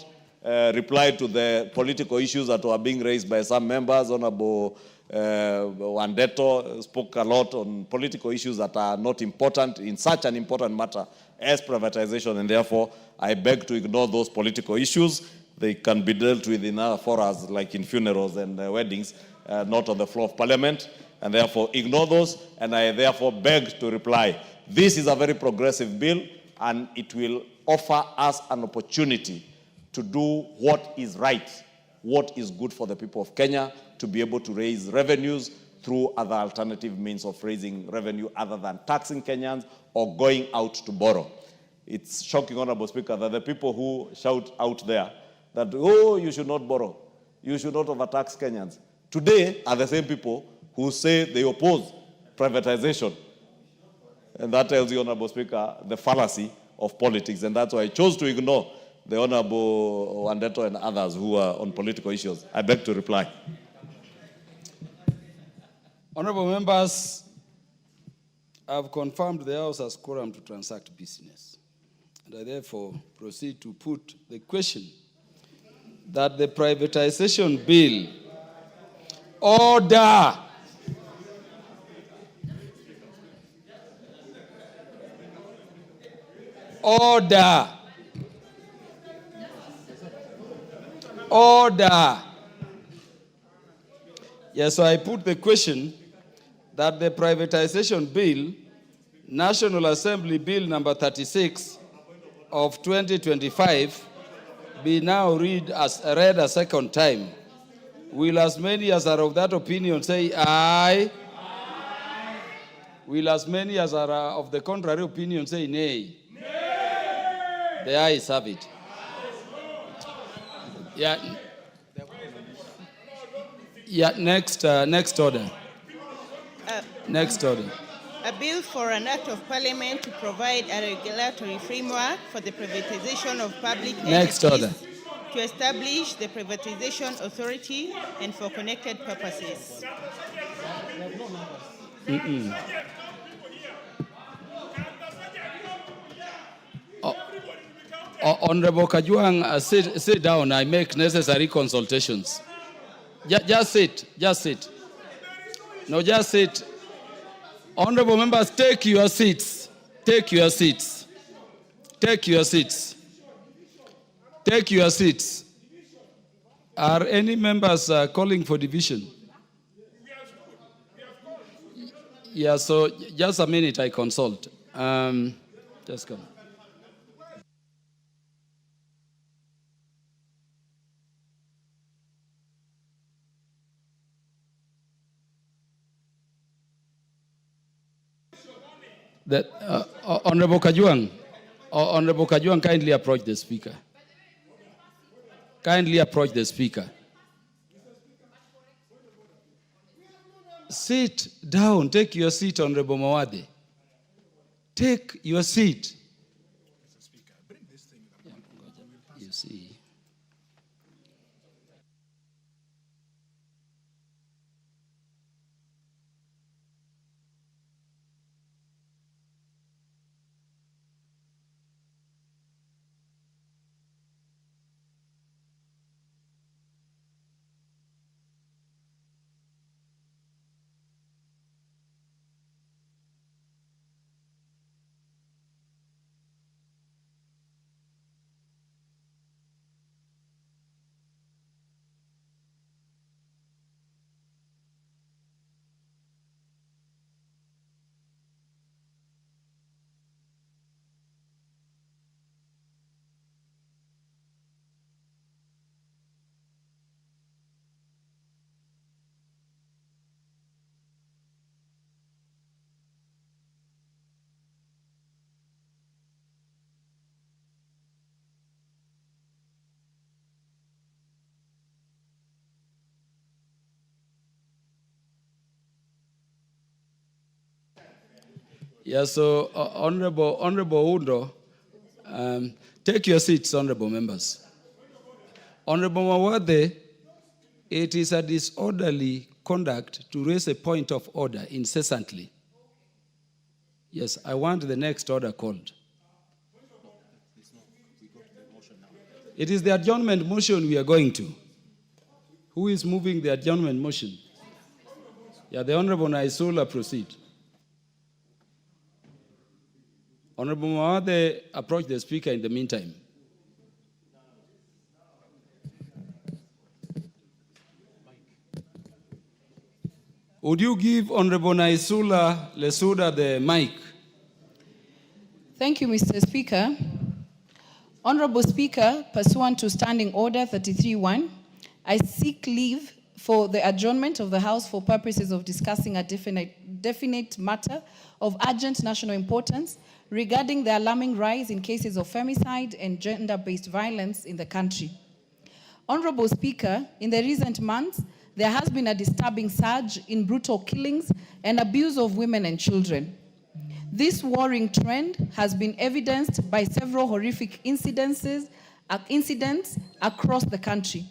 reply to the political issues that were being raised by some members. Honorable Wandeto spoke a lot on political issues that are not important in such an important matter as privatization, and therefore, I beg to ignore those political issues. They can be dealt with in other forums, like in funerals and weddings, not on the floor of Parliament, and therefore ignore those, and I therefore beg to reply. This is a very progressive bill, and it will offer us an opportunity to do what is right, what is good for the people of Kenya, to be able to raise revenues through other alternative means of raising revenue other than taxing Kenyans or going out to borrow. It's shocking, Honorable Speaker, that the people who shout out there that, oh, you should not borrow, you should not overtax Kenyans, today are the same people who say they oppose privatization. And that tells you, Honorable Speaker, the fallacy of politics, and that's why I chose to ignore the Honorable Wandeto and others who are on political issues. I beg to reply. Honorable members, I've confirmed the House has quorum to transact business. And I therefore proceed to put the question that the privatization bill order Yes, so I put the question that the privatization bill, National Assembly Bill number 36 of 2025, be now read a second time. Will as many as are of that opinion say aye? Aye. Will as many as are of the contrary opinion say nay? Nay. The ayes have it. Next order. Next order. A bill for an act of parliament to provide a regulatory framework for the privatization of public Next entities, order. to establish the privatization authority and for connected purposes. Honorable Kajuang, sit down. I make necessary consultations. Just sit. No, just sit. Honorable members, take your seats. Take your seats. Are any members calling for division? Yeah, so just a minute, I consult. Just come. Honorable Kajuang, kindly approach the speaker. Sit down. Take your seat, Honorable Mawade. Take your seat. You see. Yeah, so Honorable Undo, take your seats, honorable members. Honorable Mawade, it is a disorderly conduct to raise a point of order incessantly. Yes, I want the next order called. It is the adjournment motion we are going to. Who is moving the adjournment motion? Yeah, the Honorable Naisula proceed. Honorable Mawade, approach the speaker in the meantime. Would you give Honorable Naisula Lesuda the mic? Thank you, Mr. Speaker. Honorable Speaker, pursuant to Standing Order 33-1, I seek leave for the adjournment of the House for purposes of discussing a definite matter of urgent national importance regarding the alarming rise in cases of femicide and gender-based violence in the country. Honorable Speaker, in the recent months, there has been a disturbing surge in brutal killings and abuse of women and children. This worrying trend has been evidenced by several horrific incidents across the country.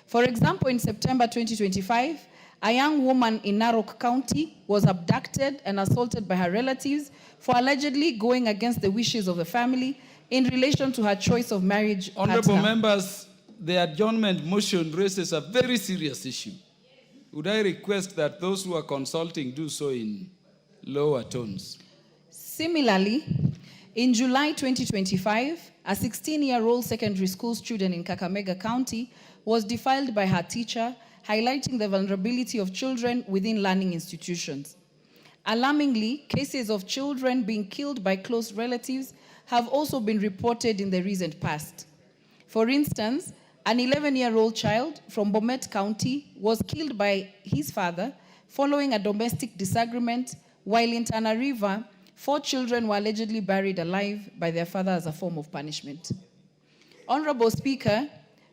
For example, in September 2025, a young woman in Narok County was abducted and assaulted by her relatives for allegedly going against the wishes of the family in relation to her choice of marriage partner. Honorable members, the adjournment motion raises a very serious issue. Would I request that those who are consulting do so in lower tones? Similarly, in July 2025, a 16-year-old secondary school student in Kakamega County was defiled by her teacher, highlighting the vulnerability of children within learning institutions. Alarmingly, cases of children being killed by close relatives have also been reported in the recent past. For instance, an 11-year-old child from Bomet County was killed by his father following a domestic disagreement, while in Tana River, 4 children were allegedly buried alive by their father as a form of punishment. Honorable Speaker,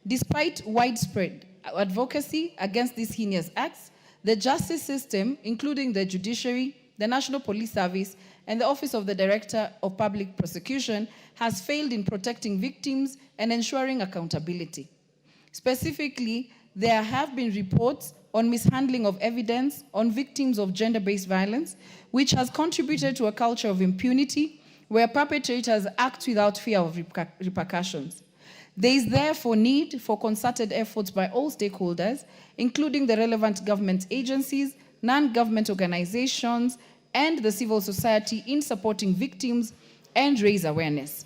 despite widespread advocacy against these heinous acts, the justice system, including the judiciary, the National Police Service, and the Office of the Director of Public Prosecution, has failed in protecting victims and ensuring accountability. Specifically, there have been reports on mishandling of evidence on victims of gender-based violence, which has contributed to a culture of impunity where perpetrators act without fear of repercussions. There is therefore need for concerted efforts by all stakeholders, including the relevant government agencies, non-government organizations, and the civil society in supporting victims and raise awareness.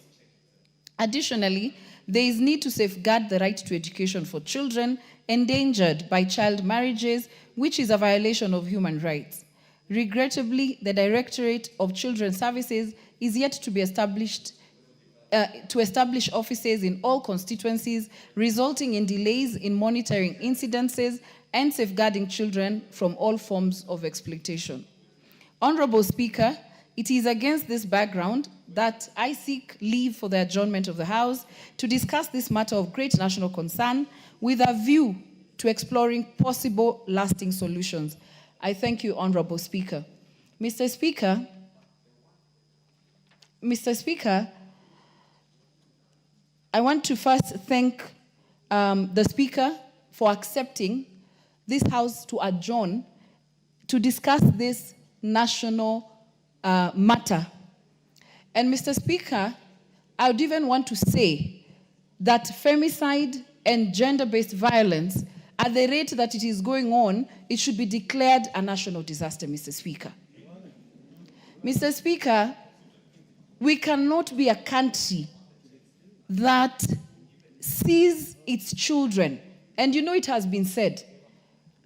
Additionally, there is need to safeguard the right to education for children endangered by child marriages, which is a violation of human rights. Regrettably, the Directorate of Children's Services is yet to be established to establish offices in all constituencies, resulting in delays in monitoring incidences and safeguarding children from all forms of exploitation. Honorable Speaker, it is against this background that I seek leave for the adjournment of the House to discuss this matter of great national concern with a view to exploring possible lasting solutions. I thank you, Honorable Speaker. Mr. Speaker, I want to first thank the Speaker for accepting this House to adjourn to discuss this national matter. And Mr. Speaker, I would even want to say that femicide and gender-based violence, at the rate that it is going on, it should be declared a national disaster, Mr. Speaker. Mr. Speaker, we cannot be a country that sees its children, and you know it has been said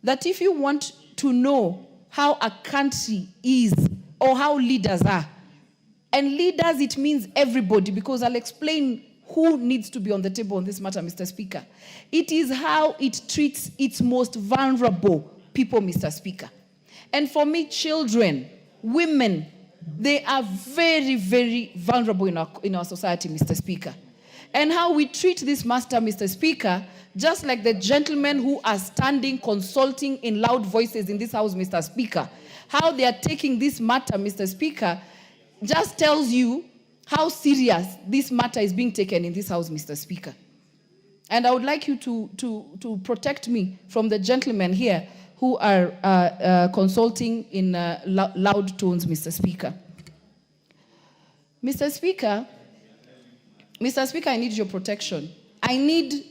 that if you want to know how a country is or how leaders are, and leaders, it means everybody, because I'll explain who needs to be on the table on this matter, Mr. Speaker. It is how it treats its most vulnerable people, Mr. Speaker. And for me, children, women, they are very, very vulnerable in our society, Mr. Speaker. And how we treat this matter, Mr. Speaker, just like the gentlemen who are standing, consulting in loud voices in this House, Mr. Speaker, how they are taking this matter, Mr. Speaker, just tells you how serious this matter is being taken in this House, Mr. Speaker. And I would like you to protect me from the gentlemen here who are consulting in loud tones, Mr. Speaker. Mr. Speaker, I need your protection. I need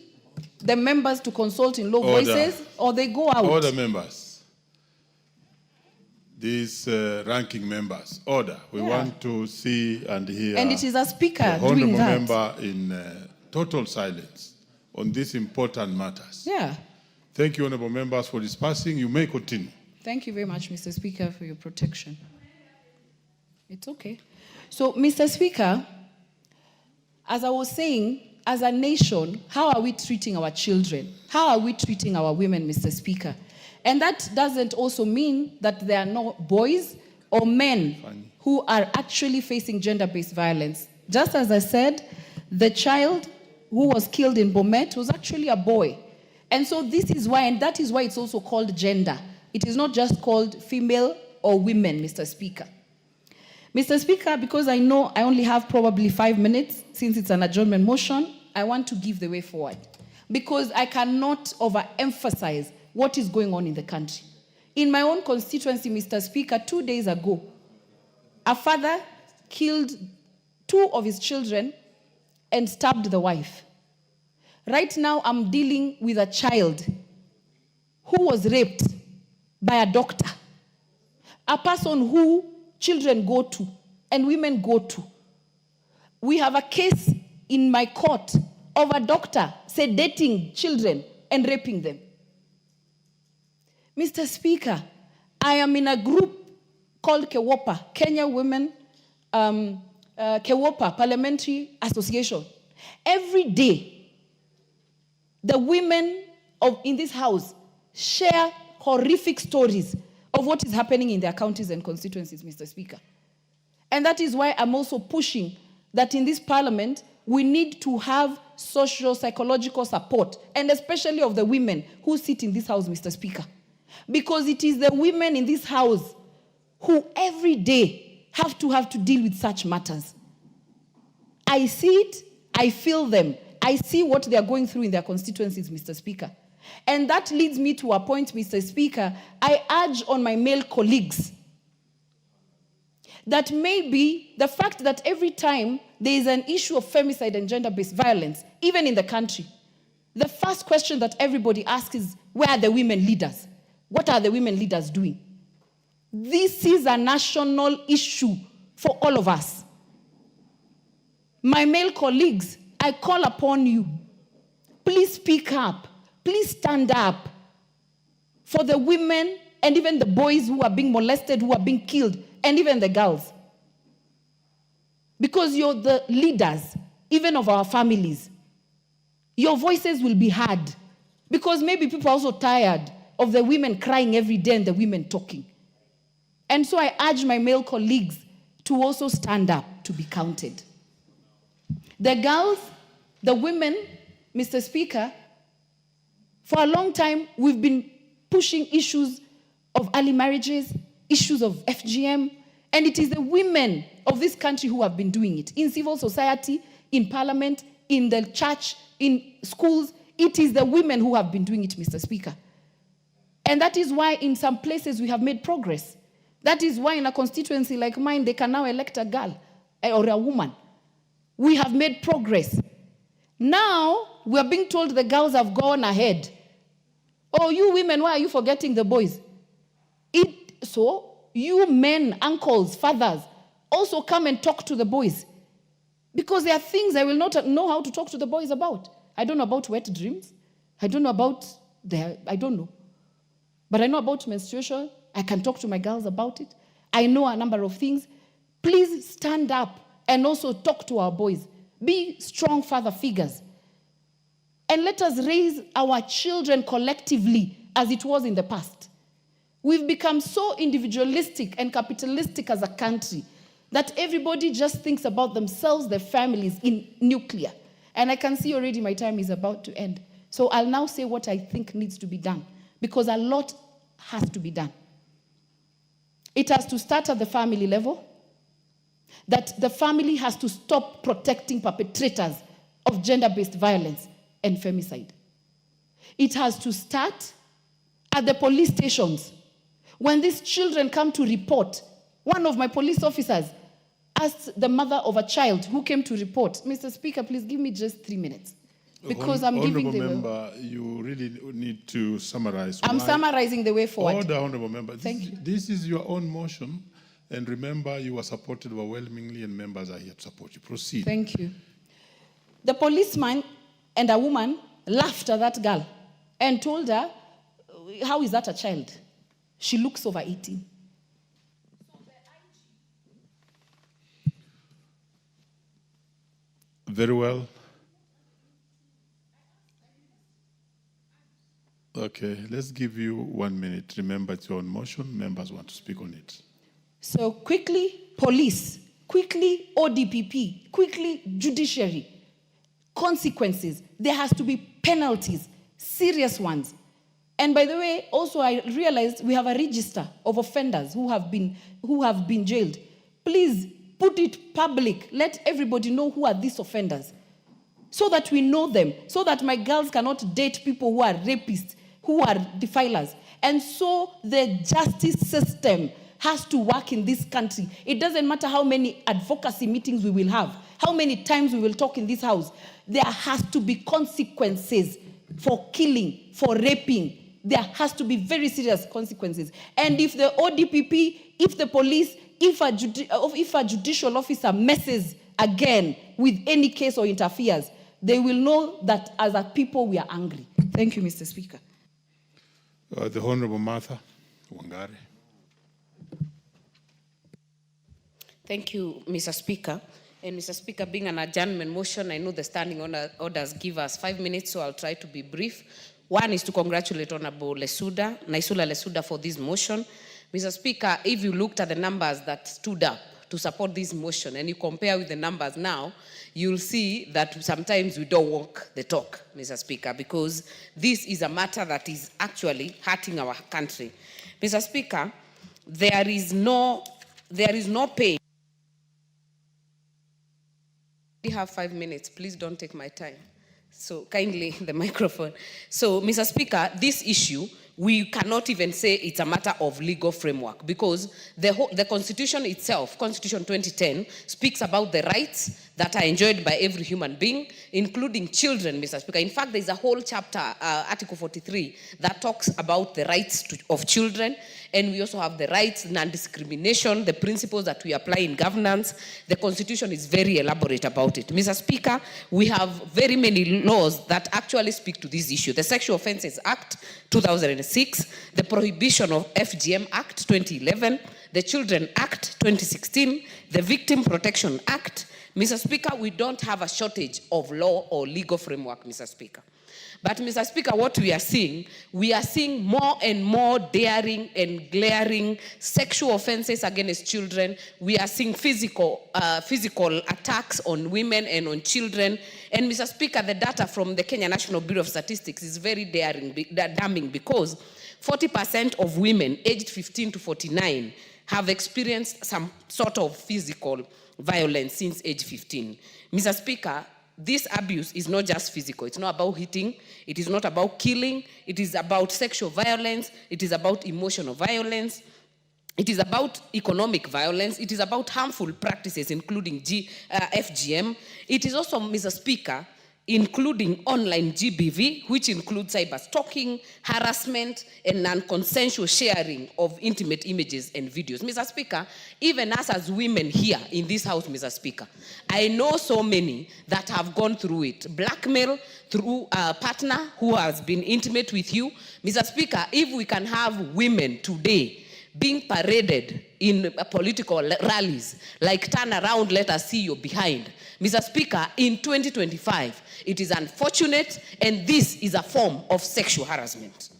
the members to consult in low voices or they go out. Order, members. These ranking members, order. We want to see and hear. And it is a speaker the doing that. member in total silence on these important matters. Yeah. Thank you, honorable members, for dispersing. You may continue. Thank you very much, Mr. Speaker, for your protection. It's okay. So, Mr. Speaker, as I was saying, as a nation, how are we treating our children? How are we treating our women, Mr. Speaker? And that doesn't also mean that there are no boys or men who are actually facing gender-based violence. Just as I said, the child who was killed in Bomet was actually a boy. And so this is why, and that is why it's also called gender. It is not just called female or women, Mr. Speaker. Mr. Speaker, because I know I only have probably 5 minutes, since it's an adjournment motion, I want to give the way forward. Because I cannot overemphasize what is going on in the country. In my own constituency, Mr. Speaker, 2 days ago, a father killed 2 of his children and stabbed the wife. Right now, I'm dealing with a child who was raped by a doctor, a person who children go to and women go to. We have a case in my court of a doctor sedating children and raping them. Mr. Speaker, I am in a group called KEWOPA, Kenya Women KEWOPA Parliamentary Association. Every day, the women in this house share horrific stories of what is happening in their counties and constituencies, Mr. Speaker. And that is why I'm also pushing that in this parliament, we need to have social, psychological support, and especially of the women who sit in this house, Mr. Speaker. Because it is the women in this house who every day have to deal with such matters. I see it, I feel them, I see what they are going through in their constituencies, Mr. Speaker. And that leads me to a point, Mr. Speaker, I urge on my male colleagues that maybe the fact that every time there is an issue of femicide and gender-based violence, even in the country, the first question that everybody asks is, where are the women leaders? What are the women leaders doing? This is a national issue for all of us. My male colleagues, I call upon you, please speak up, please stand up for the women and even the boys who are being molested, who are being killed, and even the girls. Because you're the leaders, even of our families. Your voices will be heard. Because maybe people are also tired of the women crying every day and the women talking. And so I urge my male colleagues to also stand up to be counted. The girls, the women, Mr. Speaker, for a long time, we've been pushing issues of early marriages, issues of FGM, and it is the women of this country who have been doing it. In civil society, in parliament, in the church, in schools, it is the women who have been doing it, Mr. Speaker. And that is why in some places we have made progress. That is why in a constituency like mine, they can now elect a girl or a woman. We have made progress. Now, we are being told the girls have gone ahead. Oh, you women, why are you forgetting the boys? So, you men, uncles, fathers, also come and talk to the boys. Because there are things I will not know how to talk to the boys about. I don't know about wet dreams. I don't know about I don't know. But I know about menstruation. I can talk to my girls about it. I know a number of things. Please stand up and also talk to our boys. Be strong father figures. And let us raise our children collectively as it was in the past. We've become so individualistic and capitalistic as a country that everybody just thinks about themselves, their families, in nuclear. And I can see already my time is about to end. So I'll now say what I think needs to be done, because a lot has to be done. It has to start at the family level. that the family has to stop protecting perpetrators of gender-based violence and femicide. It has to start at the police stations. When these children come to report, one of my police officers asked the mother of a child who came to report, Mr. Speaker, please give me just 3 minutes. Because I'm giving the member, you really need to summarize. I'm summarizing the way forward. Order, honorable member. Thank you. This is your own motion. And remember, you are supported overwhelmingly and members are here to support you. Proceed. Thank you. The policeman and a woman laughed at that girl and told her, how is that a child? She looks over 18. Very well. Okay, let's give you 1 minute. Remember, it's your own motion. Members want to speak on it. So quickly, police, quickly, ODPP, quickly, judiciary. Consequences. There has to be penalties, serious ones. And by the way, also I realized we have a register of offenders who have been jailed. Please put it public. Let everybody know who are these offenders, so that we know them, so that my girls cannot date people who are rapists, who are defilers. And so the justice system has to work in this country. It doesn't matter how many advocacy meetings we will have, how many times we will talk in this house. There has to be consequences for killing, for raping. There has to be very serious consequences. And if the ODPP, if the police, if a judicial officer messes again with any case or interferes, they will know that as a people we are angry. Thank you, Mr. Speaker. The Honorable Martha Wangari. Thank you, Mr. Speaker. And Mr. Speaker, being an adjournment motion, I know the standing orders give us 5 minutes, so I'll try to be brief. One is to congratulate Honorable Naisula Lesuda for this motion. Mr. Speaker, if you looked at the numbers that stood up to support this motion and you compare with the numbers now, you'll see that sometimes we don't walk the talk, Mr. Speaker, because this is a matter that is actually hurting our country. Mr. Speaker, there is no pain. We have 5 minutes. Please don't take my time. So kindly, the microphone. So, Mr. Speaker, this issue, we cannot even say it's a matter of legal framework, because the Constitution itself, Constitution 2010, speaks about the rights that are enjoyed by every human being, including children, Mr. Speaker. In fact, there's a whole chapter, Article 43, that talks about the rights of children. And we also have the rights, non-discrimination, the principles that we apply in governance. The Constitution is very elaborate about it. Mr. Speaker, we have very many laws that actually speak to this issue. The Sexual Offences Act, 2006, the Prohibition of FGM Act, 2011, the Children Act, 2016, the Victim Protection Act. Mr. Speaker, we don't have a shortage of law or legal framework, Mr. Speaker. But, Mr. Speaker, what we are seeing more and more daring and glaring sexual offenses against children. We are seeing physical attacks on women and on children. And, Mr. Speaker, the data from the Kenya National Bureau of Statistics is very damning, because 40% of women aged 15 to 49 have experienced some sort of physical violence since age 15. Mr. Speaker, this abuse is not just physical. It's not about hitting. It is not about killing. It is about sexual violence. It is about emotional violence. It is about economic violence. It is about harmful practices, including FGM. It is also, Mr. Speaker, including online GBV, which includes cyber stalking, harassment, and non-consensual sharing of intimate images and videos. Mr. Speaker, even us as women here in this house, Mr. Speaker, I know so many that have gone through it. Blackmail through a partner who has been intimate with you. Mr. Speaker, if we can have women today being paraded in political rallies, like turn around, let us see you behind. Mr. Speaker, in 2025, it is unfortunate, and this is a form of sexual harassment.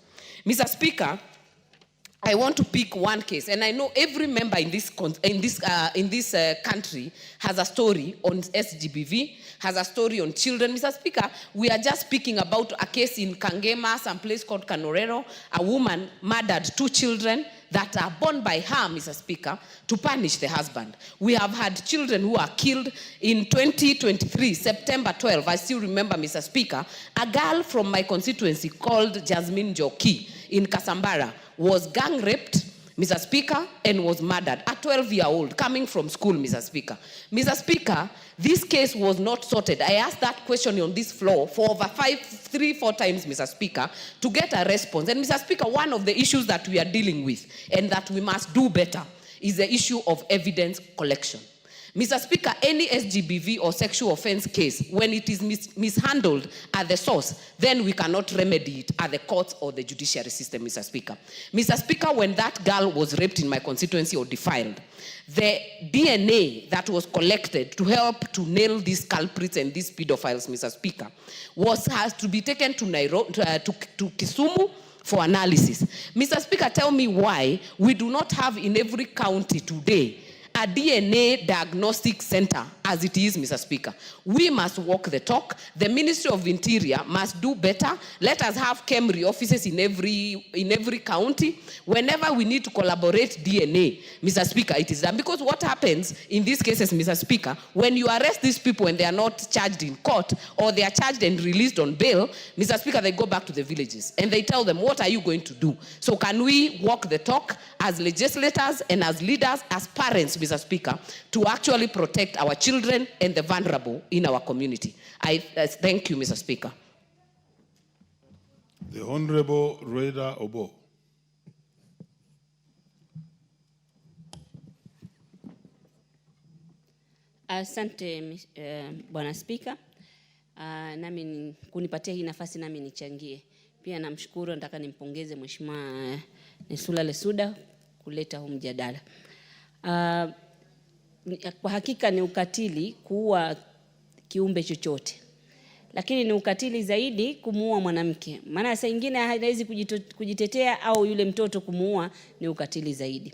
Mr. Speaker, I want to pick one case, and I know every member in this country has a story on SGBV, has a story on children. Mr. Speaker, we are just speaking about a case in Kangema, some place called Kanorero. A woman murdered 2 children. that are born by her, Mr. Speaker, to punish the husband. We have had children who are killed in 2023, September 12. I still remember, Mr. Speaker, a girl from my constituency called Jasmine Joki in Kasambara was gang raped, Mr. Speaker, and was murdered. A 12-year-old coming from school, Mr. Speaker. Mr. Speaker, this case was not sorted. I asked that question on this floor for over 3-4 times, Mr. Speaker, to get a response. And Mr. Speaker, one of the issues that we are dealing with and that we must do better is the issue of evidence collection. Mr. Speaker, any SGBV or sexual offense case, when it is mishandled at the source, then we cannot remedy it at the courts or the judiciary system, Mr. Speaker. Mr. Speaker, when that girl was raped in my constituency or defiled, the DNA that was collected to help to nail these culprits and these pedophiles, Mr. Speaker, has to be taken to Kisumu for analysis. Mr. Speaker, tell me why we do not have in every county today a DNA diagnostic center as it is, Mr. Speaker. We must walk the talk. The Ministry of Interior must do better. Let us have Kemri offices in every county. Whenever we need to collaborate DNA, Mr. Speaker, it is done. Because what happens in these cases, Mr. Speaker, when you arrest these people and they are not charged in court or they are charged and released on bail, Mr. Speaker, they go back to the villages and they tell them, what are you going to do? So can we walk the talk as legislators and as leaders, as parents, Mr. Speaker, to actually protect our children and the vulnerable in our community? I thank you, Mr. Speaker. The Honorable Reda Obo. Asante Bwana Spika, nami kunipatia hii nafasi nami nichangie. Pia namshukuru, nataka nimpongeze Mheshimiwa Nesula Lesuda kuleta huu mjadala. Kwa hakika ni ukatili kuua kiumbe chochote, lakini ni ukatili zaidi kumuua mwanamke. Maana saa nyingine hawezi kujitetea au yule mtoto kumuua ni ukatili zaidi.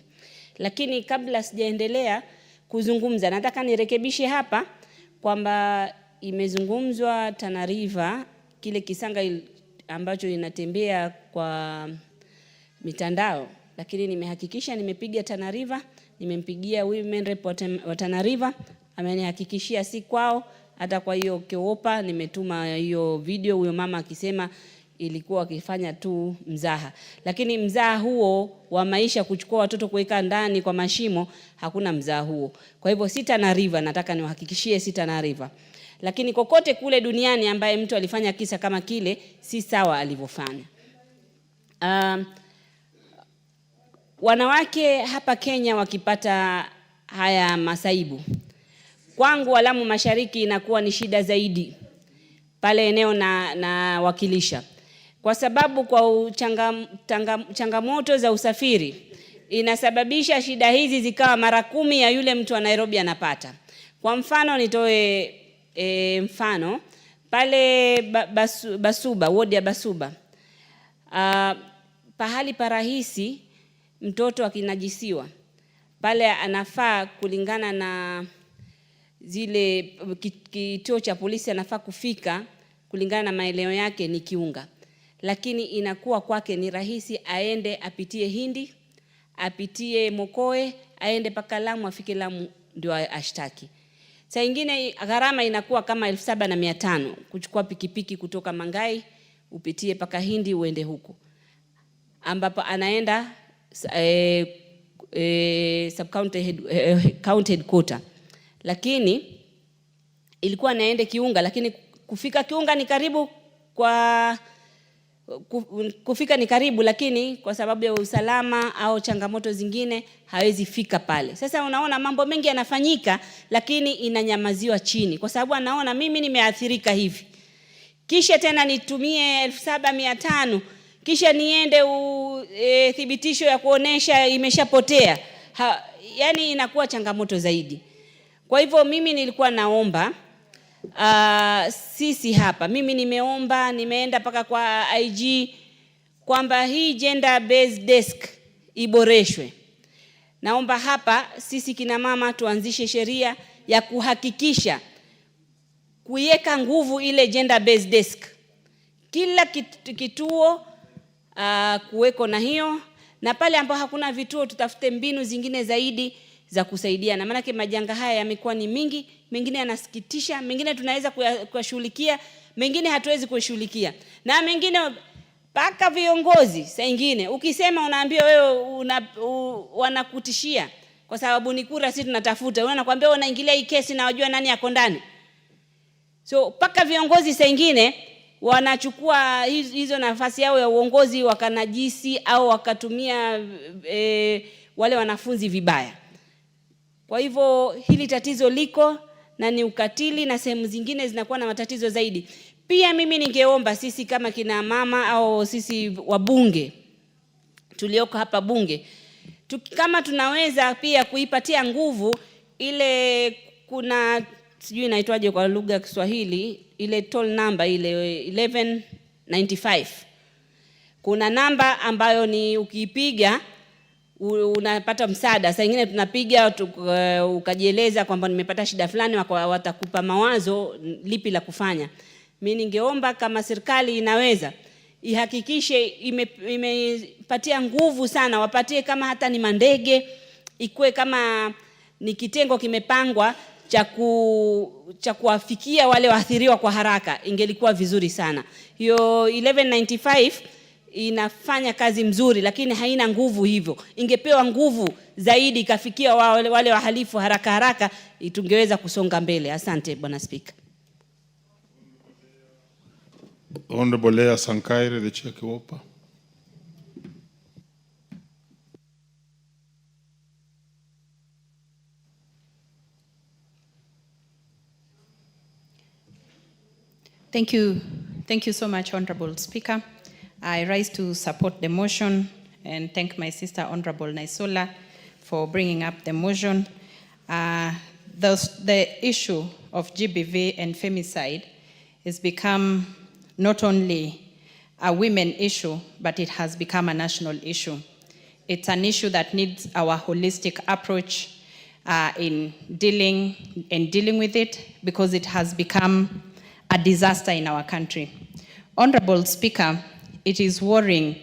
Lakini kabla sijaendelea kuzungumza, nataka nirekebishe hapa kwamba imezungumzwa Tana River, kile kisanga ambacho inatembea kwa mitandao, lakini nimehakikisha nimepiga Tana River, nimempigia women rep wa Tana River, amenihakikishia si kwao. Hata kwa hiyo Keopa nimetuma hiyo video, huyo mama akisema ilikuwa akifanya tu mzaha. Lakini mzaha huo wa maisha, kuchukua watoto kuweka ndani kwa mashimo, hakuna mzaha huo. Kwa hivyo si Tana River, nataka niwahakikishie si Tana River. Lakini kokote kule duniani ambaye mtu alifanya kisa kama kile, si sawa alivyofanya. Wanawake hapa Kenya wakipata haya masaibu, kwangu Lamu Mashariki inakuwa ni shida zaidi pale eneo na wakilisha. Kwa sababu kwa changamoto za usafiri inasababisha shida hizi zikawa mara 10 ya yule mtu wa Nairobi anapata. Kwa mfano nitoe mfano pale Basuba, wodi ya Basuba. Pahali parahisi mtoto akinajisiwa, pale anafaa kulingana na zile kituo cha polisi anafaa kufika kulingana na maeneo yake ni Kiunga. Lakini inakuwa kwake ni rahisi aende apitie Hindi, apitie Mokoe, aende paka Lamu, afike Lamu ndio ashtaki. Saa nyingine gharama inakuwa kama 7,500 kuchukua pikipiki kutoka Mangai upitie paka Hindi uende huko, ambapo anaenda county headquarter. Lakini ilikuwa naende Kiunga, lakini kufika Kiunga ni karibu kufika ni karibu, lakini kwa sababu ya usalama au changamoto zingine hawezi fika pale. Sasa unaona mambo mengi yanafanyika, lakini inanyamaziwa chini kwa sababu anaona mimi nimeathirika hivi, kisha tena nitumie 7,500, kisha niende thibitisho ya kuonesha imeshapotea. Yani inakuwa changamoto zaidi. Kwa hivyo mimi nilikuwa naomba sisi hapa, mimi nimeenda paka kwa IG kwamba hii gender based desk iboreshwe. Naomba hapa sisi kina mama tuanzishe sheria ya kuhakikisha kuiweka nguvu ile gender based desk. Kila kituo kuweko na hiyo, na pale ambapo hakuna vituo tutafute mbinu zingine zaidi za kusaidiana. Maana majanga haya yamekuwa ni mingi, mengine yanasikitisha, mengine tunaweza kuyashughulikia, mengine hatuwezi kushughulikia. Na mengine paka viongozi saa nyingine ukisema unaambia wewe wanakutishia kwa sababu ni kura sisi tunatafuta. Wanakuambia unaingilia hii kesi na wajua nani yako ndani. So paka viongozi saa nyingine wanachukua hizo nafasi yao ya uongozi wakanajisi au wakatumia wale wanafunzi vibaya. Kwa hivyo hili tatizo liko na ni ukatili, na sehemu zingine zinakuwa na matatizo zaidi. Pia mimi ningeomba sisi kama kina mama au sisi wabunge tulioko hapa bunge, kama tunaweza pia kuipatia nguvu ile, kuna sijui inaitwaje kwa lugha ya Kiswahili, ile toll number ile 1195. Kuna namba ambayo ni ukiipiga unapata msaada. Saa nyingine tunapiga ukajieleza kwamba nimepata shida fulani, watakupa mawazo lipi la kufanya. Mimi ningeomba kama serikali inaweza ihakikishe imepatia nguvu sana, wapatie kama hata ni mandege, ikue kama ni kitengo kimepangwa cha kuwafikia wale waathiriwa kwa haraka, ingelikuwa vizuri sana. Hiyo 1195 inafanya kazi mzuri, lakini haina nguvu hivyo. Ingepewa nguvu zaidi ikafikia wale wahalifu haraka, tungeweza kusonga mbele. Asante Bwana Speaker. Honorable Leah Sankaire, the Chair Kiwopa. Thank you. Thank you so much, Honorable Speaker. I rise to support the motion and thank my sister, Honorable Naisola, for bringing up the motion. The issue of GBV and femicide has become not only a women issue, but it has become a national issue. It's an issue that needs our holistic approach in dealing with it, because it has become a disaster in our country. Honorable Speaker, it is worrying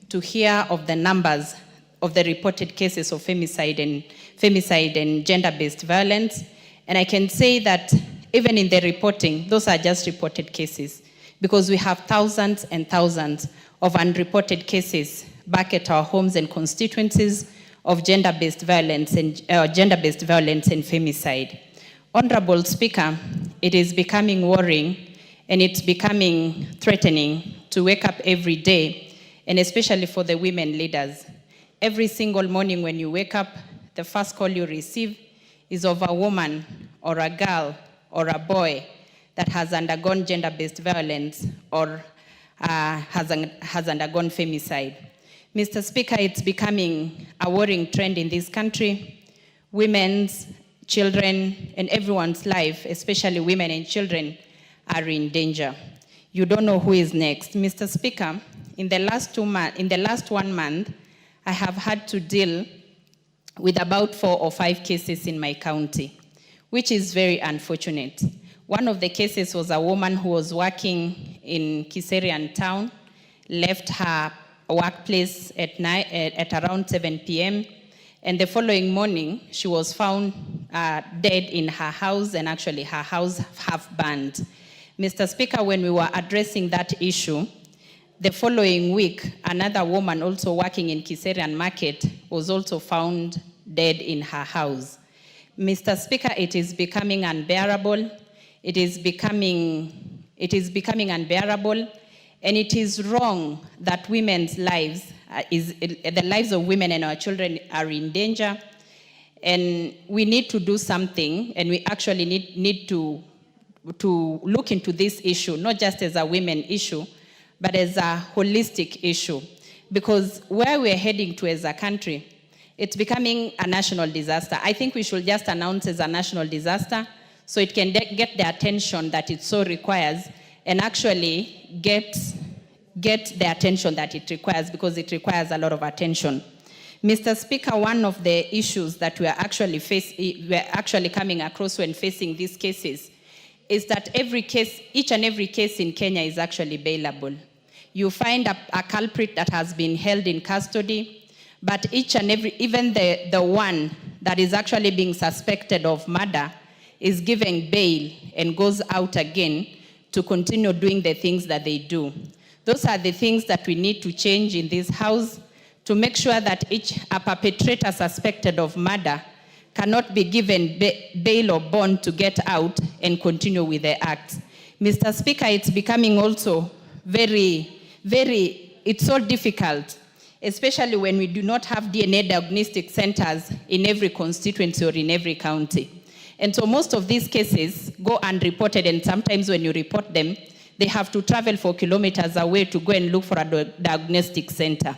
to hear of the numbers of the reported cases of femicide and gender-based violence. And I can say that even in the reporting, those are just reported cases, because we have thousands and thousands of unreported cases back at our homes and constituencies of gender-based violence and femicide. Honorable Speaker, it is becoming worrying and it's becoming threatening to wake up every day, and especially for the women leaders. Every single morning when you wake up, the first call you receive is of a woman or a girl or a boy that has undergone gender-based violence or has undergone femicide. Mr. Speaker, it's becoming a worrying trend in this country. Women's, children, and everyone's life, especially women and children, are in danger. You don't know who is next. Mr. Speaker, in the last 1 month, I have had to deal with about 4 or 5 cases in my county, which is very unfortunate. One of the cases was a woman who was working in Kiserian town, left her workplace at around 7 p.m., and the following morning, she was found dead in her house, and actually her house half burned. Mr. Speaker, when we were addressing that issue, the following week, another woman also working in Kiserian Market was also found dead in her house. Mr. Speaker, it is becoming unbearable. It is becoming unbearable, and it is wrong that women's lives, the lives of women and our children are in danger, and we need to do something, and we actually need to look into this issue, not just as a women issue, but as a holistic issue. Because where we're heading to as a country, it's becoming a national disaster. I think we should just announce as a national disaster so it can get the attention that it so requires, and actually get the attention that it requires, because it requires a lot of attention. Mr. Speaker, one of the issues that we're actually coming across when facing these cases is that each and every case in Kenya is actually bailable. You find a culprit that has been held in custody, but each and every, even the one that is actually being suspected of murder is given bail and goes out again to continue doing the things that they do. Those are the things that we need to change in this house to make sure that a perpetrator suspected of murder cannot be given bail or bond to get out and continue with the act. Mr. Speaker, it's becoming also it's so difficult, especially when we do not have DNA diagnostic centers in every constituency or in every county. And so most of these cases go unreported, and sometimes when you report them, they have to travel 4 kilometers away to go and look for a diagnostic center.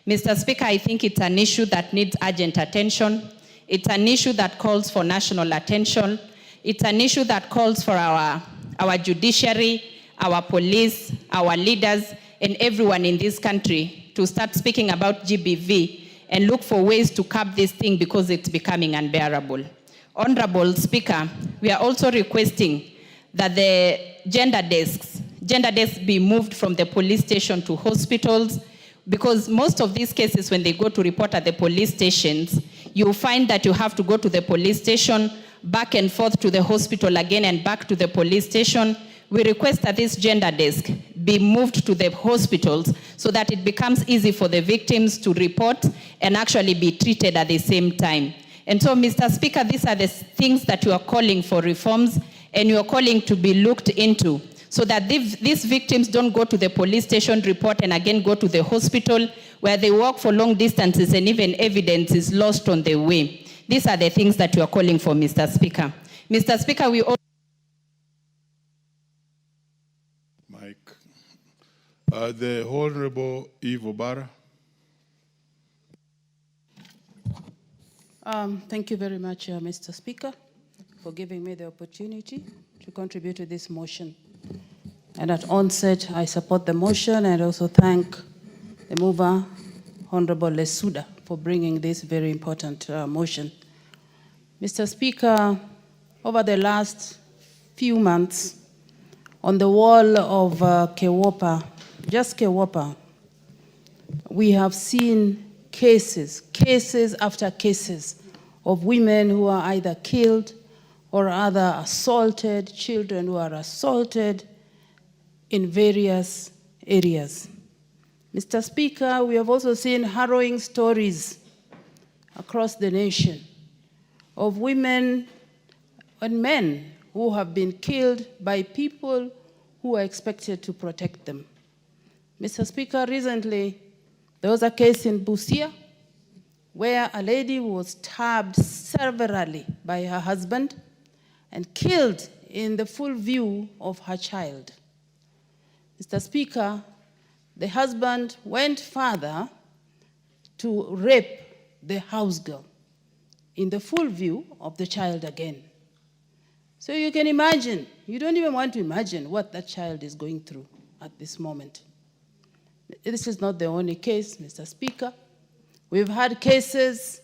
Mr. Speaker, I think it's an issue that needs urgent attention. It's an issue that calls for national attention. It's an issue that calls for our judiciary, our police, our leaders, and everyone in this country to start speaking about GBV and look for ways to curb this thing because it's becoming unbearable. Honorable Speaker, we are also requesting that the gender desks be moved from the police station to hospitals, because most of these cases, when they go to report at the police stations, you find that you have to go to the police station, back and forth to the hospital again and back to the police station. We request that this gender desk be moved to the hospitals so that it becomes easy for the victims to report and actually be treated at the same time. And so, Mr. Speaker, these are the things that you are calling for reforms and you are calling to be looked into so that these victims don't go to the police station, report, and again go to the hospital where they walk for long distances and even evidence is lost on the way. These are the things that you are calling for, Mr. Speaker. Mr. Speaker, we also... Mike. The Honorable Ivo Barra. Thank you very much, Mr. Speaker, for giving me the opportunity to contribute to this motion. And at onset, I support the motion and also thank the mover, Honorable Lesuda, for bringing this very important motion. Mr. Speaker, over the last few months, on the wall of Kewopa, just Kewopa, we have seen cases after cases of women who are either killed or other assaulted, children who are assaulted in various areas. Mr. Speaker, we have also seen harrowing stories across the nation of women and men who have been killed by people who are expected to protect them. Mr. Speaker, recently, there was a case in Busia where a lady was stabbed severally by her husband and killed in the full view of her child. Mr. Speaker, the husband went further to rape the house girl in the full view of the child again. So you can imagine, you don't even want to imagine what that child is going through at this moment. This is not the only case, Mr. Speaker. We've had cases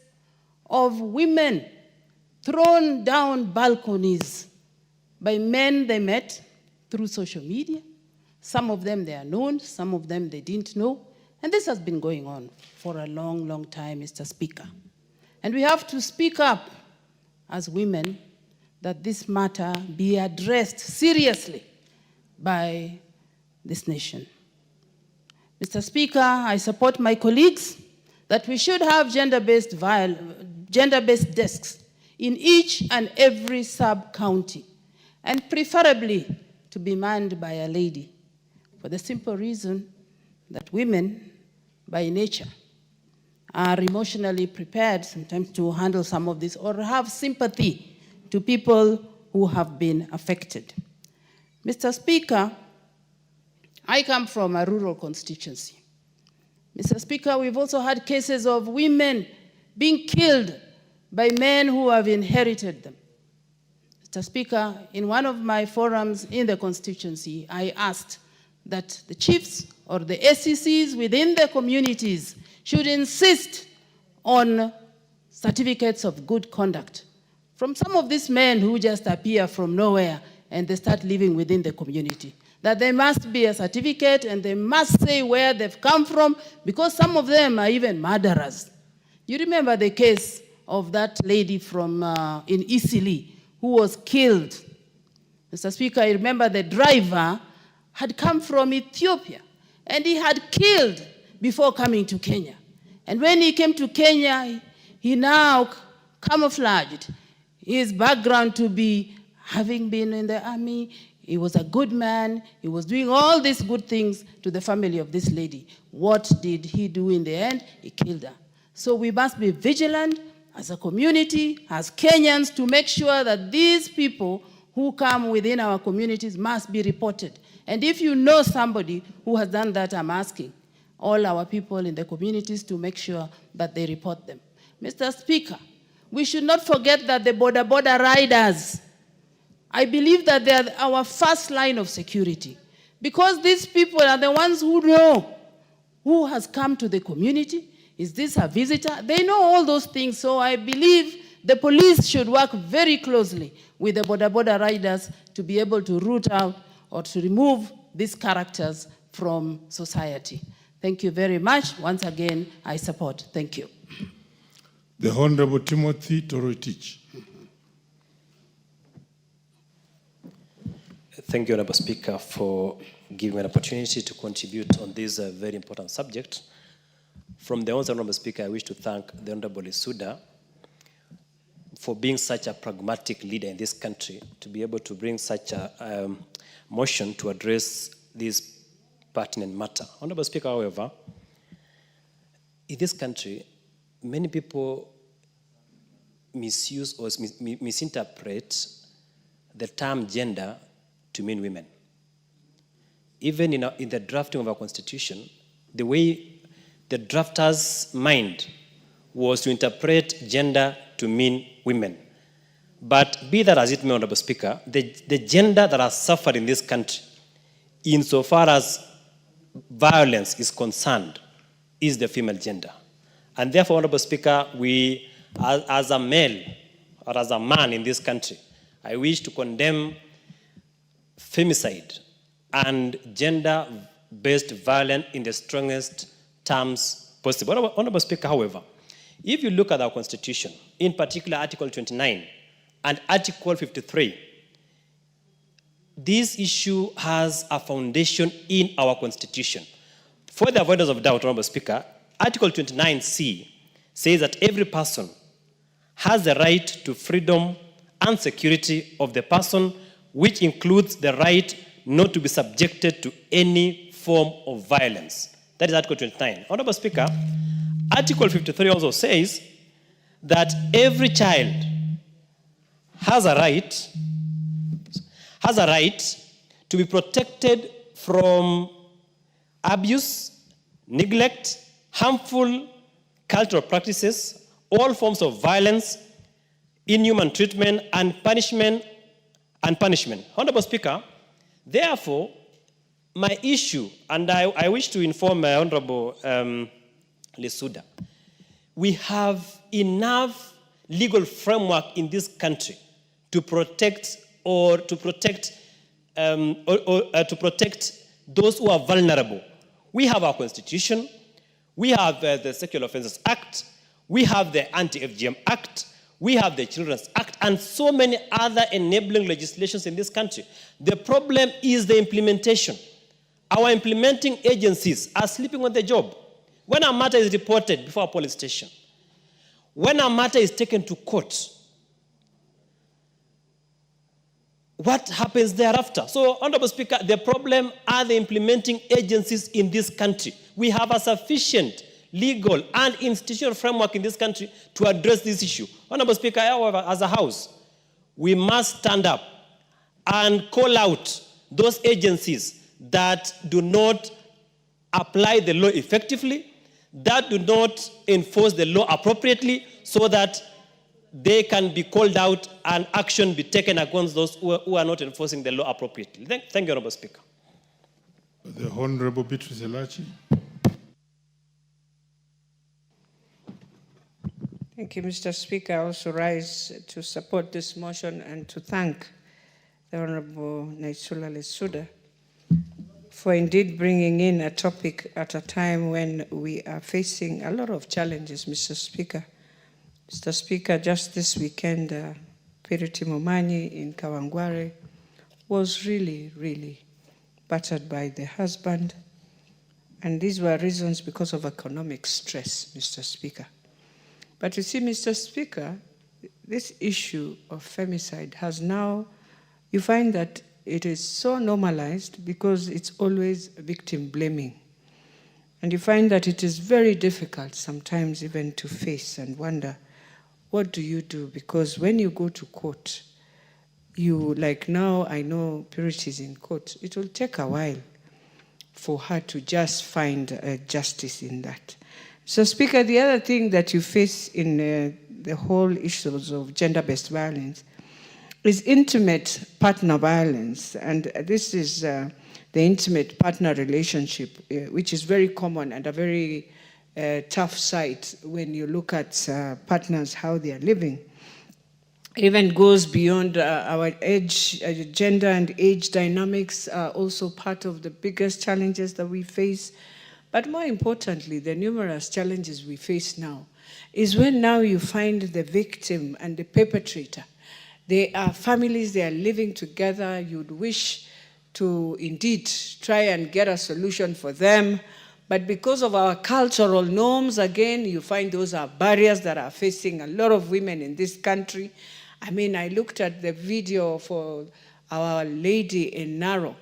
of women thrown down balconies by men they met through social media. Some of them they are known, some of them they didn't know. And this has been going on for a long, long time, Mr. Speaker. And we have to speak up as women that this matter be addressed seriously by this nation. Mr. Speaker, I support my colleagues that we should have gender-based desks in each and every sub-county, and preferably to be manned by a lady, for the simple reason that women, by nature, are emotionally prepared sometimes to handle some of this or have sympathy to people who have been affected. Mr. Speaker, I come from a rural constituency. Mr. Speaker, we've also had cases of women being killed by men who have inherited them. Mr. Speaker, in one of my forums in the constituency, I asked that the chiefs or the SECs within the communities should insist on certificates of good conduct from some of these men who just appear from nowhere and they start living within the community. That there must be a certificate and they must say where they've come from, because some of them are even murderers You remember the case of that lady from in Isili who was killed. Mr. Speaker, I remember the driver had come from Ethiopia and he had killed before coming to Kenya. And when he came to Kenya, he now camouflaged his background to be having been in the army. He was a good man. He was doing all these good things to the family of this lady. What did he do in the end? He killed her. So we must be vigilant as a community, as Kenyans, to make sure that these people who come within our communities must be reported. And if you know somebody who has done that, I'm asking all our people in the communities to make sure that they report them. Mr. Speaker, we should not forget that the border riders, I believe that they are our first line of security, because these people are the ones who know who has come to the community. Is this a visitor? They know all those things. So I believe the police should work very closely with the border riders to be able to root out or to remove these characters from society. Thank you very much. Once again, I support. Thank you. The Honorable Timothy Torotich. Thank you, Honorable Speaker, for giving me an opportunity to contribute on this very important subject. From the Honorable Speaker, I wish to thank the Honorable Lisuda for being such a pragmatic leader in this country, to be able to bring such a motion to address this pertinent matter. Honorable Speaker, however, in this country, many people misuse or misinterpret the term gender to mean women. Even in the drafting of our constitution, the way the drafter's mind was to interpret gender to mean women. But be that as it may, Honorable Speaker, the gender that has suffered in this country, insofar as violence is concerned, is the female gender. And therefore, Honorable Speaker, we, as a male or as a man in this country, I wish to condemn femicide and gender-based violence in the strongest terms possible. Honorable Speaker, however, if you look at our Constitution, in particular Article 29 and Article 53, this issue has a foundation in our Constitution. For the avoidance of doubt, Honorable Speaker, Article 29C says that every person has the right to freedom and security of the person, which includes the right not to be subjected to any form of violence. That is Article 29. Honorable Speaker, Article 53 also says that every child has a right to be protected from abuse, neglect, harmful cultural practices, all forms of violence, inhuman treatment, and punishment. Honorable Speaker, therefore, my issue, and I wish to inform my Honorable Lisuda, we have enough legal framework in this country to protect those who are vulnerable. We have our Constitution, we have the Sexual Offences Act, we have the Anti-FGM Act, we have the Children's Act, and so many other enabling legislations in this country. The problem is the implementation. Our implementing agencies are sleeping on the job. When a matter is reported before a police station, when a matter is taken to court, what happens thereafter? So, Honorable Speaker, the problem are the implementing agencies in this country. We have a sufficient legal and institutional framework in this country to address this issue. Honorable Speaker, however, as a House, we must stand up and call out those agencies that do not apply the law effectively, that do not enforce the law appropriately, so that they can be called out and action be taken against those who are not enforcing the law appropriately. Thank you, Honorable Speaker. The Honorable Beatrice Elachi. Thank you, Mr. Speaker. I also rise to support this motion and to thank the Honorable Naisula Lisuda for indeed bringing in a topic at a time when we are facing a lot of challenges, Mr. Speaker. Mr. Speaker, just this weekend, Purity Momanyi in Kawangware was really, really battered by the husband. And these were reasons because of economic stress, Mr. Speaker. But you see, Mr. Speaker, this issue of femicide has now, you find that it is so normalized because it's always victim blaming. And you find that it is very difficult sometimes even to face and wonder, what do you do? Because when you go to court, you, like now, I know Purity is in court, it will take a while for her to just find justice in that. So, Speaker, the other thing that you face in the whole issues of gender-based violence is intimate partner violence. And this is the intimate partner relationship, which is very common and a very tough sight when you look at partners, how they are living. It even goes beyond our age, gender and age dynamics are also part of the biggest challenges that we face. But more importantly, the numerous challenges we face now is when now you find the victim and the perpetrator. They are families, they are living together. You'd wish to indeed try and get a solution for them. But because of our cultural norms, again, you find those are barriers that are facing a lot of women in this country. I mean, I looked at the video for Our Lady in Narok.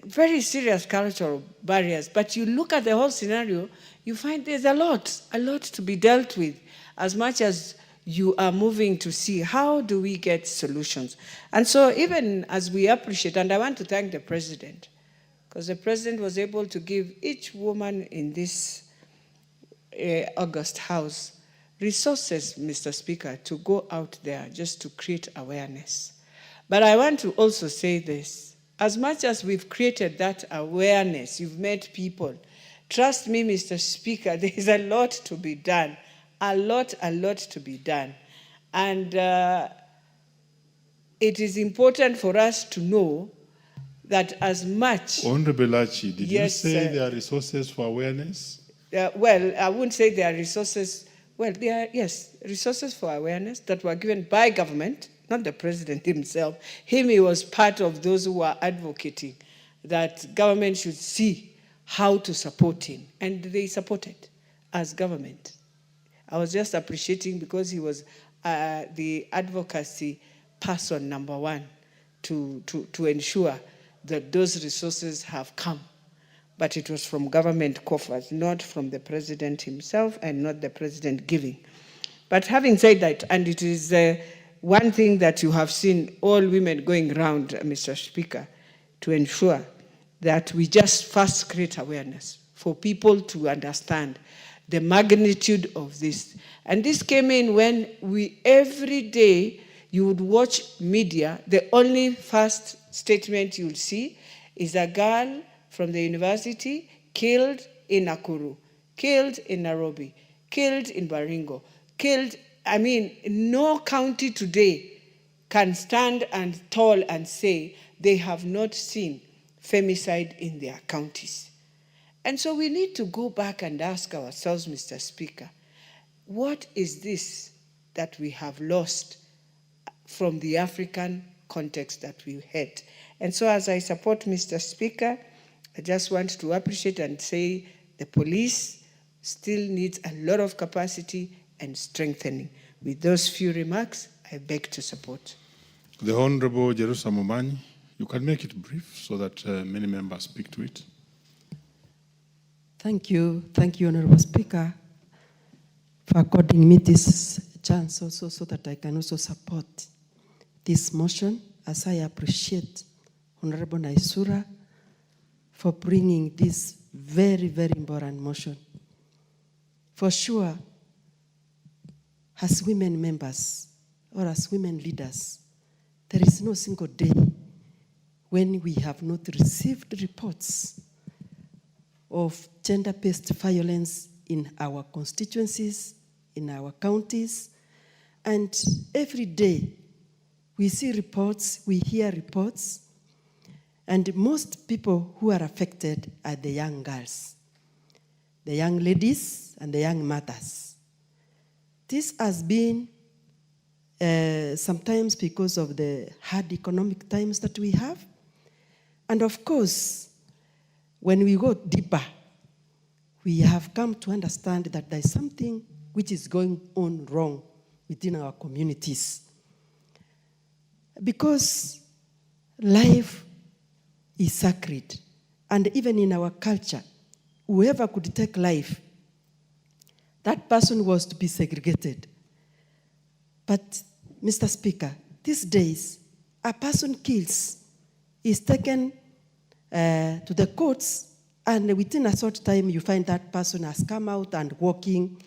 Very serious cultural barriers. But you look at the whole scenario, you find there's a lot to be dealt with, as much as you are moving to see how do we get solutions. And so even as we appreciate, and I want to thank the President, because the President was able to give each woman in this August House resources, Mr. Speaker, to go out there just to create awareness. But I want to also say this, as much as we've created that awareness, you've met people, trust me, Mr. Speaker, there is a lot to be done, a lot to be done. And it is important for us to know that as much... Honorable Archie, did yes, you say there are resources for awareness? Well, I wouldn't say there are resources. Well, there are, yes, resources for awareness that were given by government, not the President himself. He was part of those who were advocating that government should see how to support him. And they supported as government. I was just appreciating because he was the advocacy person #1 to ensure that those resources have come. But it was from government coffers, not from the President himself and not the President giving. But having said that, and it is one thing that you have seen all women going around, Mr. Speaker, to ensure that we just first create awareness for people to understand the magnitude of this. And this came in when every day you would watch media, the only first statement you'll see is a girl from the university killed in Nakuru, killed in Nairobi, killed in Baringo, killed. I mean, no county today can stand and tall and say they have not seen femicide in their counties. And so we need to go back and ask ourselves, Mr. Speaker, what is this that we have lost from the African context that we had? And so as I support Mr. Speaker, I just want to appreciate and say the police still needs a lot of capacity and strengthening. With those few remarks, I beg to support. The Honorable Jerusalem Momanyi, you can make it brief so that many members speak to it. Thank you, Honorable Speaker, for according me this chance also so that I can also support this motion, as I appreciate Honorable Naisura for bringing this very, very important motion. For sure, as women members or as women leaders, there is no single day when we have not received reports of gender-based violence in our constituencies, in our counties, and every day we see reports, we hear reports, And most people who are affected are the young girls, the young ladies and the young mothers. This has been sometimes because of the hard economic times that we have. And of course, when we go deeper, we have come to understand that there is something which is going on wrong within our communities. Because life is sacred. And even in our culture, whoever could take life, that person was to be segregated. But, Mr. Speaker, these days, a person kills, is taken to the courts, and within a short time, you find that person has come out and walking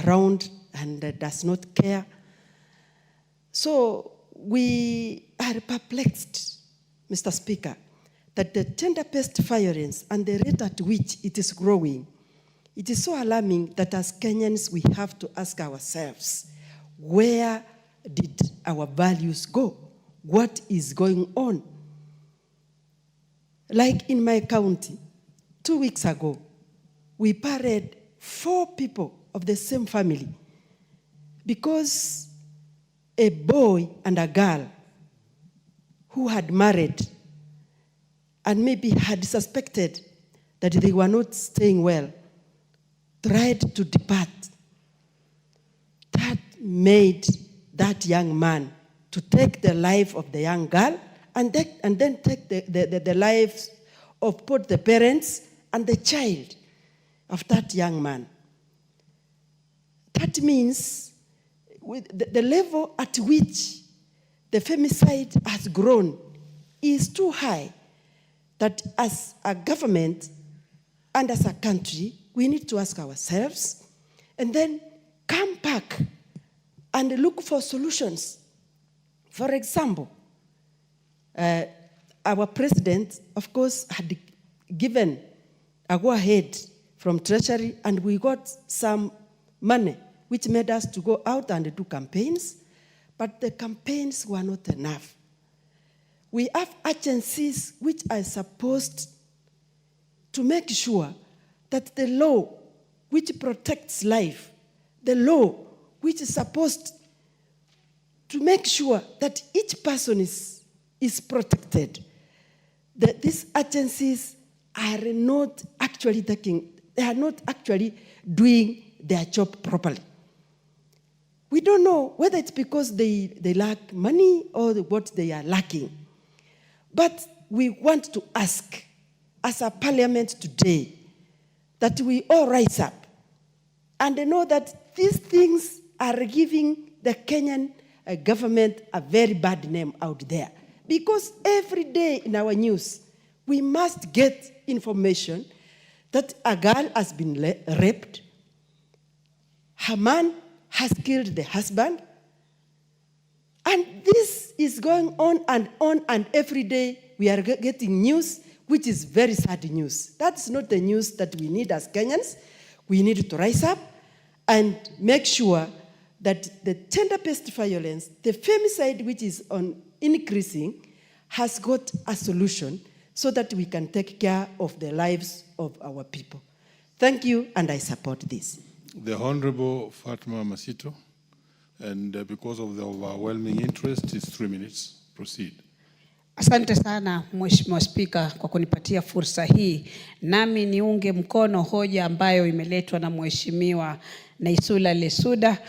around and does not care. So we are perplexed, Mr. Speaker, that the gender-based violence and the rate at which it is growing, it is so alarming that as Kenyans we have to ask ourselves, where did our values go? What is going on? Like in my county, 2 weeks ago, we buried 4 people of the same family because a boy and a girl who had married and maybe had suspected that they were not staying well, tried to depart. That made that young man to take the life of the young girl and then take the lives of both the parents and the child of that young man. That means with the level at which the femicide has grown is too high, that as a government and as a country, we need to ask ourselves and then come back and look for solutions. For example, our president, of course, had given a go-ahead from Treasury, and we got some money, which made us to go out and do campaigns, but the campaigns were not enough. We have agencies which are supposed to make sure that the law which protects life, the law which is supposed to make sure that each person is protected, that these agencies are not actually doing their job properly. We don't know whether it's because they lack money or what they are lacking. But we want to ask, as a parliament today, that we all rise up and know that these things are giving the Kenyan government a very bad name out there. Because every day in our news, we must get information that a girl has been raped, her man has killed the husband, and this is going on, and every day we are getting news which is very sad news. That's not the news that we need as Kenyans. We need to rise up and make sure that the gender-based violence, the femicide which is increasing, has got a solution so that we can take care of the lives of our people. Thank you, and I support this. The Honorable Fatma Masito, and because of the overwhelming interest, is 3 minutes. Proceed. Asante sana Mheshimiwa Spika kwa kunipatia fursa hii. Nami niunge mkono hoja ambayo imeletwa na Mheshimiwa Naisula Lesuda.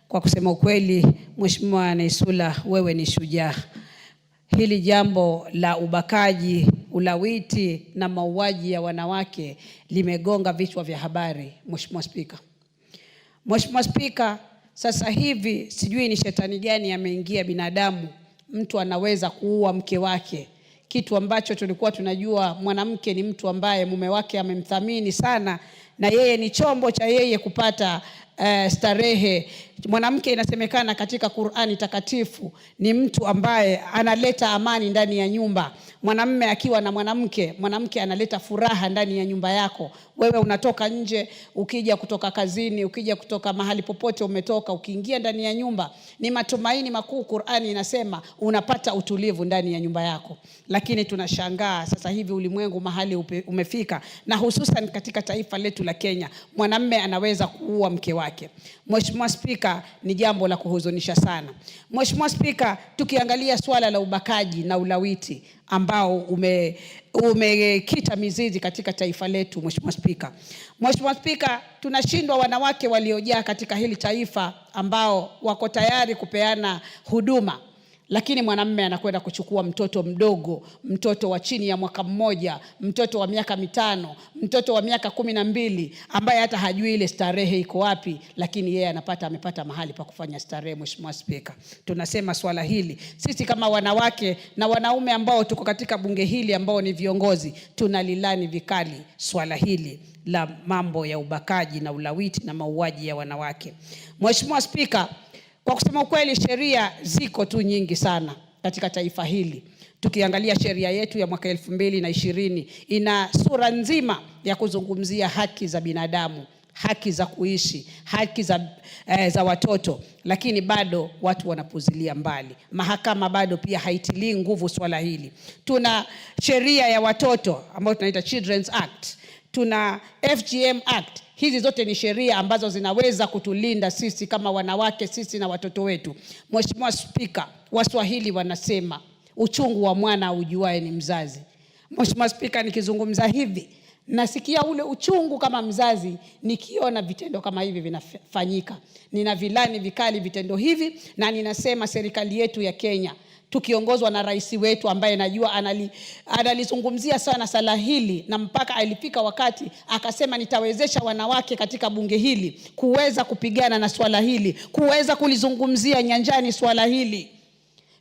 Kwa kusema ukweli, Mheshimiwa Naisula, wewe ni shujaa. Hili jambo la ubakaji, ulawiti na mauaji ya wanawake limegonga vichwa vya habari, Mheshimiwa Spika. Mheshimiwa Spika, sasa hivi sijui ni shetani gani ameingia binadamu, mtu anaweza kuua mke wake. Kitu ambacho tulikuwa tunajua mwanamke ni mtu ambaye mume wake amemthamini sana na yeye ni chombo cha yeye kupata starehe. Mwanamke inasemekana katika Qur'ani takatifu ni mtu ambaye analeta amani ndani ya nyumba. Mwanamume akiwa na mwanamke analeta furaha ndani ya nyumba yako. Wewe unatoka nje, ukija kutoka kazini, ukija kutoka mahali popote umetoka, ukiingia ndani ya nyumba, ni matumaini makuu Qur'ani inasema unapata utulivu ndani ya nyumba yako. Lakini tunashangaa sasa hivi ulimwengu mahali umefika, na hususan katika taifa letu la Kenya, mwanamume anaweza kuua mke wake. Mheshimiwa Spika, ni jambo la kuhuzunisha sana. Mheshimiwa Spika, tukiangalia swala la ubakaji na ulawiti ambao umekita mizizi katika taifa letu, Mheshimiwa Spika. Mheshimiwa Spika, tunashindwa wanawake waliojaa katika hili taifa ambao wako tayari kupeana huduma, lakini mwanamume anakwenda kuchukua mtoto mdogo, mtoto wa chini ya mwaka mmoja, mtoto wa miaka 5, mtoto wa miaka 12 ambaye hata hajui ile starehe iko wapi, lakini yeye amepata mahali pa kufanya starehe. Mheshimiwa Spika, tunasema swala hili sisi kama wanawake na wanaume ambao tuko katika bunge hili ambao ni viongozi, tunalilani vikali swala hili la mambo ya ubakaji na ulawiti na mauaji ya wanawake. Mheshimiwa Spika, kwa kusema ukweli, sheria ziko tu nyingi sana katika taifa hili. Tukiangalia sheria yetu ya mwaka 2020 ina sura nzima ya kuzungumzia haki za binadamu, haki za kuishi, haki za watoto, lakini bado watu wanapuzilia mbali. Mahakama bado pia haitilii nguvu swala hili. Tuna sheria ya watoto ambayo tunaita Children's Act, tuna FGM Act. Hizi zote ni sheria ambazo zinaweza kutulinda sisi kama wanawake, sisi na watoto wetu. Mheshimiwa Spika, Waswahili wanasema uchungu wa mwana ujuae ni mzazi. Mheshimiwa Spika, nikizungumza hivi nasikia ule uchungu kama mzazi nikiona vitendo kama hivi vinafanyika. Nina vilani vikali vitendo hivi, na ninasema serikali yetu ya Kenya tukiongozwa na rais wetu ambaye najua analizungumzia sana sala hili, na mpaka alifika wakati akasema nitawezesha wanawake katika bunge hili kuweza kupigana na swala hili, kuweza kulizungumzia nyanjani swala hili.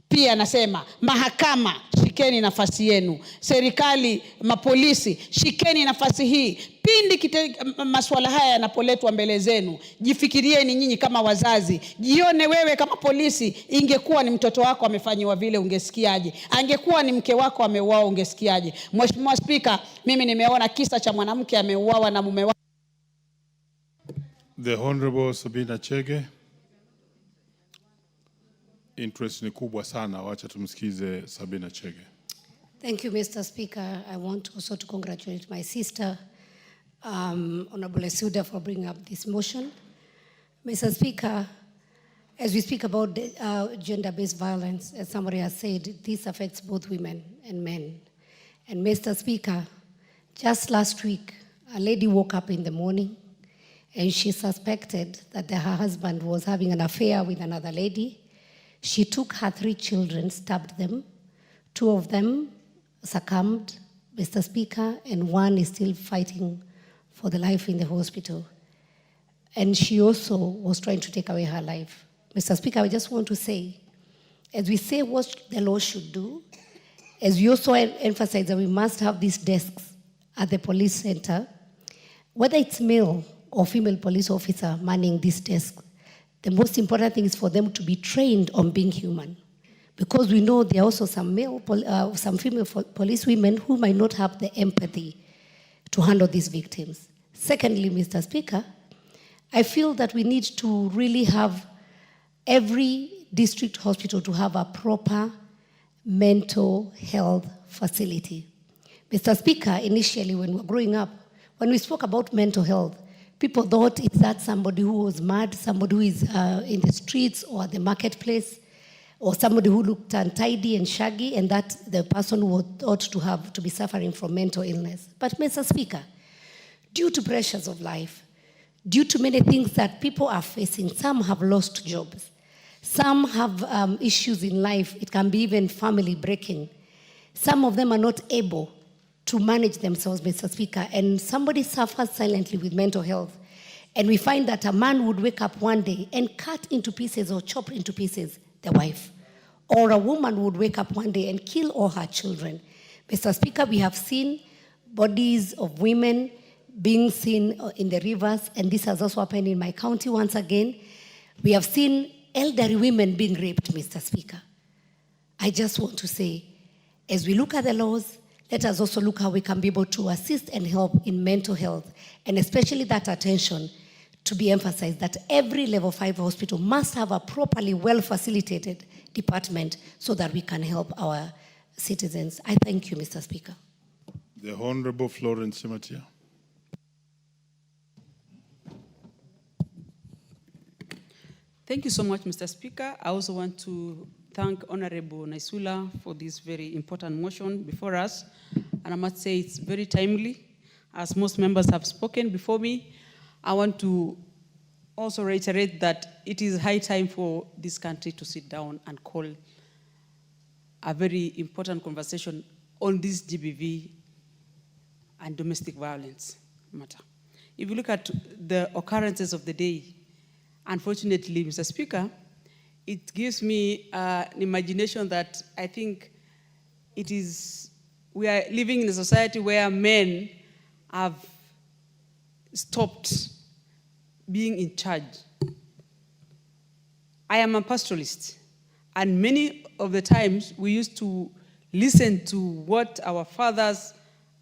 Pia nasema mahakama, shikeni nafasi yenu. Serikali, mapolisi, shikeni nafasi hii. Pindi masuala haya yanapoletwa mbele zenu, jifikirieni nyinyi kama wazazi. Jione wewe kama polisi, ingekuwa ni mtoto wako amefanywa vile ungesikiaje? Angekuwa ni mke wako ameuawa ungesikiaje? Mheshimiwa Spika, mimi nimeona kisa cha mwanamke ameuawa na mume wake. The Honorable Sabina Chege. Interest ni kubwa sana, wacha tumsikize Sabina Chege. Thank you, Mr. Speaker. I want also to congratulate my sister, Honorable Lesuda, for bringing up this motion. Mr. Speaker, as we speak about gender-based violence, as somebody has said, this affects both women and men. And Mr. Speaker, just last week, a lady woke up in the morning and she suspected that her husband was having an affair with another lady. She took her 3 children, stabbed them. 2 of them succumbed, Mr. Speaker, and 1 is still fighting for the life in the hospital. And she also was trying to take away her life. Mr. Speaker, I just want to say, as we say what the law should do, as we also emphasize that we must have these desks at the police center, whether it's male or female police officer manning this desk, the most important thing is for them to be trained on being human. Because we know there are also some female police women who might not have the empathy to handle these victims. Secondly, Mr. Speaker, I feel that we need to really have every district hospital to have a proper mental health facility. Mr. Speaker, initially when we were growing up, when we spoke about mental health, people thought it's that somebody who was mad, somebody who is in the streets or the marketplace, or somebody who looked untidy and shaggy, and that the person who ought to be suffering from mental illness. But Mr. Speaker, due to pressures of life, due to many things that people are facing, some have lost jobs, some have issues in life, it can be even family breaking. Some of them are not able to manage themselves, Mr. Speaker, and somebody suffers silently with mental health. And we find that a man would wake up one day and cut into pieces or chop into pieces the wife. Or a woman would wake up one day and kill all her children. Mr. Speaker, we have seen bodies of women being seen in the rivers, and this has also happened in my county once again. We have seen elderly women being raped, Mr. Speaker. I just want to say, As we look at the laws, let us also look how we can be able to assist and help in mental health, and especially that attention to be emphasized that every level 5 hospital must have a properly well-facilitated department so that we can help our citizens. I thank you, Mr. Speaker. The Honorable Florence Simatia. Thank you so much, Mr. Speaker. I also want to thank Honorable Naisula for this very important motion before us. And I must say it's very timely, as most members have spoken before me. I want to also reiterate that it is high time for this country to sit down and call a very important conversation on this GBV and domestic violence matter. If you look at the occurrences of the day, unfortunately, Mr. Speaker, it gives me an imagination that I think we are living in a society where men have stopped being in charge. I am a pastoralist, and many of the times we used to listen to what our fathers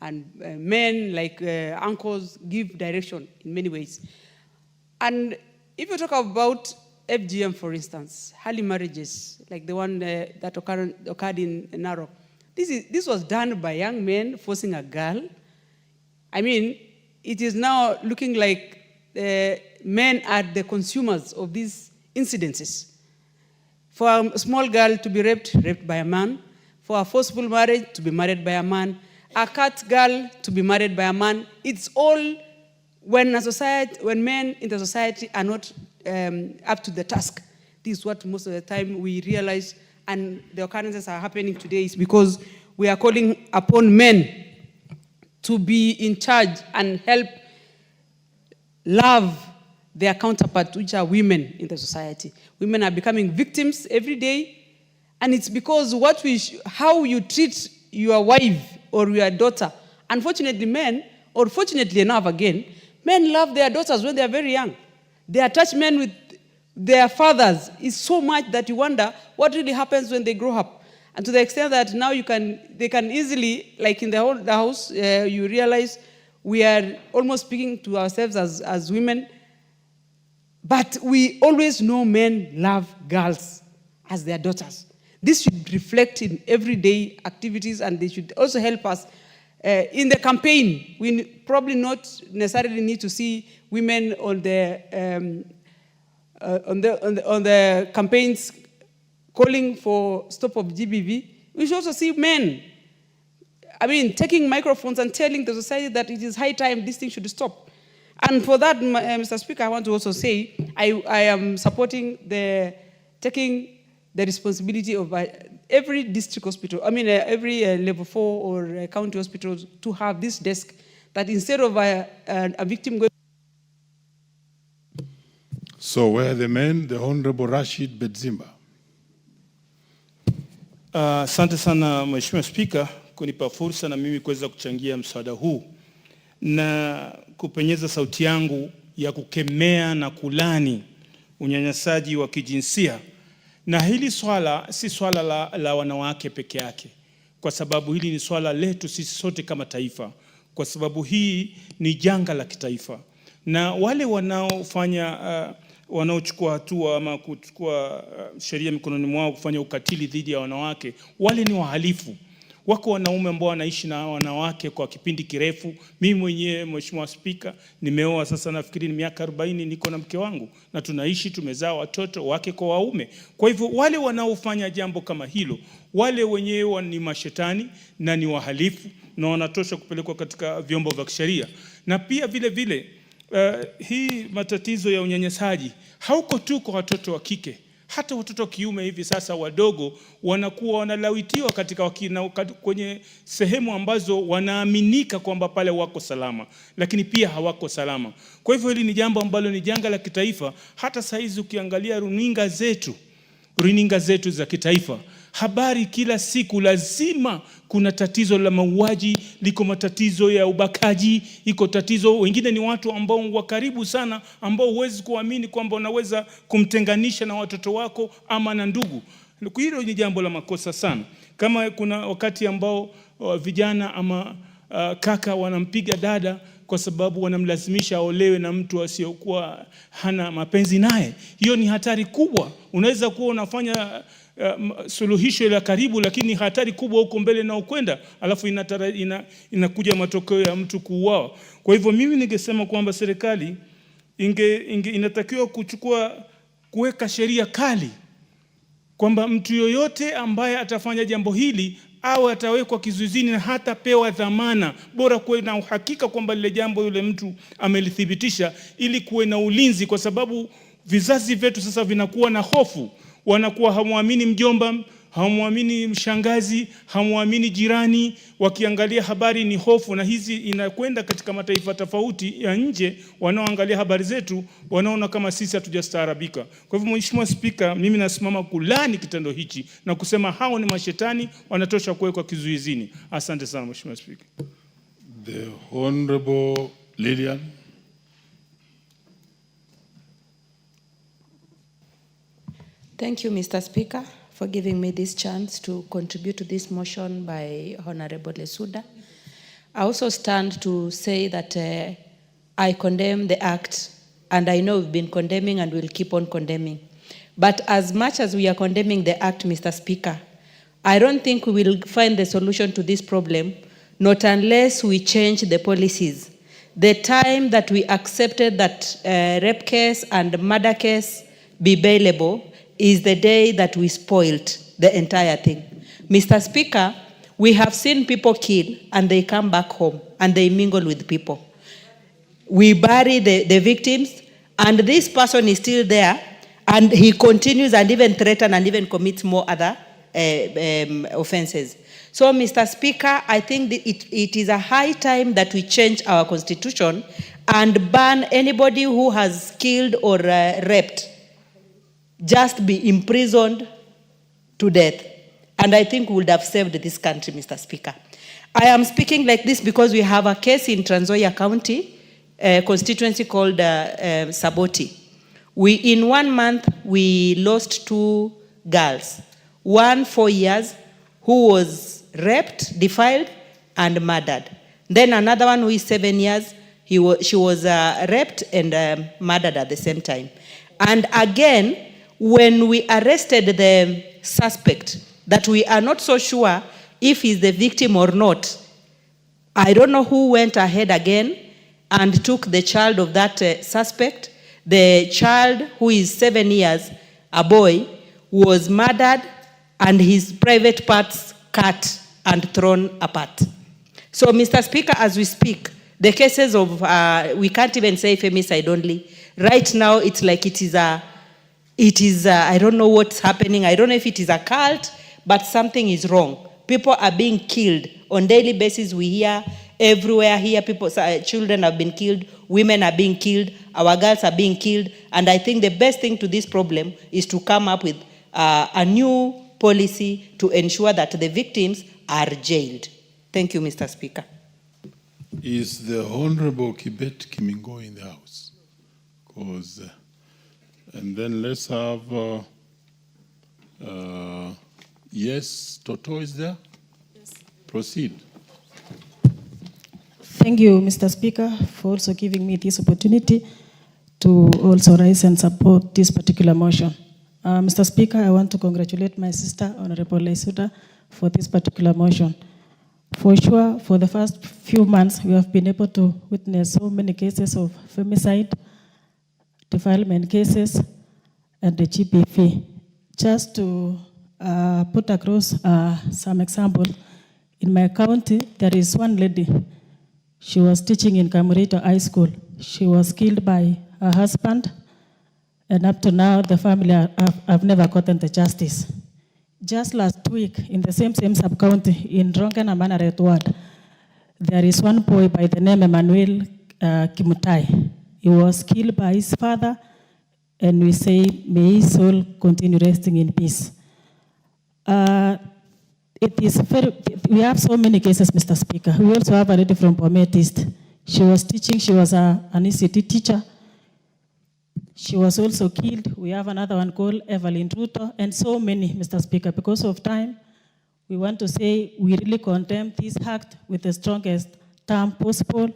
and men like uncles give direction in many ways. And if you talk about FGM, for instance, early marriages, like the one that occurred in Narok, this was done by young men forcing a girl. I mean, it is now looking like men are the consumers of these incidences. For a small girl to be raped by a man. For a forceful marriage, to be married by a man. A cat girl to be married by a man. It's all when men in the society are not up to the task. This is what most of the time we realize, and the occurrences are happening today is because we are calling upon men to be in charge and help love their counterparts, which are women in the society. Women are becoming victims every day, and it's because how you treat your wife or your daughter. Unfortunately, men, or fortunately enough again, men love their daughters when they are very young. Their attachment with their fathers is so much that you wonder what really happens when they grow up. And to the extent that now they can easily, like in the house, you realize we are almost speaking to ourselves as women, but we always know men love girls as their daughters. This should reflect in everyday activities, and they should also help us in the campaign. We probably not necessarily need to see women on the campaigns calling for stop of GBV. We should also see men, taking microphones and telling the society that it is high time this thing should stop. And for that, Mr. Speaker, I want to also say I am supporting taking the responsibility of every district hospital, every level 4 or county hospital to have this desk, that instead of a victim going. So where are the men? The Honorable Rashid Bedzimba. Asante sana Mheshimiwa Spika kunipa fursa na mimi kuweza kuchangia mswada huu na kupenyeza sauti yangu ya kukemea na kulani unyanyasaji wa kijinsia. Na hili swala si swala la wanawake peke yake, kwa sababu hili ni swala letu sisi sote kama taifa, kwa sababu hii ni janga la kitaifa. Na wale wanaochukua hatua ama kuchukua sheria mikononi mwao kufanya ukatili dhidi ya wanawake, wale ni wahalifu. Wako wanaume ambao wanaishi na wanawake kwa kipindi kirefu. Mimi mwenyewe Mheshimiwa Spika nimeoa sasa nafikiri ni miaka 40, niko na mke wangu na tunaishi, tumezaa watoto wake kwa waume. Kwa hivyo wale wanaofanya jambo kama hilo, wale wenyewe ni mashetani na ni wahalifu na wanatosha kupelekwa katika vyombo vya kisheria. Na pia vile vile hii matatizo ya unyanyasaji hauko tu kwa watoto wa kike, hata watoto wa kiume hivi sasa wadogo wanakuwa wanalawitiwa kwenye sehemu ambazo wanaaminika kwamba pale wako salama, lakini pia hawako salama. Kwa hivyo hili ni jambo ambalo ni janga la kitaifa. Hata saizi ukiangalia runinga zetu za kitaifa, habari kila siku lazima kuna tatizo la mauaji, liko matatizo ya ubakaji, iko tatizo, wengine ni watu ambao wa karibu sana ambao huwezi kuamini kwamba unaweza kumtenganisha na watoto wako ama na ndugu. Hilo ni jambo la makosa sana. Kama kuna wakati ambao vijana ama kaka wanampiga dada kwa sababu wanamlazimisha aolewe na mtu asiyokuwa hana mapenzi naye, hiyo ni hatari kubwa. Unaweza kuwa unafanya suluhisho la karibu, lakini hatari kubwa huko mbele na ukwenda, alafu inakuja matokeo ya mtu kuuawa. Kwa hivyo mimi ningesema kwamba serikali inatakiwa kuweka sheria kali kwamba mtu yoyote ambaye atafanya jambo hili au atawekwa kizuizini na hata pewa dhamana, bora kuwe na uhakika kwamba lile jambo yule mtu amelithibitisha, ili kuwe na ulinzi, kwa sababu vizazi vyetu sasa vinakuwa na hofu. Wanakuwa hamwamini mjomba, hamwamini mshangazi, hamwamini jirani. Wakiangalia habari ni hofu, na hizi inakwenda katika mataifa tofauti ya nje. Wanaoangalia habari zetu wanaona kama sisi hatujastaarabika. Kwa hivyo Mheshimiwa Spika, mimi nasimama kulani kitendo hichi na kusema hao ni mashetani, wanatosha kuwekwa kizuizini. Asante sana Mheshimiwa Spika. The Honorable Lilian. Thank you, Mr. Speaker, for giving me this chance to contribute to this motion by Honorable Lesuda. I also stand to say that I condemn the act, and I know we've been condemning and will keep on condemning. But as much as we are condemning the act, Mr. Speaker, I don't think we will find the solution to this problem, not unless we change the policies. The time that we accepted that rape case and murder case be bailable is the day that we spoiled the entire thing. Mr. Speaker, we have seen people kill and they come back home and they mingle with people. We bury the victims and this person is still there and he continues and even threatens and even commits more other offenses. So, Mr. Speaker, I think that it is a high time that we change our constitution and ban anybody who has killed or raped just be imprisoned to death. And I think we would have saved this country, Mr. Speaker. I am speaking like this because we have a case in Trans Nzoia County, a constituency called Saboti. In 1 month, we lost 2 girls. One 4 years, who was raped, defiled, and murdered. Then another one who is 7 years, she was raped and murdered at the same time. And again, when we arrested the suspect, that we are not so sure if he's the victim or not, I don't know who went ahead again and took the child of that suspect. The child, who is 7 years, a boy, was murdered and his private parts cut and thrown apart. So, Mr. Speaker, as we speak, the cases of, we can't even say femicide only. Right now, it's like it is I don't know what's happening. I don't know if it is a cult, but something is wrong. People are being killed. On daily basis, we hear everywhere here, children have been killed, women are being killed, our girls are being killed. And I think the best thing to this problem is to come up with a new policy to ensure that the victims are jailed. Thank you, Mr. Speaker. Is the Honorable Kibet Kimingo in the House? And then let's have, yes, Toto is there? Yes. Proceed. Thank you, Mr. Speaker, for also giving me this opportunity to also rise and support this particular motion. Mr. Speaker, I want to congratulate my sister, Honorable Lesuda, for this particular motion. For sure, for the first few months, we have been able to witness so many cases of femicide, defilement cases, and the GBV. Just to put across some example, in my county, there is one lady. She was teaching in Kamurito High School. She was killed by her husband, and up to now, the family have never gotten the justice. Just last week, in the same sub-county, in Rongen and Manaret ward, there is one boy by the name Emmanuel Kimutai. He was killed by his father, and we say, may his soul continue resting in peace. We have so many cases, Mr. Speaker. We also have a lady from Bomet East. She was teaching, she was an ECT teacher. She was also killed. We have another one called Evelyn RUTO, and so many, Mr. Speaker. Because of time, we want to say we really condemn this act with the strongest term possible.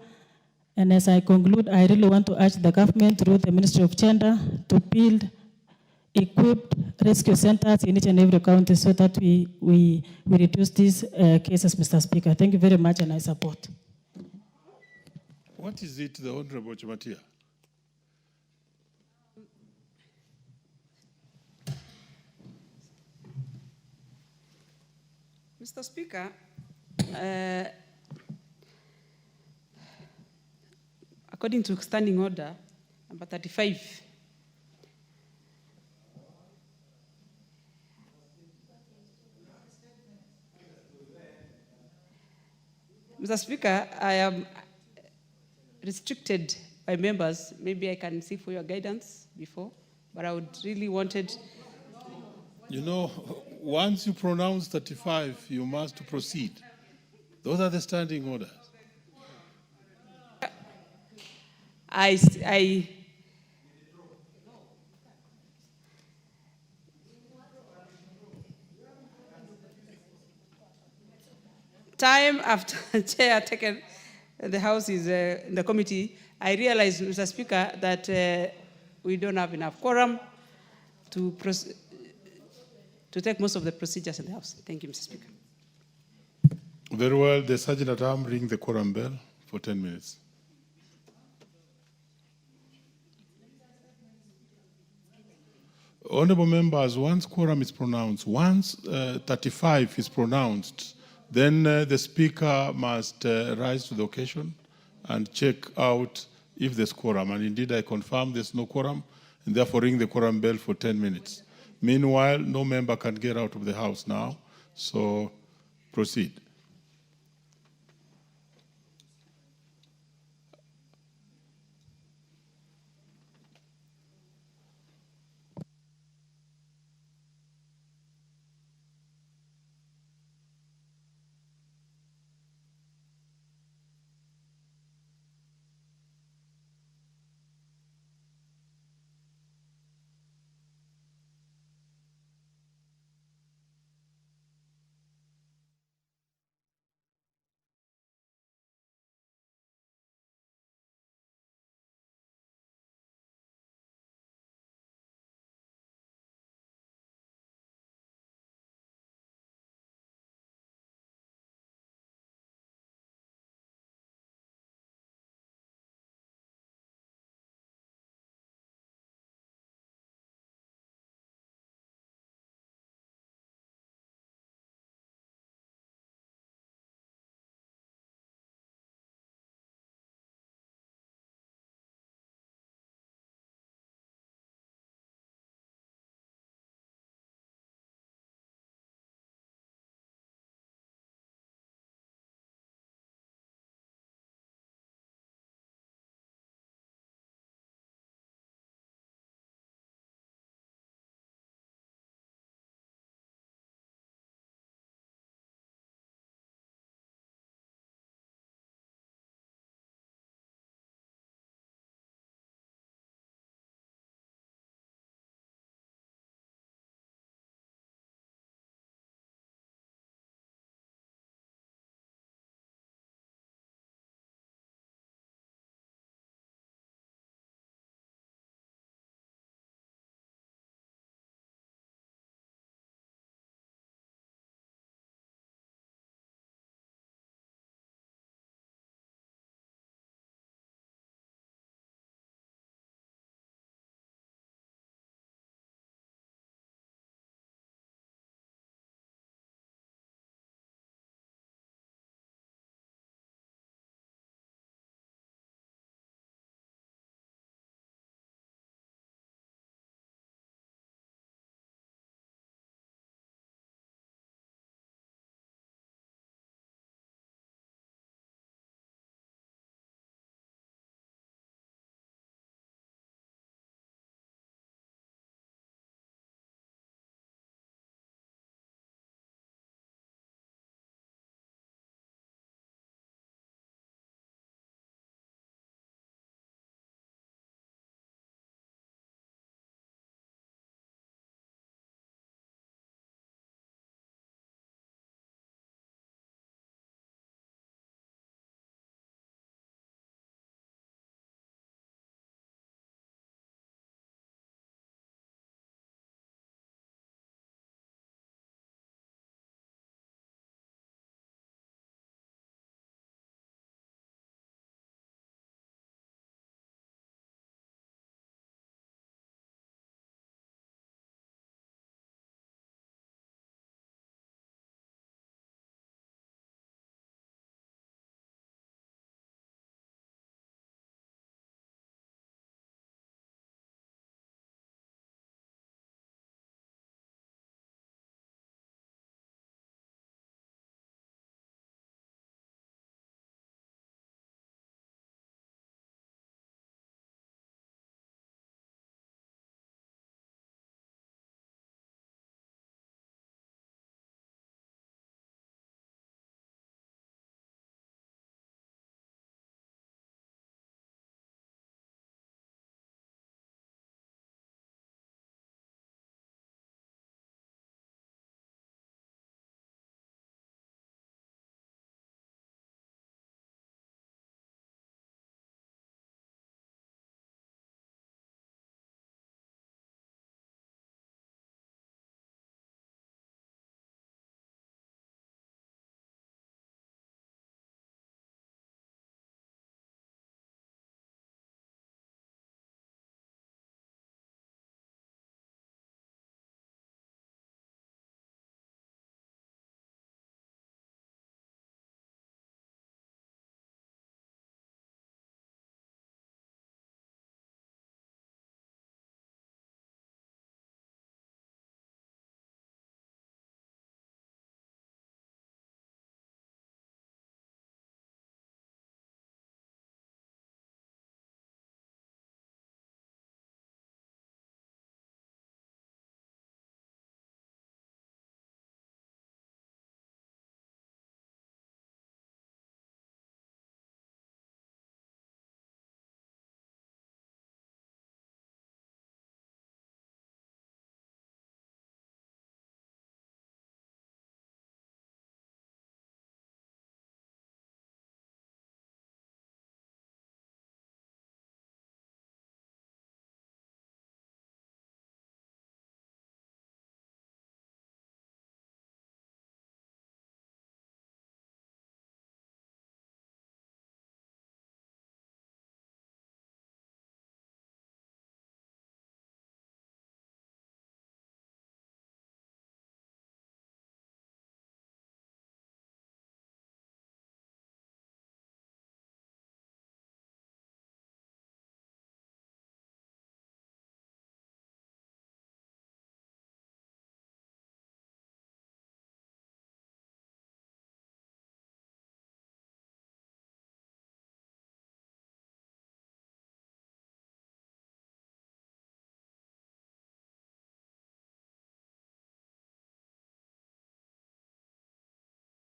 And as I conclude, I really want to urge the government through the Ministry of Gender to build equipped rescue centers in each and every county so that we reduce these cases, Mr. Speaker. Thank you very much, and I support. What is it, the Honorable Chamatia? Mr. Speaker, according to Standing Order number 35, Mr. Speaker, I am restricted by members. Maybe I can seek for your guidance before, but I would really wanted. You know, once you pronounce 35, you must proceed. Those are the standing orders. Time after chair taken, the House is in the committee, I realized, Mr. Speaker, that we don't have enough quorum to take most of the procedures in the House. Thank you, Mr. Speaker. Very well. The Sergeant at Arms ring the quorum bell for 10 minutes. Honorable members, once quorum is pronounced, once 35 is pronounced, then the Speaker must rise to the occasion and check out if there's quorum. And indeed, I confirm there's no quorum, and therefore ring the quorum bell for 10 minutes. Meanwhile, no member can get out of the House now, so proceed.